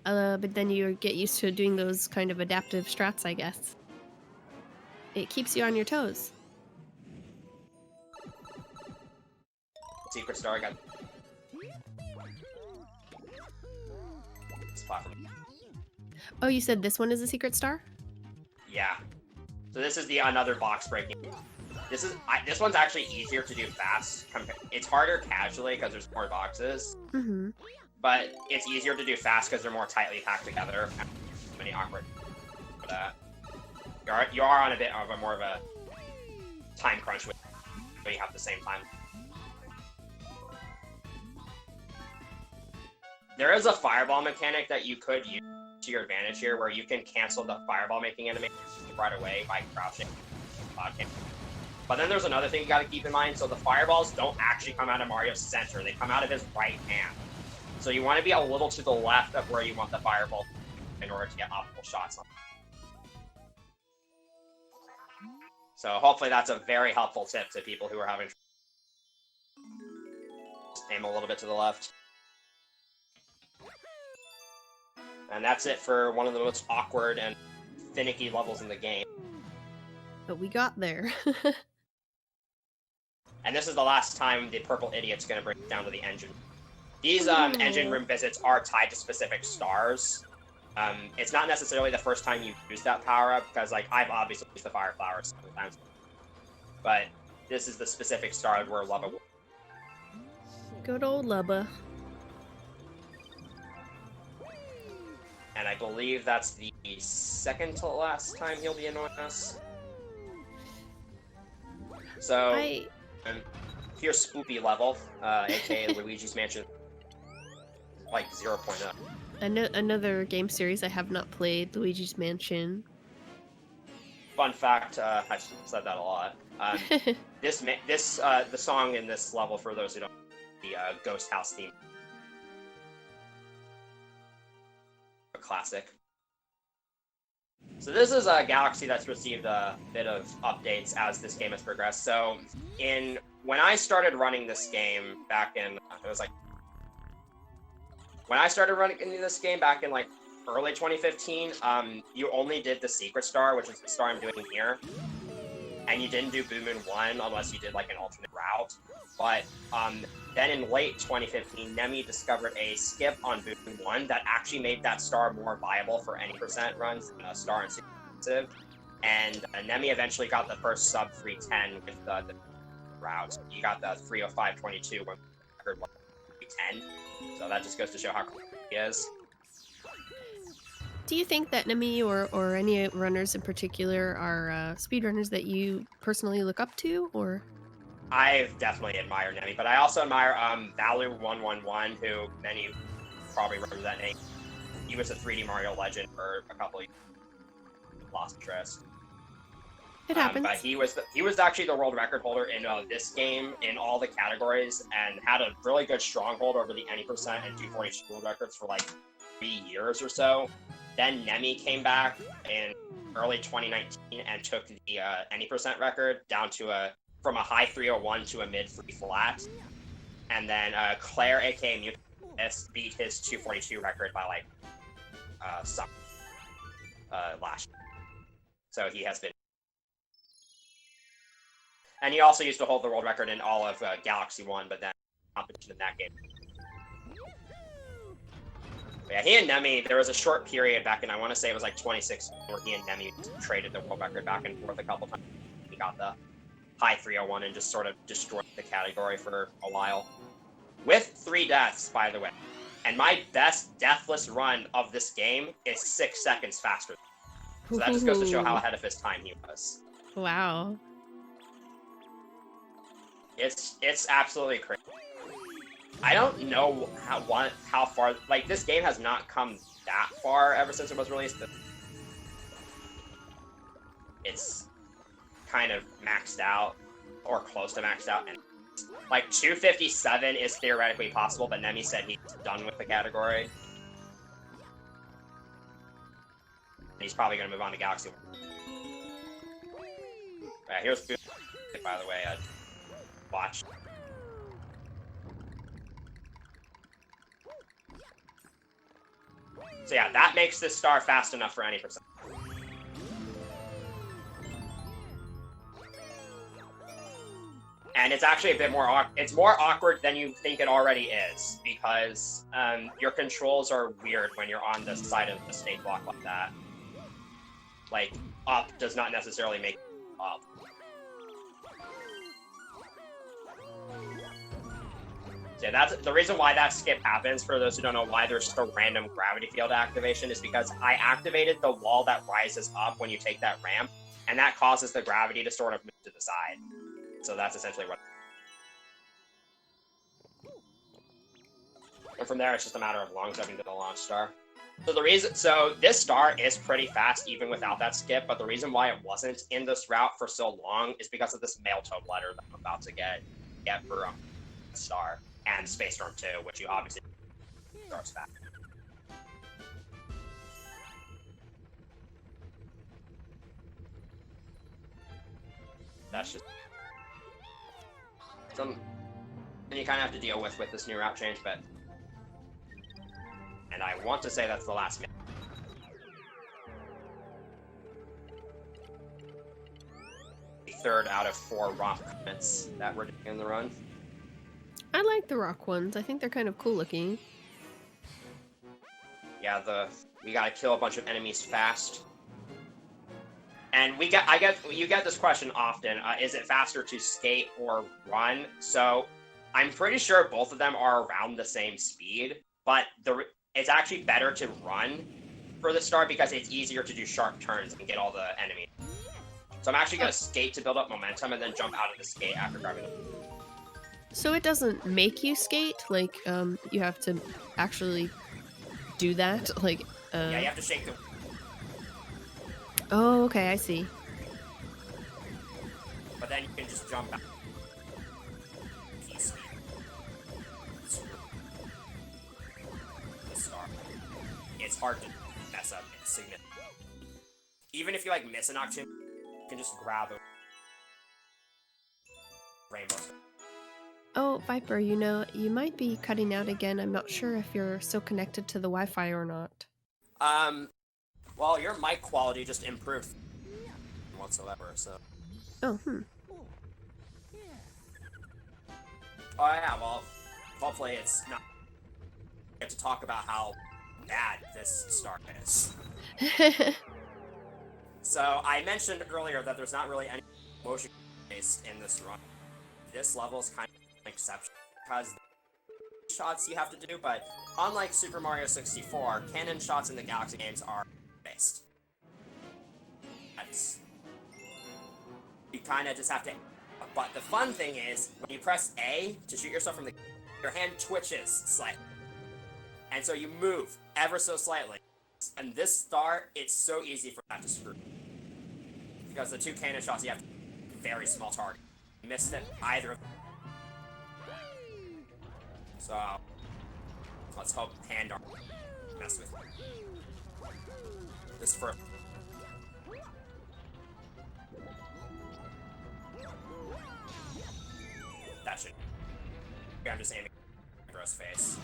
But then you get used to doing those kind of adaptive strats, I guess. It keeps you on your toes. Secret star got... Spot for me. Oh, you said this one is a secret star? Yeah. So this is the another box breaking. This one's actually easier to do fast. It's harder casually because there's more boxes. Mm-hmm. But it's easier to do fast because they're more tightly packed together. Many awkward for that. You are on a bit of a more of a time crunch with, but you have the same time. There is a fireball mechanic that you could use to your advantage here, where you can cancel the fireball making animation right away by crouching. cloud came. But then there's another thing you got to keep in mind. So the fireballs don't actually come out of Mario's center. They come out of his right hand. So you want to be a little to the left of where you want the fireball in order to get optimal shots on. So hopefully that's a very helpful tip to people who are having aim a little bit to the left. And that's it for one of the most awkward and finicky levels in the game. But we got there. And this is the last time the purple idiot's going to bring it down to the engine. These engine room visits are tied to specific stars. It's not necessarily the first time you use that power-up, because like I've obviously used the fire flowers sometimes. But this is the specific star where Lubba will. Good old Lubba. And I believe that's the second to last time he'll be annoying us. So, here's Spoopy level, aka Luigi's Mansion, like 0.0. Another game series I have not played, Luigi's Mansion. Fun fact, I've said that a lot. The song in this level, for those who don't know, the Ghost House theme. A classic. So this is a Galaxy that's received a bit of updates as this game has progressed. So when I started running this game back in, when I started running into this game back in like early 2015, you only did the secret star, which is the star I'm doing here. And you didn't do Boom Moon 1 unless you did like an alternate route. But then in late 2015, Nemi discovered a skip on Boom Moon 1 that actually made that star more viable for any % runs than a star in Secret. And Nemi eventually got the first sub 310 with the route. You got the 305.22 when the record was 310. So that just goes to show how cool he is. Do you think that Nemi or any runners in particular are speedrunners that you personally look up to, or? I've definitely admired Nemi, but I also admire Valu111, who many probably remember that name. He was a 3D Mario legend for a couple of years. Lost interest. It happens. But he was actually the world record holder in this game in all the categories, and had a really good stronghold over the any % and 242 world records for like 3 years or so. Then Nemi came back in early 2019 and took the any % record down to from a high 301 to a mid 3 flat. And then Claire, aka Mutant, beat his 242 record by like some last year. So he has been. And he also used to hold the world record in all of Galaxy 1, but then competition in that game. Yeah, he and Nemi, there was a short period back in, I want to say it was like 2016, where he and Nemi traded the world record back and forth a couple times. He got the high 301 and just sort of destroyed the category for a while. With 3 deaths, by the way. And my best deathless run of this game is 6 seconds faster. So that just goes to show how ahead of his time he was. Wow. It's absolutely crazy. I don't know how far, like, this game has not come that far ever since it was released, but it's kind of maxed out, or close to maxed out, and like 257 is theoretically possible, but Nemi said he's done with the category. He's probably going to move on to Galaxy 1. Here's Boom, by the way, watch. So yeah, that makes this star fast enough for any %. And it's actually a bit more it's more awkward than you think it already is, because your controls are weird when you're on the side of the state block like that. Like, up does not necessarily make up. Yeah, that's the reason why that skip happens. For those who don't know why there's just a random gravity field activation, is because I activated the wall that rises up when you take that ramp, and that causes the gravity to sort of move to the side. So that's essentially what. And from there, it's just a matter of long jumping to the launch star. So this star is pretty fast even without that skip, but the reason why it wasn't in this route for so long is because of this mail toad letter that I'm about to get for star and Space Storm 2, which you obviously starts fast. That's just something you kind of have to deal with this new route change, but and I want to say that's the last minute. Third out of 4 rock minutes that we're doing in the run. I like the rock ones. I think they're kind of cool looking. Yeah, we gotta kill a bunch of enemies fast. And you get this question often, is it faster to skate or run? So I'm pretty sure both of them are around the same speed, but it's actually better to run for the start because it's easier to do sharp turns and get all the enemies. So I'm actually gonna skate to build up momentum and then jump out of the skate after grabbing them. So it doesn't make you skate? Like, you have to actually do that? Like, Yeah, you have to shake the... Oh, okay, I see. But then you can just jump out. It's hard to mess up. It's significant. Even if you like miss an opportunity, you can just grab a rainbow. Oh, Viper, you might be cutting out again. I'm not sure if you're still connected to the Wi-Fi or not. Well, your mic quality just improved whatsoever, so... Oh, Oh, yeah, well, hopefully it's not... We have to talk about how bad this start is. So, I mentioned earlier that there's not really any motion based in this run. This level is kind of an exception because shots you have to do, but unlike Super Mario 64, cannon shots in the Galaxy games are based. You kind of just have to... But the fun thing is, when you press A to shoot yourself from the... Your hand twitches slightly. And so you move ever so slightly. And this star, it's so easy for that to screw. Because the 2 cannon shots, you have very small target. You missed it either of them. So, let's hope hand arm mess with it. This first. That should. I'm just aiming at Bro's face.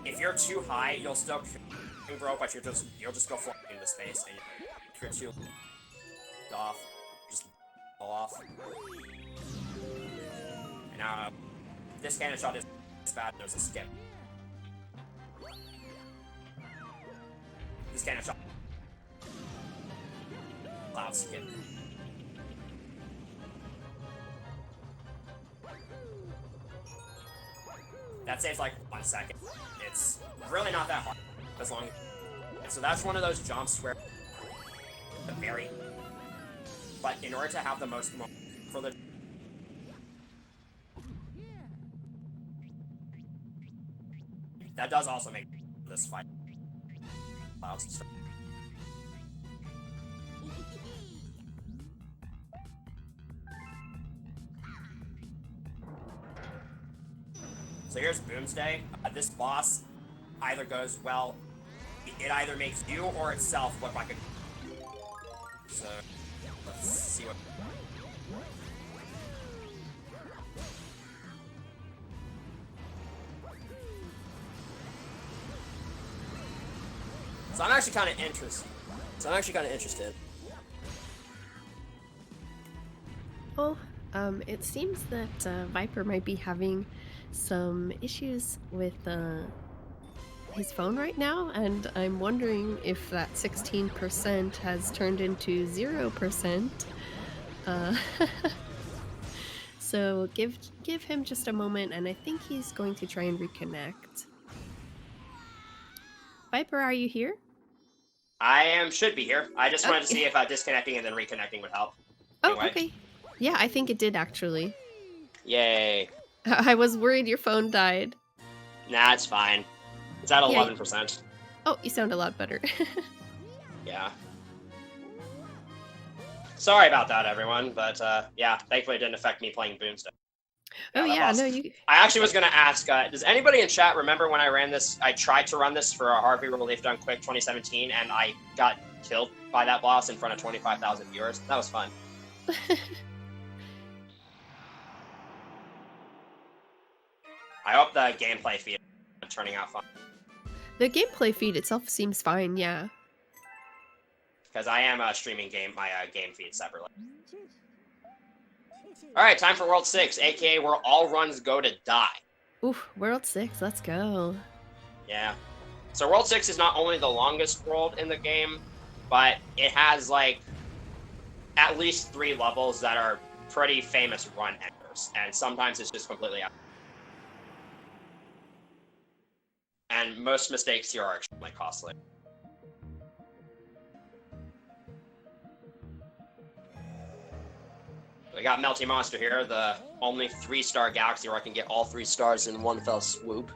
If you're too high, you'll still kill Bro, but you'll just go flying into space, and if you're too off, just fall off. And now, this cannon shot is bad. There's a skip. This cannon shot. Cloud skip. That saves like 1 second. It's really not that hard, as long as... So that's one of those jumps where the very... But in order to have the most for the... That does also make this fight clouds. So here's Boomsday. This boss either goes, well, it either makes you or itself look like a... So, let's see what... So I'm actually kind of interested. Oh, it seems that Viper might be having some issues with his phone right now, and I'm wondering if that 16% has turned into 0%. So give him just a moment, and I think he's going to try and reconnect. Viper, are you here? Should be here. I just wanted to see if disconnecting and then reconnecting would help. Oh, anyway. Okay. Yeah, I think it did actually. Yay. I was worried your phone died. Nah, it's fine. It's at 11%. Oh, you sound a lot better. Yeah. Sorry about that, everyone, but yeah, thankfully it didn't affect me playing Boomstick. Oh that yeah, boss. no, you. I actually was going to ask, does anybody in chat remember when I ran this? I tried to run this for a Harvey Relief Done Quick 2017, and I got killed by that boss in front of 25,000 viewers. That was fun. I hope the gameplay feed is turning out fun. The gameplay feed itself seems fine, yeah. Because I am streaming my game feed separately. All right, time for World 6, aka where all runs go to die. Oof, World 6, let's go. Yeah. So World 6 is not only the longest world in the game, but it has like at least 3 levels that are pretty famous run enders, and sometimes it's just completely out. And most mistakes here are extremely costly. We got Melty Monster here, the only 3-star galaxy where I can get all 3 stars in one fell swoop.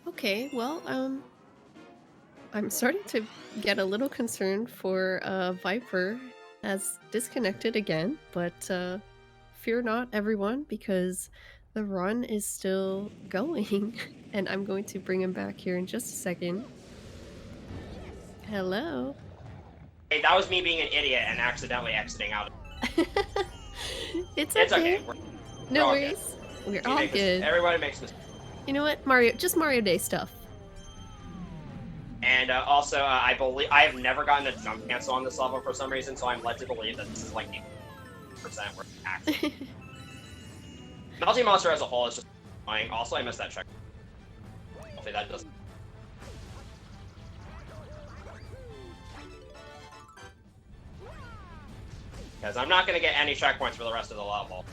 Okay, well, I'm starting to get a little concerned for Viper has disconnected again, but fear not, everyone, because the run is still going, and I'm going to bring him back here in just a second. Hello. Hey, that was me being an idiot and accidentally exiting out. It's It's okay. okay. No worries. We're all good. Everybody makes mistakes. You know what, just Mario Day stuff. And also, I believe I have never gotten a jump cancel on this level for some reason, so I'm led to believe that this is like 8% where actually. Melty Monster as a whole is just annoying. Also, I missed that check. Hopefully that doesn't. Because I'm not going to get any checkpoints for the rest of the level.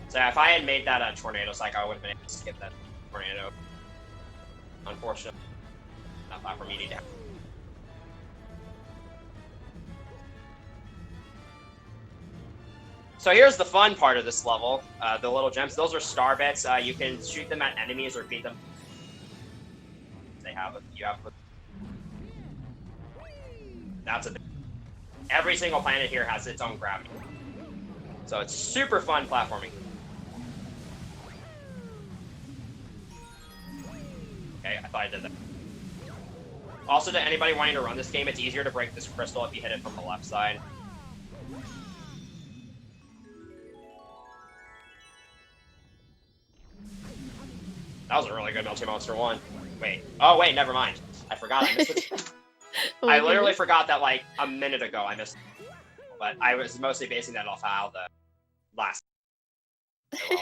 So if I had made that a tornado cycle, I would have been able to skip that tornado. Unfortunately, not for me to do. So here's the fun part of this level, the little gems. Those are star bits. You can shoot them at enemies or beat them. That's a bit. Every single planet here has its own gravity. So it's super fun platforming. Okay, I thought I did that. Also, to anybody wanting to run this game, it's easier to break this crystal if you hit it from the left side. That was a really good Melty Monster 1. Wait. Oh, wait, never mind. I forgot I missed it. I literally forgot that, like, a minute ago I missed it. But I was mostly basing that off how the last... Well.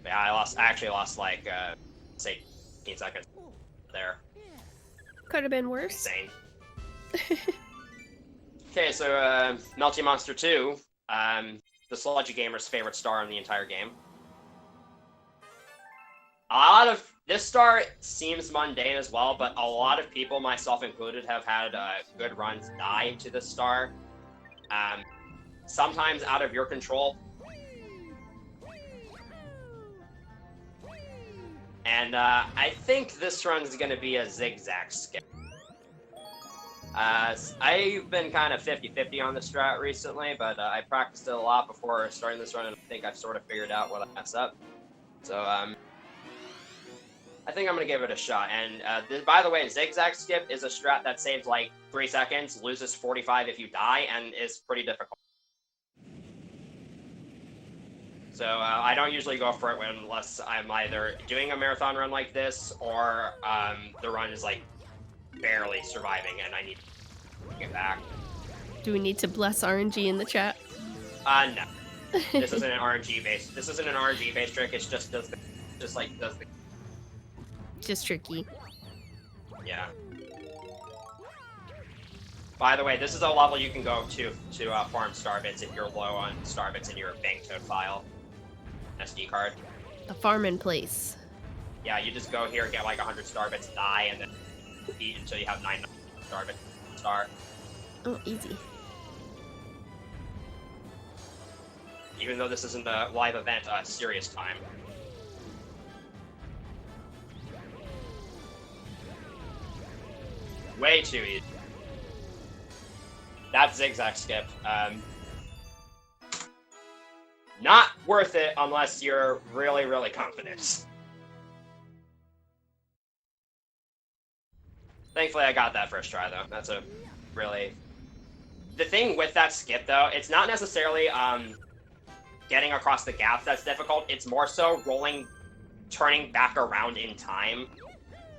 Yeah, I actually lost, like, say, 15 seconds there. Could have been worse. Insane. Okay, so, Melty Monster 2, the Sludgy Gamer's favorite star in the entire game. A lot of this star seems mundane as well, but a lot of people, myself included, have had good runs die to this star. Sometimes out of your control. And I think this run is going to be a zigzag skip. I've been kind of 50-50 on the strat recently, but I practiced it a lot before starting this run, and I think I've sort of figured out what I mess up. So, I think I'm going to give it a shot. And by the way, zigzag skip is a strat that saves like 3 seconds, loses 45 if you die, and is pretty difficult. So I don't usually go for it unless I'm either doing a marathon run like this, or the run is like barely surviving and I need to get back. Do we need to bless RNG in the chat? No. This isn't an RNG based. This isn't an RNG based trick. It's just does the just tricky. Yeah. By the way, this is a level you can go to farm starbits if you're low on starbits in your bank code file. SD card. A farm in place. Yeah, you just go here, get like 100 star bits, die, and then eat until you have 9 star bits. Start. Oh, easy. Even though this isn't a live event, serious time. Way too easy. That zigzag skip. Not worth it unless you're really, really confident. Thankfully, I got that first try, though. That's a really... The thing with that skip, though, it's not necessarily getting across the gaps that's difficult. It's more so turning back around in time.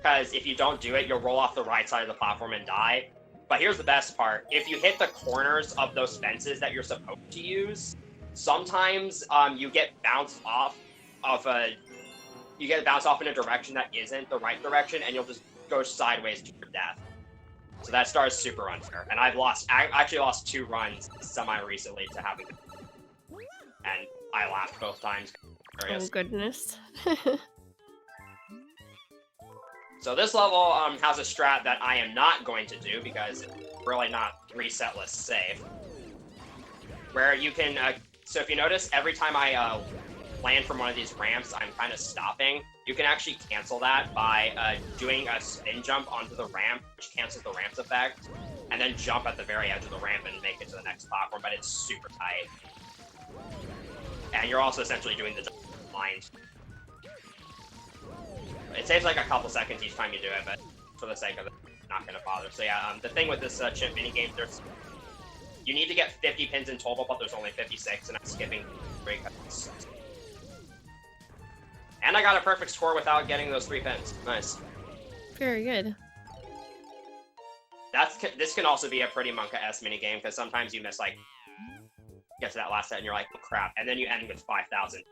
Because if you don't do it, you'll roll off the right side of the platform and die. But here's the best part. If you hit the corners of those fences that you're supposed to use, sometimes you get bounced off in a direction that isn't the right direction, and you'll just go sideways to your death. So that star is super unfair. And I actually lost 2 runs semi-recently to having it. And I laughed both times. Oh, goodness. So this level has a strat that I am not going to do because it's really not resetless safe. Where you can, so if you notice, every time I land from one of these ramps, I'm kind of stopping. You can actually cancel that by doing a spin jump onto the ramp, which cancels the ramp's effect, and then jump at the very edge of the ramp and make it to the next platform, but it's super tight. And you're also essentially doing the blind. It saves like a couple seconds each time you do it, but for the sake of it, I'm not going to bother. So yeah, the thing with this chip minigame, you need to get 50 pins in total, but there's only 56, and I'm skipping 3 cuts. And I got a perfect score without getting those 3 pins. Nice. Very good. This can also be a pretty Monka-esque minigame, because sometimes you miss, like, get to that last set and you're like, oh crap, and then you end with 5,000.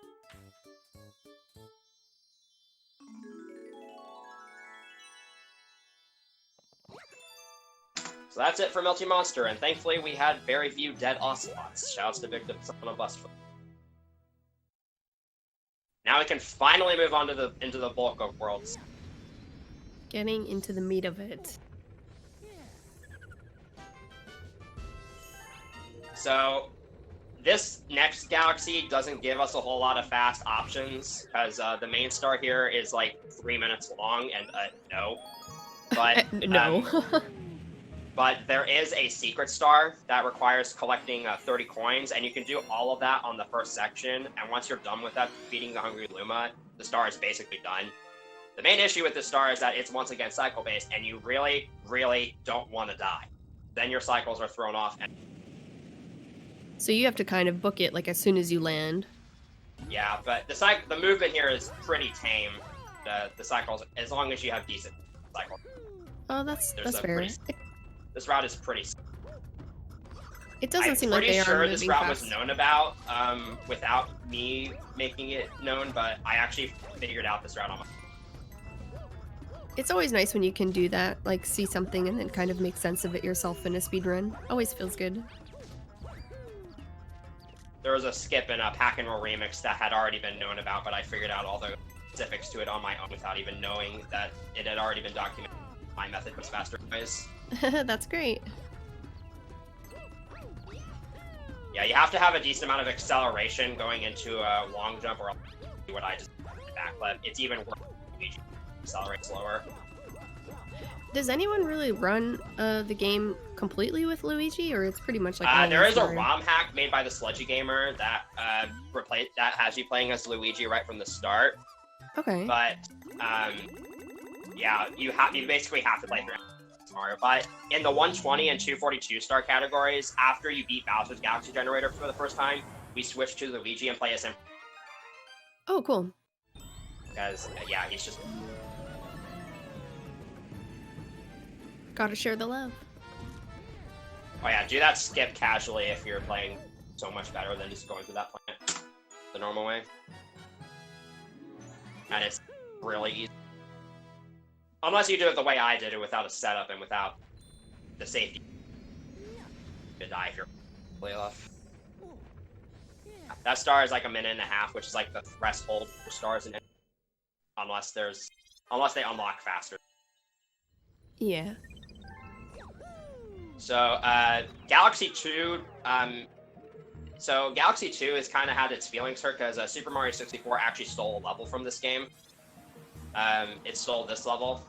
So that's it for Melty Monster, and thankfully we had very few dead ocelots. Shouts to victims on a bus. Now we can finally move on to into the bulk of worlds. Getting into the meat of it. So this next galaxy doesn't give us a whole lot of fast options, because the main star here is like 3 minutes long, and no. But no. But there is a secret star that requires collecting 30 coins, and you can do all of that on the first section, and once you're done with that, defeating the Hungry Luma, the star is basically done. The main issue with this star is that it's once again cycle-based, and you really, really don't want to die. Then your cycles are thrown off. So you have to kind of book it like as soon as you land. Yeah, but the movement here is pretty tame. The cycles, as long as you have decent cycles. Oh, that's fair. This route is pretty... It doesn't seem like they are moving fast. I'm pretty sure this route was known about without me making it known, but I actually figured out this route on my... It's always nice when you can do that, like see something and then kind of make sense of it yourself in a speedrun. Always feels good. There was a skip in a Pack and Roll remix that had already been known about, but I figured out all the specifics to it on my own without even knowing that it had already been documented. My method was faster anyways. That's great. Yeah, you have to have a decent amount of acceleration going into a long jump, or I'll do what I just backflip. It's even worse if you accelerate slower. Does anyone really run the game completely with Luigi, or it's pretty much like there is a ROM hack made by the Sludgy Gamer that that has you playing as Luigi right from the start. Okay. But yeah, you basically have to play through Mario. But in the 120 and 242 star categories, after you beat Bowser's Galaxy Generator for the first time, we switch to Luigi and play as him. Oh, cool. Because yeah, he's just... Gotta share the love. Oh yeah, do that skip casually if you're playing so much better than just going through that planet the normal way. And it's really easy. Unless you do it the way I did it, without a setup and without the safety to die if you're way off. That star is like 1.5 minutes, which is like the threshold for stars in it, unless they unlock faster. Yeah. So Galaxy 2, Galaxy 2 has kind of had its feelings hurt because Super Mario 64 actually stole a level from this game. It stole this level.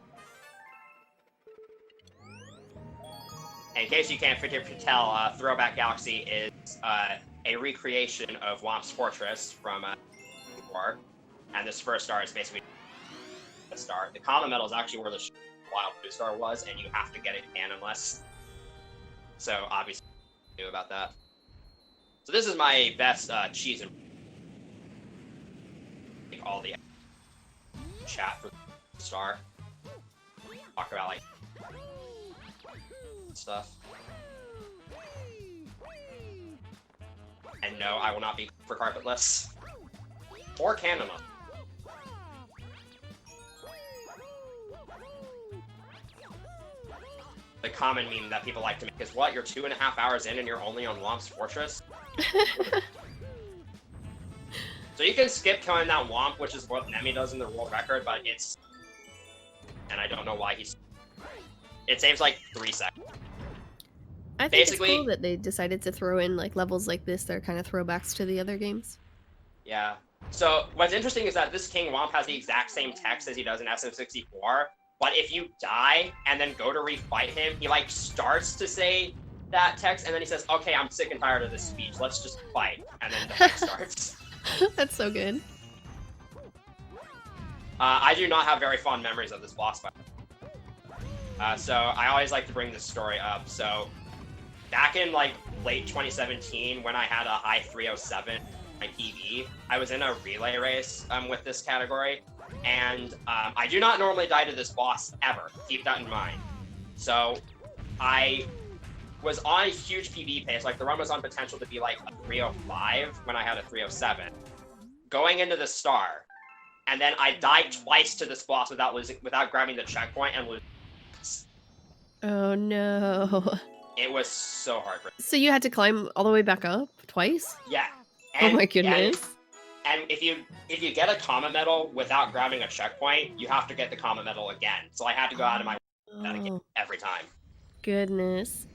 In case you can't tell, Throwback Galaxy is a recreation of Whomp's Fortress from 64, and this first star is basically the star. The common medal is actually where the Wild Blue Star was, and you have to get it canonless. So obviously, I knew about that. So this is my best cheese and like, all the chat for the star. Talk about like stuff. And no, I will not be for carpetless or canonless. The common meme that people like to make is, what, you're 2.5 hours in and you're only on Whomp's Fortress? So you can skip killing that Whomp, which is what Nemi does in the world record, but it's... And I don't know why he's... It saves like 3 seconds. I think it's cool that they decided to throw in like levels like this that are kind of throwbacks to the other games. Yeah. So what's interesting is that this King Whomp has the exact same text as he does in SM64, but if you die and then go to refight him, he like starts to say that text and then he says, okay, I'm sick and tired of this speech, let's just fight, and then the fight starts. That's so good. I do not have very fond memories of this boss fight. So I always like to bring this story up. So back in like late 2017, when I had a high 307 on my PB, I was in a relay race with this category, and I do not normally die to this boss ever. Keep that in mind. So I was on a huge PB pace. Like the run was on potential to be like a 305 when I had a 307. Going into the star, and then I died twice to this boss without grabbing the checkpoint and losing. Oh no. It was so hard. So you had to climb all the way back up twice? Yeah. And, oh my goodness. And if you get a common medal without grabbing a checkpoint, you have to get the common medal again. So I had to go out of my way again every time. Goodness.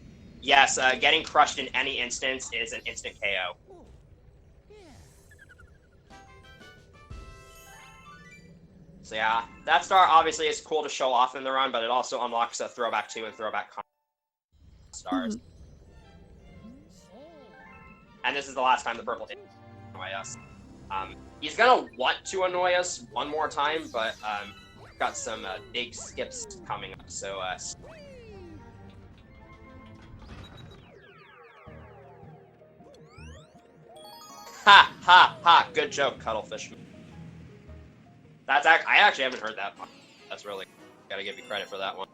Yes, getting crushed in any instance is an instant KO. So yeah, that star obviously is cool to show off in the run, but it also unlocks a Throwback 2 and Throwback stars. And this is the last time the purple hit annoy us. He's gonna want to annoy us one more time, but got some big skips coming up, so ha ha ha! Good joke, Cuttlefish. I actually haven't heard that one. That's really, gotta give you credit for that one.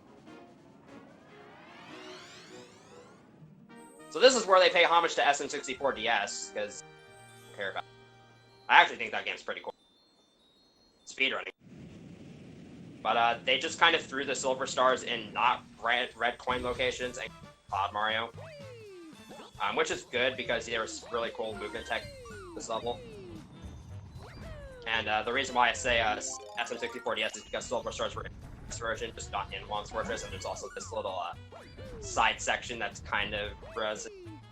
So this is where they pay homage to SM64 DS, because I don't care about it. I actually think that game's pretty cool. Speedrunning. But they just kind of threw the silver stars in not red coin locations and Cloud Mario. Which is good because there's really cool movement tech this level. And the reason why I say SM64 DS is because silver stars were in this version, just not in Whomp's Fortress, and there's also this little side section that's kind of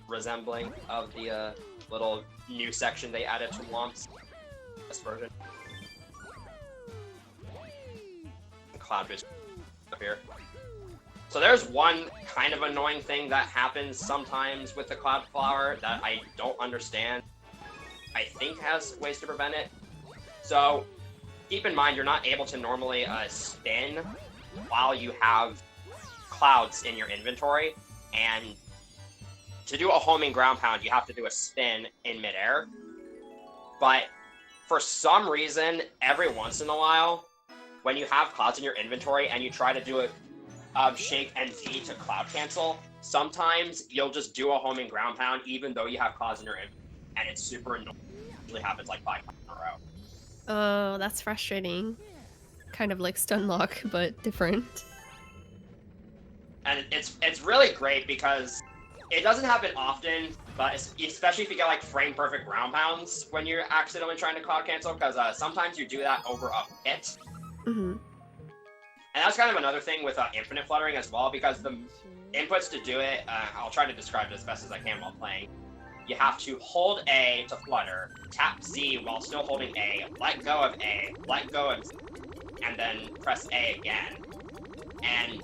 resembling of the little new section they added to Whomp's this version. Cloud Boost up here. So there's one kind of annoying thing that happens sometimes with the Cloud Flower that I don't understand. I think has ways to prevent it. So keep in mind you're not able to normally spin while you have clouds in your inventory, and to do a homing ground pound you have to do a spin in midair. But for some reason, every once in a while, when you have clouds in your inventory and you try to do a shake and V to cloud cancel, sometimes you'll just do a homing ground pound even though you have clouds in your inventory, and it's super annoying. It usually happens like 5 times in a row. Oh, that's frustrating. Kind of like stun lock, but different. And it's really great because it doesn't happen often, But especially if you get like frame perfect ground pounds when you're accidentally trying to cloud cancel, because sometimes you do that over a pit. Mm-hmm. And that's kind of another thing with infinite fluttering as well, because the inputs to do it, I'll try to describe it as best as I can while playing. You have to hold A to flutter, tap Z while still holding A, let go of A, let go of Z, and then press A again. And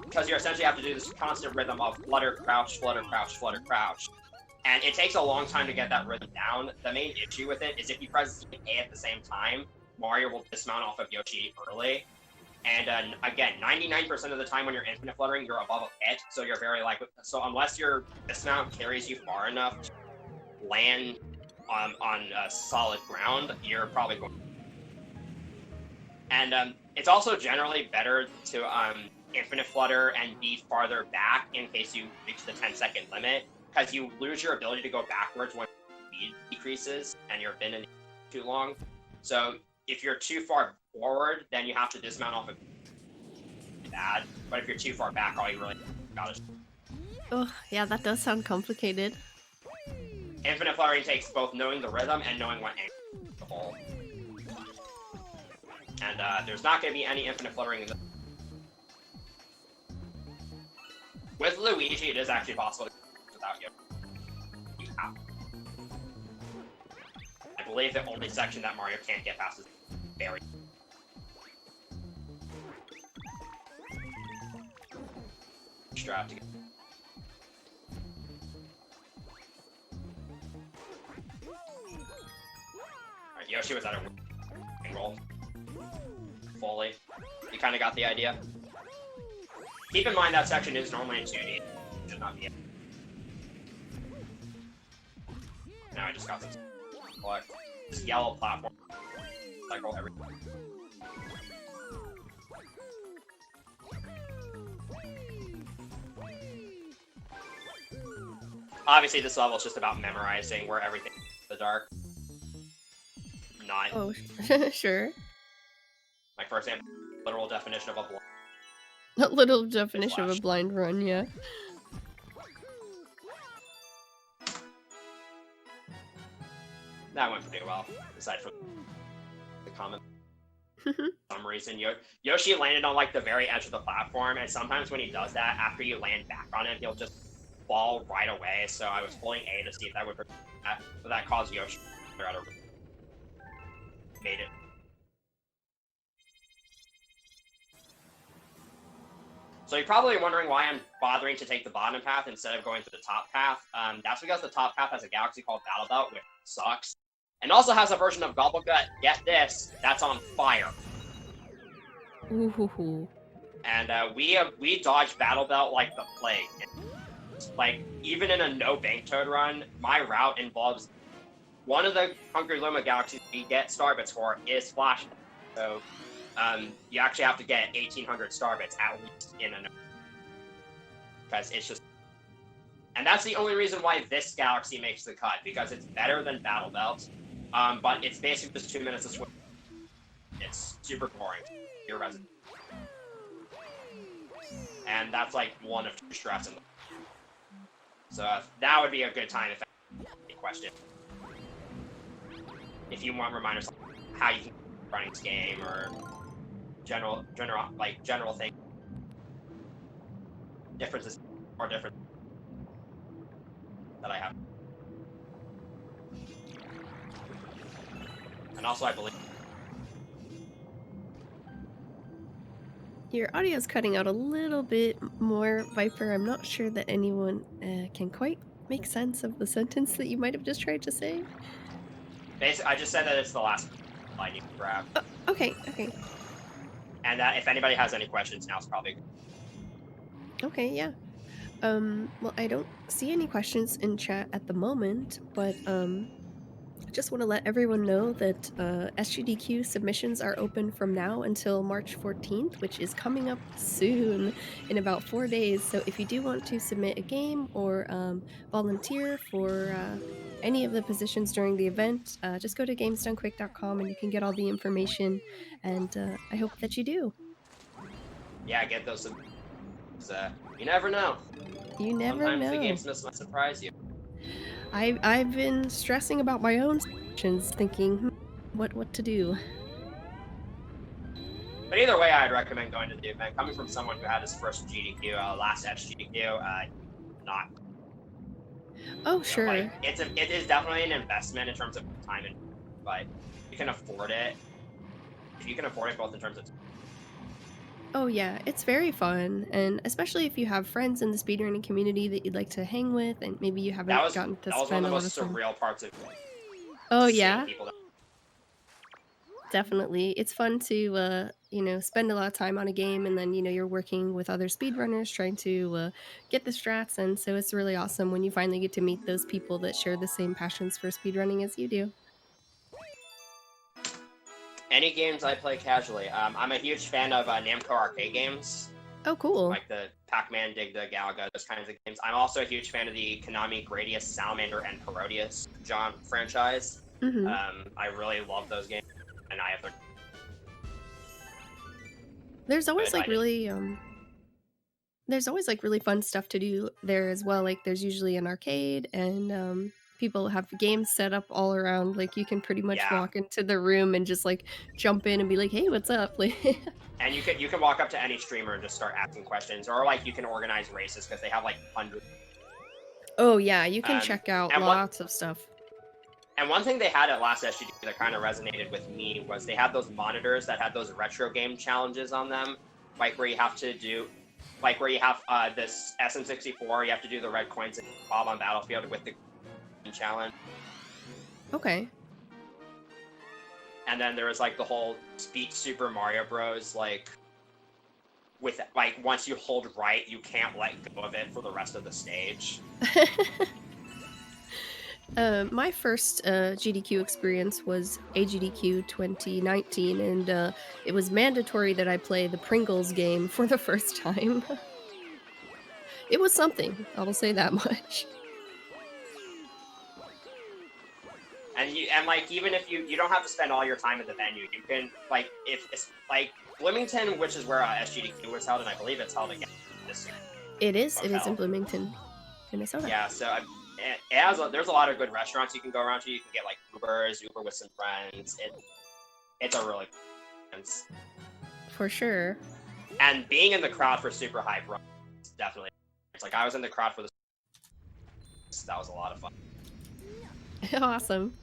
because you essentially have to do this constant rhythm of flutter, crouch, flutter, crouch, flutter, crouch. And it takes a long time to get that rhythm down. The main issue with it is if you press Z and A at the same time, Mario will dismount off of Yoshi early. And again, 99% of the time when you're infinite fluttering, you're above a pit, so you're very likely. So unless your dismount carries you far enough to land on solid ground, you're probably going. And it's also generally better to infinite flutter and be farther back in case you reach the 10-second limit, because you lose your ability to go backwards when speed decreases and you've been in too long. So if you're too far forward, then you have to dismount off of bad. But if you're too far back, all you really got is. Oh, yeah, that does sound complicated. Infinite fluttering takes both knowing the rhythm and knowing what angle to hold. And there's not going to be any infinite fluttering in this. With Luigi, it is actually possible to without you. You have. I believe the only section that Mario can't get past is very. Strata. Alright, Yoshi was at a roll. Fully. You kind of got the idea. Keep in mind that section is normally in 2D. It should not be. Now I just got this. Collect this yellow platform. Cycle every. Obviously, this level is just about memorizing where everything is in the dark. Not. Oh, sure. Like, for example, literal definition of a blind. A little definition of a blind run, yeah. That went pretty well, aside from the comment. For some reason, Yoshi landed on like the very edge of the platform, and sometimes when he does that, after you land back on him, he'll just fall right away. So I was holding A to see if that would prevent that, but that caused Yoshi to made it. So you're probably wondering why I'm bothering to take the bottom path instead of going to the top path. That's because the top path has a galaxy called Battle Belt, which sucks. And also has a version of Gobblegut, get this, that's on fire. Ooh. And we dodged Battle Belt like the plague. Like, even in a no bank toad run, my route involves one of the Hungry Luma galaxies we get starbits for is Flash. So you actually have to get 1,800 starbits at least in a because it's just. And that's the only reason why this galaxy makes the cut, because it's better than Battle Belt, but it's basically just 2 minutes of swim. It's super boring. You're resident. And that's like one of two strats in the. So that would be a good time if a question. If you want reminders on how you can running this game or general thing. Differences or different that I have. And also I believe Your audio's cutting out a little bit more, Viper. I'm not sure that anyone can quite make sense of the sentence that you might have just tried to say. basically I just said that it's the last lightning grab. Oh, okay. And if anybody has any questions, now's probably good. Okay, yeah. Well, I don't see any questions in chat at the moment, but I just want to let everyone know that SGDQ submissions are open from now until March 14th, which is coming up soon in about 4 days. So if you do want to submit a game or volunteer for any of the positions during the event, just go to gamesdonequick.com and you can get all the information, and I hope that you do. Yeah, get those. You never know. You never Sometimes know. the games might surprise you. I've been stressing about my own sections, thinking, what to do. But either way, I'd recommend going to the event. Coming from someone who had his first GDQ, last SGDQ, not Oh, like sure. it is definitely an investment in terms of time and, but you can afford it. If you can afford it, both in terms of Oh, yeah, it's very fun, and especially if you have friends in the speedrunning community that you'd like to hang with, and maybe you that haven't was gotten to that was one of spend the a lot of most time. surreal parts of Oh, seeing yeah, people. definitely. It's fun to, spend a lot of time on a game, and then, you're working with other speedrunners trying to get the strats, and so it's really awesome when you finally get to meet those people that share the same passions for speedrunning as you do. Any games I play casually. I'm a huge fan of Namco arcade games, Oh, cool. like the Pac-Man, Dig the Galaga, those kinds of games. I'm also a huge fan of the Konami Gradius, Salamander, and Parodius franchise. Mhm. I really love those games, and I have their There's always, good. like, really, there's always, like, really fun stuff to do there as well, like, there's usually an arcade and, people have games set up all around, like, you can pretty much Yeah, walk into the room and just, like, jump in and be like, "Hey, what's up?" Like and you can walk up to any streamer and just start asking questions, or like you can organize races because they have like hundreds. Oh, yeah, you can Um, check out and what lots of stuff. and one thing they had at last SGD that kind of resonated with me was they had those monitors that had those retro game challenges on them, like where you have to do, like where you have this SM64, you have to do the red coins and bob on Battlefield with the green challenge, Okay. and then there was like the whole Beat Super Mario Bros. Like with like once you hold right, you can't let go of it for the rest of the stage. My first GDQ experience was AGDQ 2019, and it was mandatory that I play the Pringles game for the first time. It was something, I will say that much. And like even if you don't have to spend all your time at the venue, you can like if it's like Bloomington, which is where SGDQ was held, and I believe it's held again this year. It is in Hotel. Bloomington, Minnesota. Yeah, so it has there's a lot of good restaurants you can go around to. You can get like Uber with some friends. It's a really good experience. For sure. And being in the crowd for super hype runs, definitely. It's like I was in the crowd for this. That was a lot of fun. Awesome.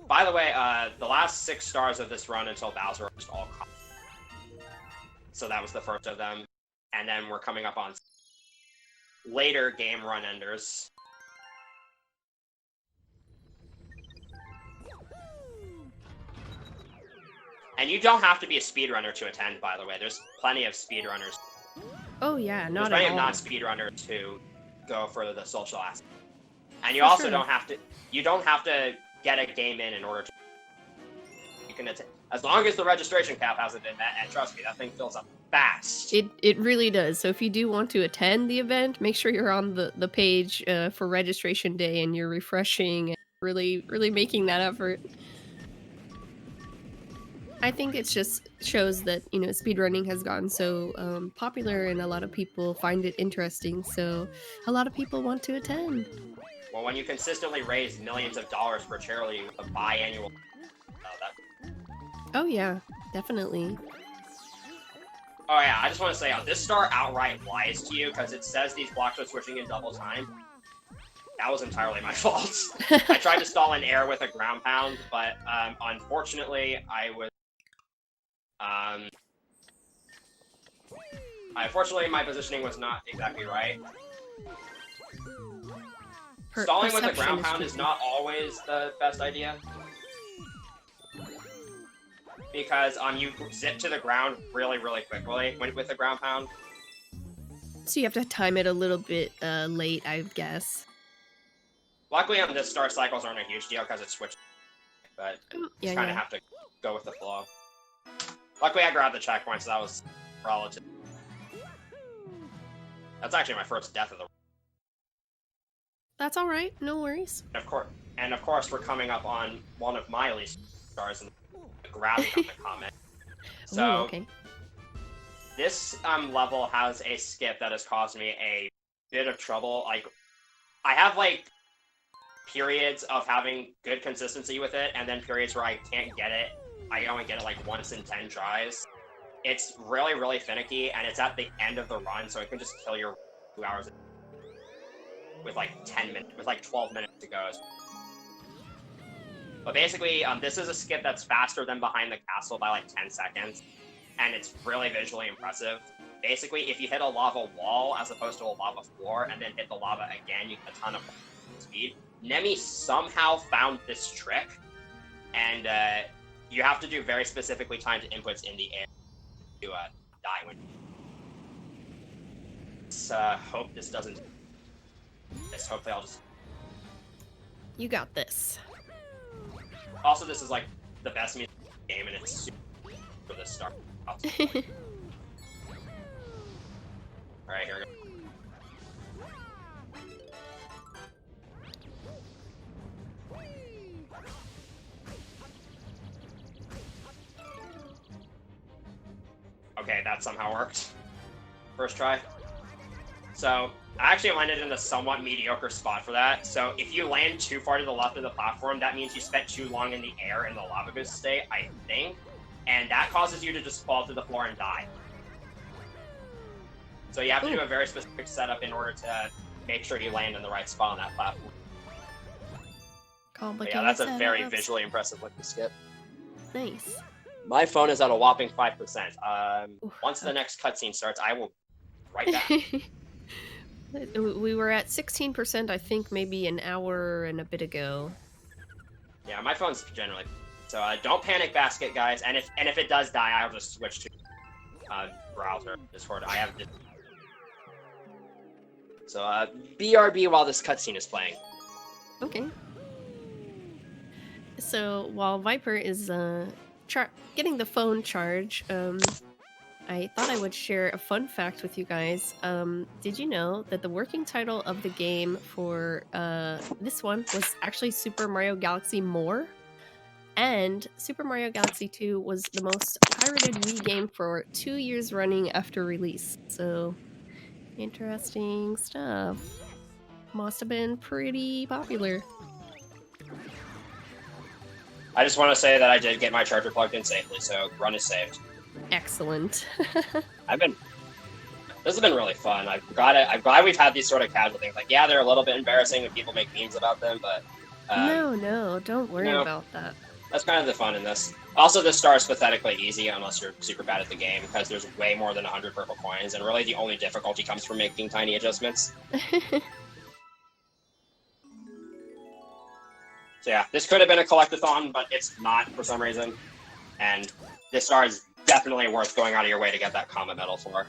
By the way, the last 6 stars of this run until Bowser are just all caught. So that was the first of them. And then we're coming up on later game run enders. And you don't have to be a speedrunner to attend, by the way. There's plenty of speedrunners. Oh yeah, There's not plenty at of all. non-speedrunners who go for the social aspect. And you For also sure. don't have to get a game in order to. You can attend as long as the registration cap hasn't been met. And trust me, that thing fills up fast. It really does. So if you do want to attend the event, make sure you're on the page for registration day and you're refreshing and really making that effort. I think it just shows that speedrunning has gotten so popular and a lot of people find it interesting. So a lot of people want to attend. Well, when you consistently raise millions of dollars for charity with a biannual, that. Oh yeah, definitely. Oh yeah, I just want to say, this star outright lies to you because it says these blocks are switching in double time. That was entirely my fault. I tried to stall in air with a ground pound, but unfortunately, unfortunately, my positioning was not exactly right. Stalling with a ground pound is not always the best idea. Because you zip to the ground really quickly with the ground pound. So you have to time it a little bit late, I guess. Luckily on this star, cycles aren't a huge deal because it's switched, but Yeah, just kind of have to go with the flow. Luckily I grabbed the checkpoint, so that was relative. That's actually my first death of the. That's all right. No worries. And of course, we're coming up on one of my least stars in the gravity on the comment. So Ooh, okay. This level has a skip that has caused me a bit of trouble. Like, I have like periods of having good consistency with it, and then periods where I can't get it. I only get it like once in 10 tries. It's really, really finicky, and it's at the end of the run, so it can just kill your 2 hours with like 10 minutes, with like 12 minutes to go. But basically, this is a skip that's faster than Behind the Castle by like 10 seconds, and it's really visually impressive. Basically, if you hit a lava wall as opposed to a lava floor, and then hit the lava again, you get a ton of speed. Nemi somehow found this trick, and you have to do very specifically timed inputs in the air to die when. Let's hope this doesn't. Hopefully, I'll just. You got this. Also, this is like the best music game, and it's super for the start. All right, here we go. Okay, that somehow worked. First try. So, I actually landed in a somewhat mediocre spot for that. So, if you land too far to the left of the platform, that means you spent too long in the air in the lava boost state, I think. And that causes you to just fall to the floor and die. So you have to do a very specific setup in order to make sure you land in the right spot on that platform. But yeah, that's a very visually impressive looking skip. Nice. My phone is at a whopping 5%. Once the next cutscene starts, I will write back. We were at 16%, I think, maybe an hour and a bit ago. Yeah, my phone's generally. So don't panic, basket guys. And if it does die, I'll just switch to browser Discord. I have this. So BRB while this cutscene is playing. Okay. So while Viper is getting the phone charge, I thought I would share a fun fact with you guys. Did you know that the working title of the game for this one was actually Super Mario Galaxy More? And Super Mario Galaxy 2 was the most pirated Wii game for 2 years running after release. So, interesting stuff. Must have been pretty popular. I just want to say that I did get my charger plugged in safely, so run is saved. Excellent. This has been really fun. I'm glad we've had these sort of casual things. Like, yeah, they're a little bit embarrassing when people make memes about them, but no, don't worry about that. That's kind of the fun in this. Also, this star is pathetically easy unless you're super bad at the game, because there's way more than 100 purple coins, and really the only difficulty comes from making tiny adjustments. So yeah, this could have been a collectathon, but it's not for some reason. And this star is definitely worth going out of your way to get that comet medal for.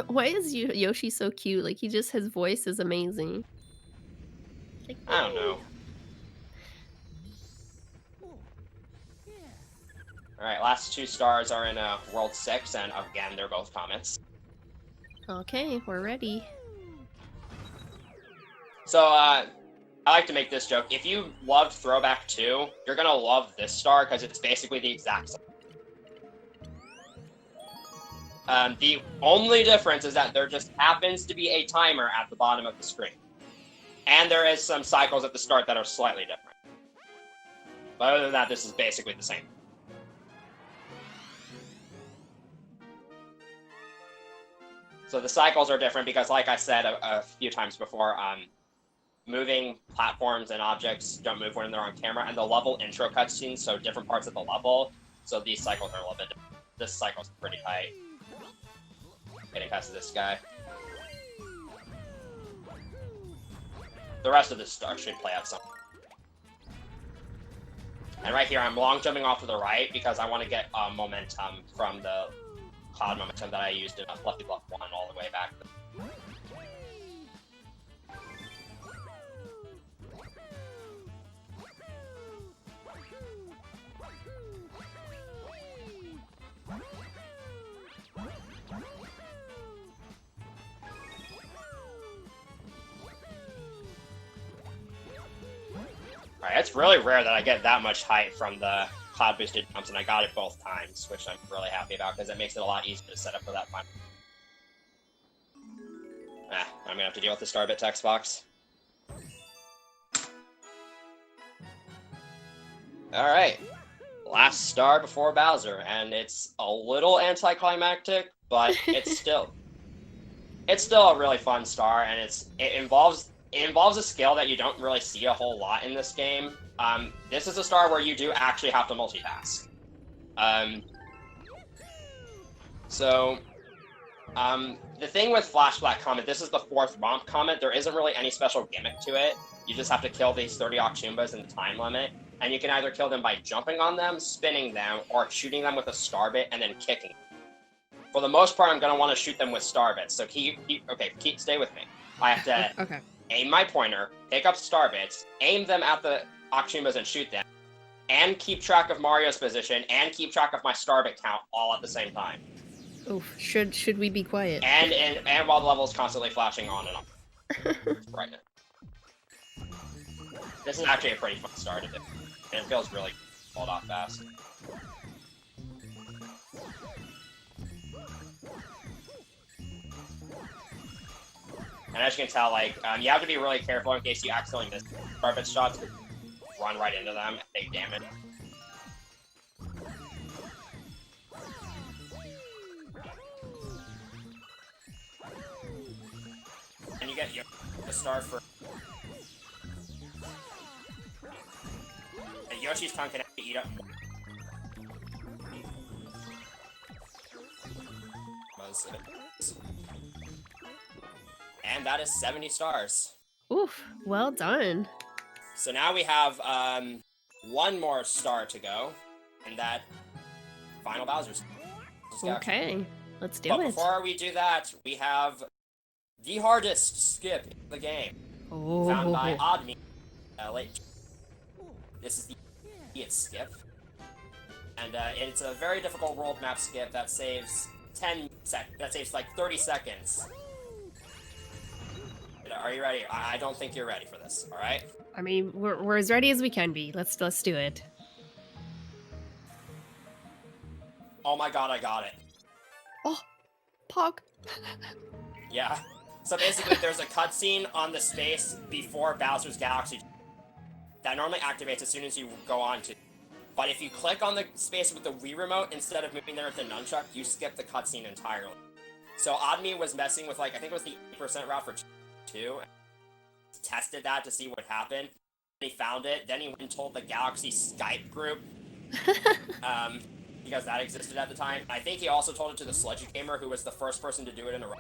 Why is Yoshi so cute? Like, his voice is amazing. Like, I don't know. Alright, last 2 stars are in World 6, and again, they're both comets. Okay, we're ready. So, I like to make this joke. If you loved Throwback 2, you're gonna love this star, because it's basically the exact same. The only difference is that there just happens to be a timer at the bottom of the screen. And there is some cycles at the start that are slightly different. But other than that, this is basically the same. So the cycles are different because, like I said a few times before, moving platforms and objects don't move when they're on camera, and the level intro cutscenes, so different parts of the level, so these cycles are a little bit different. This cycle's pretty tight. Getting past this guy. The rest of this star should play out some. And right here, I'm long jumping off to the right because I want to get momentum from the cloud momentum that I used in Fluffy Bluff 1 all the way back. Alright, it's really rare that I get that much height from the cloud boosted jumps, and I got it both times, which I'm really happy about because it makes it a lot easier to set up for that final. I'm gonna have to deal with the Starbit text box. All right. Last star before Bowser, and it's a little anticlimactic, but it's still a really fun star, and it involves a skill that you don't really see a whole lot in this game. This is a star where you do actually have to multitask. The thing with Flashback Comet, this is the 4th Romp Comet. There isn't really any special gimmick to it. You just have to kill these 30 Oxumbas in the time limit, and you can either kill them by jumping on them, spinning them, or shooting them with a star bit and then kicking. For the most part, I'm going to want to shoot them with star bits, so stay with me. I have to aim my pointer, pick up star bits, aim them at the Oxumbas and shoot them, and keep track of Mario's position, and keep track of my star bit count all at the same time. Oof, should we be quiet? And while the level is constantly flashing on and off. Right now. This is actually a pretty fun star to do, and it feels really pulled off fast. And as you can tell, you have to be really careful in case you accidentally miss carpet shots, run right into them and take damage. And you get the star for... And Yoshi's tongue can actually eat up more. And that is 70 stars. Oof, well done. So now we have one more star to go, and that final Bowser's. Okay, let's do it. But it. before we do that, we have the hardest skip in the game, found by Oddme. This is the idiot skip, and it's a very difficult world map skip that saves 30 seconds. Are you ready? I don't think you're ready for this, alright? I mean, we're as ready as we can be. Let's do it. Oh my god, I got it. Oh, Pog. Yeah. So basically, there's a cutscene on the space before Bowser's Galaxy that normally activates as soon as you go on to. But if you click on the space with the Wii remote instead of moving there with the nunchuck, you skip the cutscene entirely. So Oddme was messing with, I think it was the 8% route for 2, tested that to see what happened. He found it, then he went and told the Galaxy Skype group, because that existed at the time. I think he also told it to the Sludgy Gamer, who was the first person to do it in a row.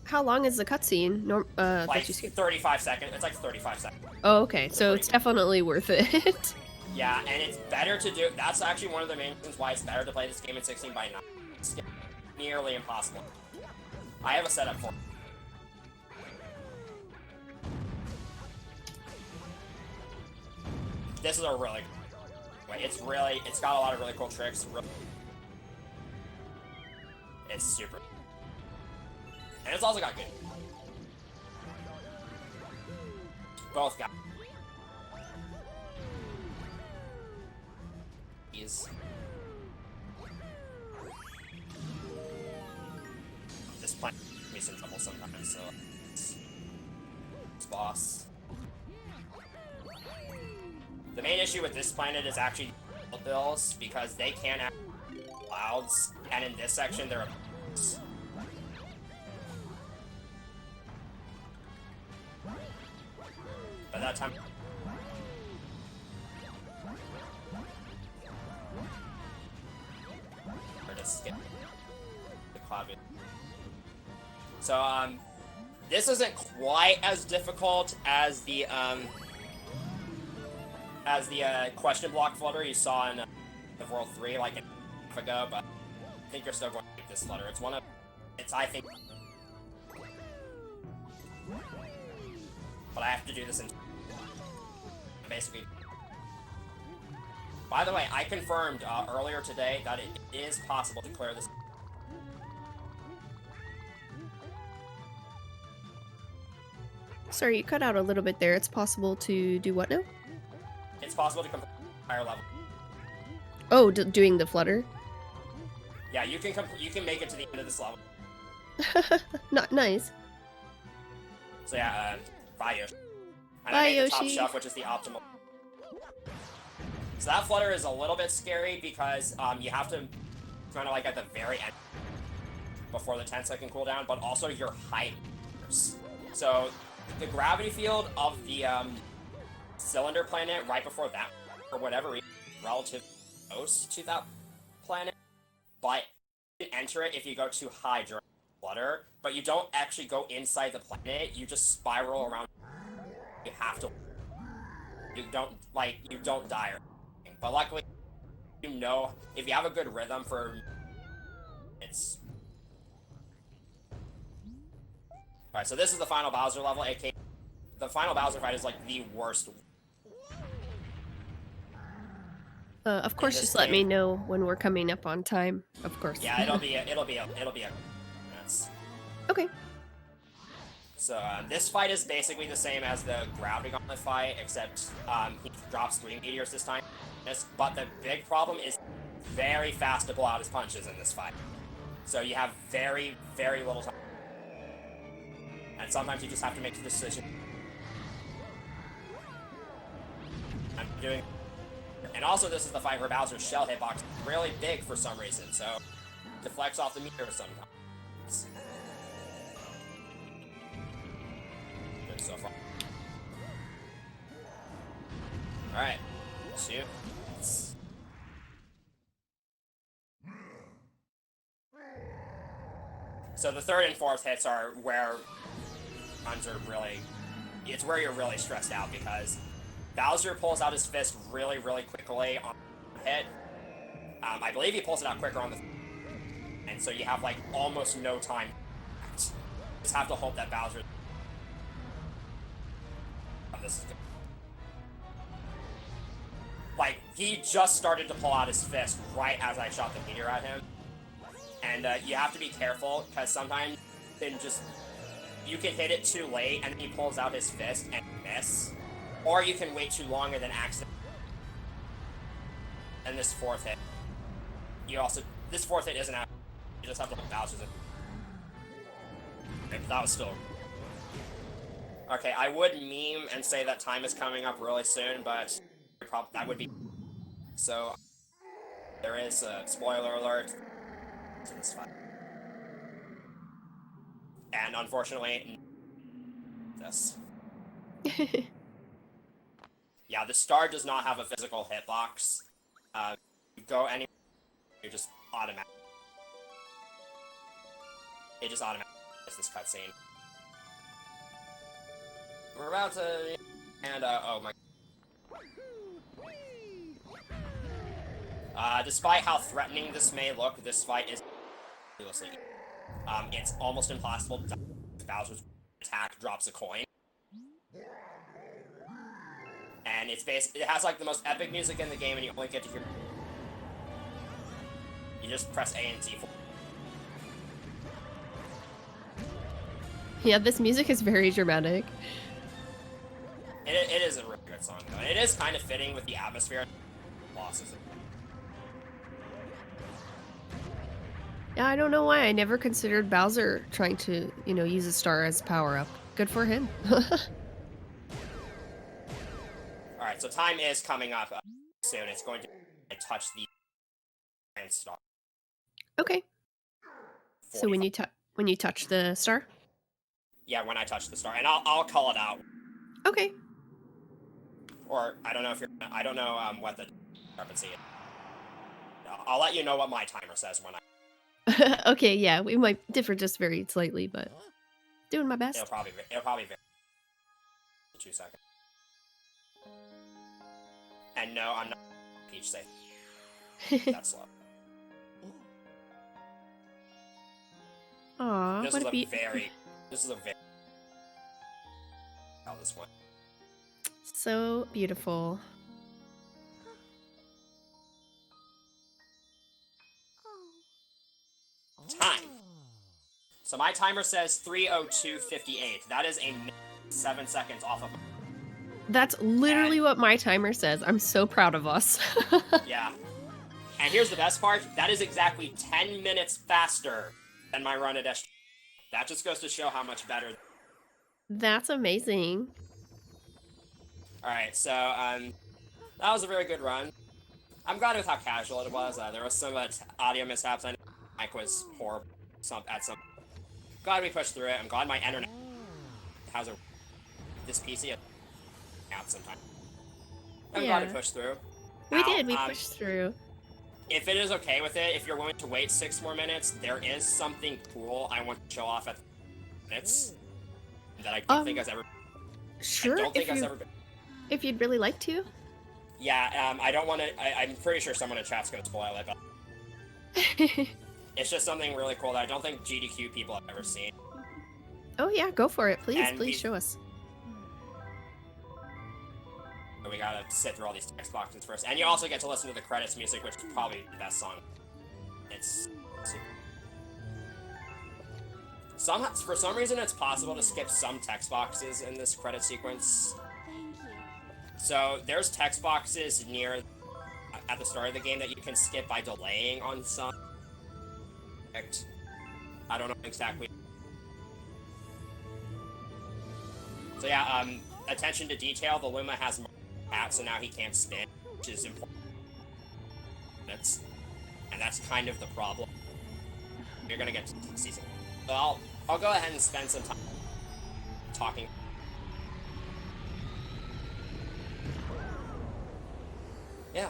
How long is the cutscene? Like 35 seconds. It's like 35 seconds. Oh, okay. So it's definitely worth it. Yeah, and it's better to do... That's actually one of the main reasons why it's better to play this game in 16:9. It's nearly impossible. I have a setup for it. This is a really... It's got a lot of really cool tricks. It's super... And it's also got good... Both got... This planet gives me some trouble sometimes, so... It's boss. The main issue with this planet is actually bills, because they can't have clouds, and in this section there are... By that time... Or just skip the cloud. So, this isn't quite as difficult as the question block flutter you saw in World 3, like a month ago, but I think you're still going to get this flutter. I think... But I have to do this in... Basically... By the way, I confirmed earlier today that it is possible to clear this... Sorry, you cut out a little bit there. It's possible to do what now? It's possible to complete the higher level. Oh, doing the flutter? Yeah, you can make it to the end of this level. Not nice. So yeah, bye Yoshi. And Bye, I made Yoshi. the top shelf, which is the optimal. So that Flutter is a little bit scary because you have to kind of like at the very end before the 10-second cooldown, but also your height. So the gravity field of the cylinder planet right before that, for whatever reason, relative close to that planet, but you can enter it if you go too high during Flutter, but you don't actually go inside the planet, you just spiral around. You have to. You don't die or anything. But luckily, if you have a good rhythm for it's. Alright, so this is the final Bowser level, aka the final Bowser fight is like the worst. Of course, just let me know when we're coming up on time. Of course. Yeah, it'll be a mess. Okay. So this fight is basically the same as the Gravity Gauntlet fight, except he drops 3 meteors this time. But the big problem is very fast to pull out his punches in this fight. So you have very, very little time. And sometimes you just have to make the decision. I'm doing. And also, this is the fight where Bowser's shell hitbox is really big for some reason, so deflects off the meter sometimes. Good so far. Alright, shoot. So the third and fourth hits are where runs are really. It's where you're really stressed out because Bowser pulls out his fist really, really quickly on the hit. I believe he pulls it out quicker on the. And so you have like almost no time. Just have to hope that Bowser. This is good. Like, he just started to pull out his fist right as I shot the meteor at him. And you have to be careful, because sometimes you can hit it too late, and then he pulls out his fist and miss. Or you can wait too long and then accidentally. And this fourth hit. This fourth hit isn't out. You just have to hold Bowser's in. Okay, that was still. Okay, I would meme and say that time is coming up really soon, but that would be. So, there is a spoiler alert to this fight. And unfortunately, this. Yeah, the star does not have a physical hitbox. You go anywhere, you just automatic. It just automatically does this cutscene. We're about to, and oh my. Despite how threatening this may look, this fight is ridiculously easy. It's almost impossible to die if Bowser's attack drops a coin. And it has like the most epic music in the game, and you only get to hear. You just press A and Z. Yeah, this music is very dramatic. It is a really good song, though. And it is kind of fitting with the atmosphere. Losses. Yeah, I don't know why. I never considered Bowser trying to, use a star as power-up. Good for him. Alright, so time is coming up soon. It's going to touch the Grand Star. Okay. 45. So when you touch the star? Yeah, when I touch the star. And I'll call it out. Okay. Or, I don't know what the discrepancy is. I'll let you know what my timer says when I... Okay, yeah, we might differ just very slightly, but doing my best. It'll probably vary. 2 seconds. And no, I'm not Peach safe. That's slow. Aw, This is a very... How this went. So beautiful. Time. So my timer says 3:02:58. That is a 7 seconds off of. That's literally what my timer says. I'm so proud of us. Yeah. And here's the best part. That is exactly 10 minutes faster than my run at S. That just goes to show how much better. That's amazing. Alright, so, that was a very good run. I'm glad with how casual it was. There was some audio mishaps. I know the mic was horrible at some. Glad we pushed through it. I'm glad my internet has a this PC has out sometimes. I'm glad we Yeah, pushed through. we Now, did. We pushed through. if it is okay with it, if you're willing to wait 6 more minutes, there is something cool I want to show off at minutes that I don't think has ever. I Sure, don't think has ever been. if you'd really like to. Yeah, I don't want to. I'm pretty sure someone in chat's gonna spoil it, but it's just something really cool that I don't think GDQ people have ever seen. Oh yeah, go for it, please. And Please show us. We gotta sit through all these text boxes first, and you also get to listen to the credits music, which is probably the best song. It's for some reason it's possible to skip some text boxes in this credit sequence. So there's text boxes near at the start of the game that you can skip by delaying on some. I don't know exactly. So yeah, attention to detail. The Luma has hat, so now he can't spin, which is important. And that's kind of the problem. You're gonna get to season. So I'll go ahead and spend some time talking. Yeah.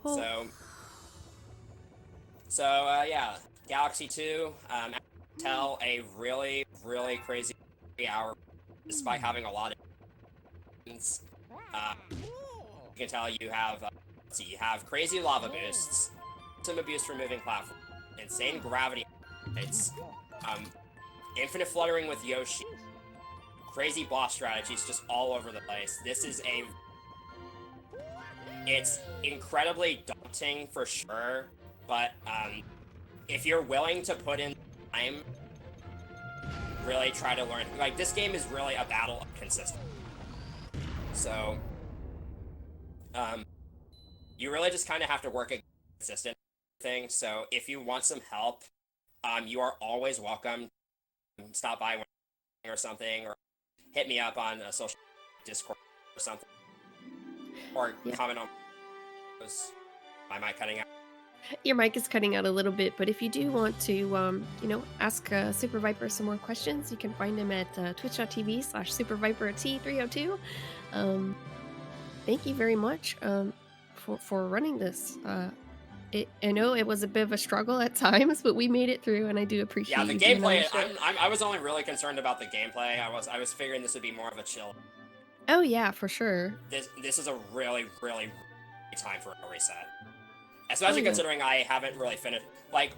Oh. So yeah, Galaxy 2. Tell a really crazy 3-hour, despite having a lot of. You can tell you have. You have crazy lava boosts, some abuse for moving platforms, insane gravity rates, infinite fluttering with Yoshi, crazy boss strategies just all over the place. It's incredibly daunting for sure, but if you're willing to put in time, really try to learn. Like, this game is really a battle of consistency. So, you really just kind of have to work a consistent thing. So if you want some help, you are always welcome. Stop by or something, or hit me up on a social Discord or something, or comment on those. My mic cutting out. Your mic is cutting out a little bit, but if you do want to, ask Super Viper some more questions, you can find him at twitch.tv/SuperViperT302. Thank you very much for running this. I know it was a bit of a struggle at times, but we made it through, and I do appreciate. Yeah, the gameplay. I was only really concerned about the gameplay. I was figuring this would be more of a chill. Oh yeah, for sure. This is a really time for a reset. Especially considering I haven't really finished, I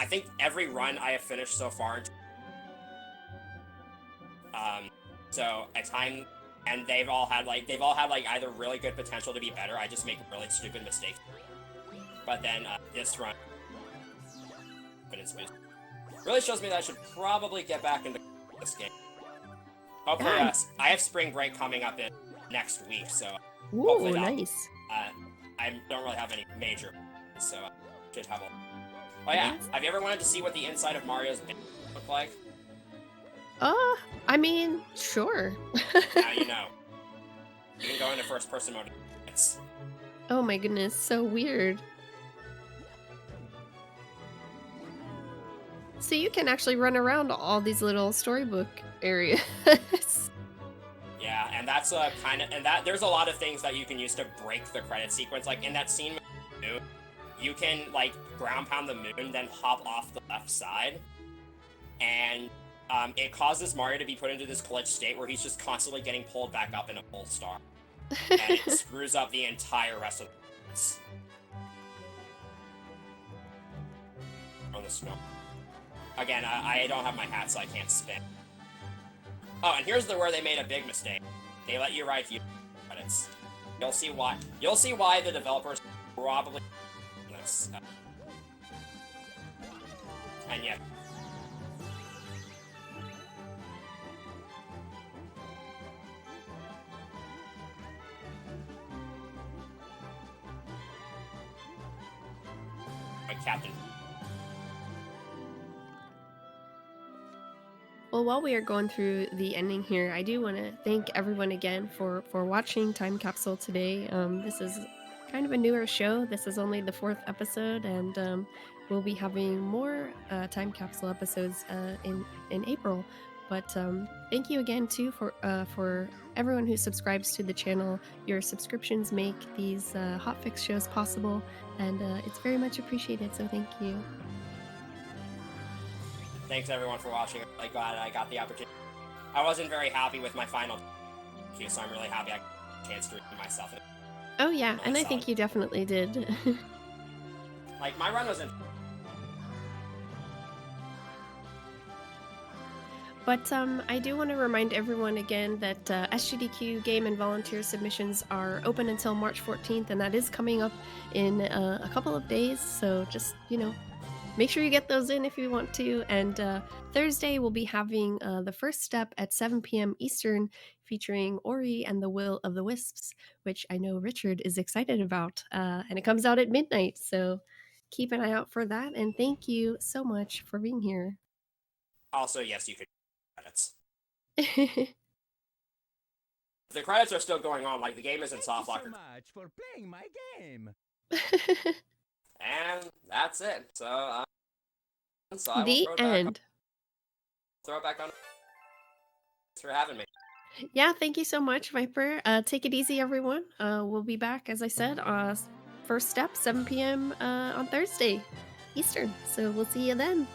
think every run I have finished so far. So at time, and they've all had either really good potential to be better. I just make really stupid mistakes. But then this run, really shows me that I should probably get back into this game. Hopefully, I have spring break coming up in next week, so hopefully nice. I don't really have any major, so I should have a. Oh yeah, have you ever wanted to see what the inside of Mario's band look like? I mean, sure. Now you know. You can go into first-person mode. Oh my goodness, so weird. So you can actually run around all these little storybook areas. Yeah, and that's there's a lot of things that you can use to break the credit sequence. Like in that scene with the moon, you can ground pound the moon, then hop off the left side, and it causes Mario to be put into this glitch state where he's just constantly getting pulled back up in a Polestar, and it screws up the entire rest of the on the snow. Again, I don't have my hat, so I can't spin. Oh, and here's where they made a big mistake. They let you write credits. You'll see why. You'll see why the developers probably this. And yet. My captain. Well, while we are going through the ending here, I do want to thank everyone again for watching Time Capsule today. This is kind of a newer show. This is only the fourth episode, and we'll be having more time capsule episodes in April. But thank you again too for everyone who subscribes to the channel. Your subscriptions make these hotfix shows possible, and it's very much appreciated. So thank you. Thanks everyone for watching. I'm really glad I got the opportunity. I wasn't very happy with my final queue, so I'm really happy I got a chance to redeem myself. Oh yeah, Really and I solid. think you definitely did. Like my run wasn't. But I do want to remind everyone again that SGDQ game and volunteer submissions are open until March 14th, and that is coming up in a couple of days. So just, make sure you get those in if you want to. And Thursday, we'll be having the first step at 7 p.m. Eastern, featuring Ori and the Will of the Wisps, which I know Richard is excited about. And it comes out at midnight. So keep an eye out for that. And thank you so much for being here. Also, yes, you could credits. The credits are still going on. Like the game is in soft lock. So much for playing my game. And that's it. So I will The throw it end. throw it back on. Thanks for having me. Yeah, thank you so much, Viper. Take it easy, everyone. We'll be back, as I said, first step, 7 p.m. On Thursday, Eastern. So we'll see you then.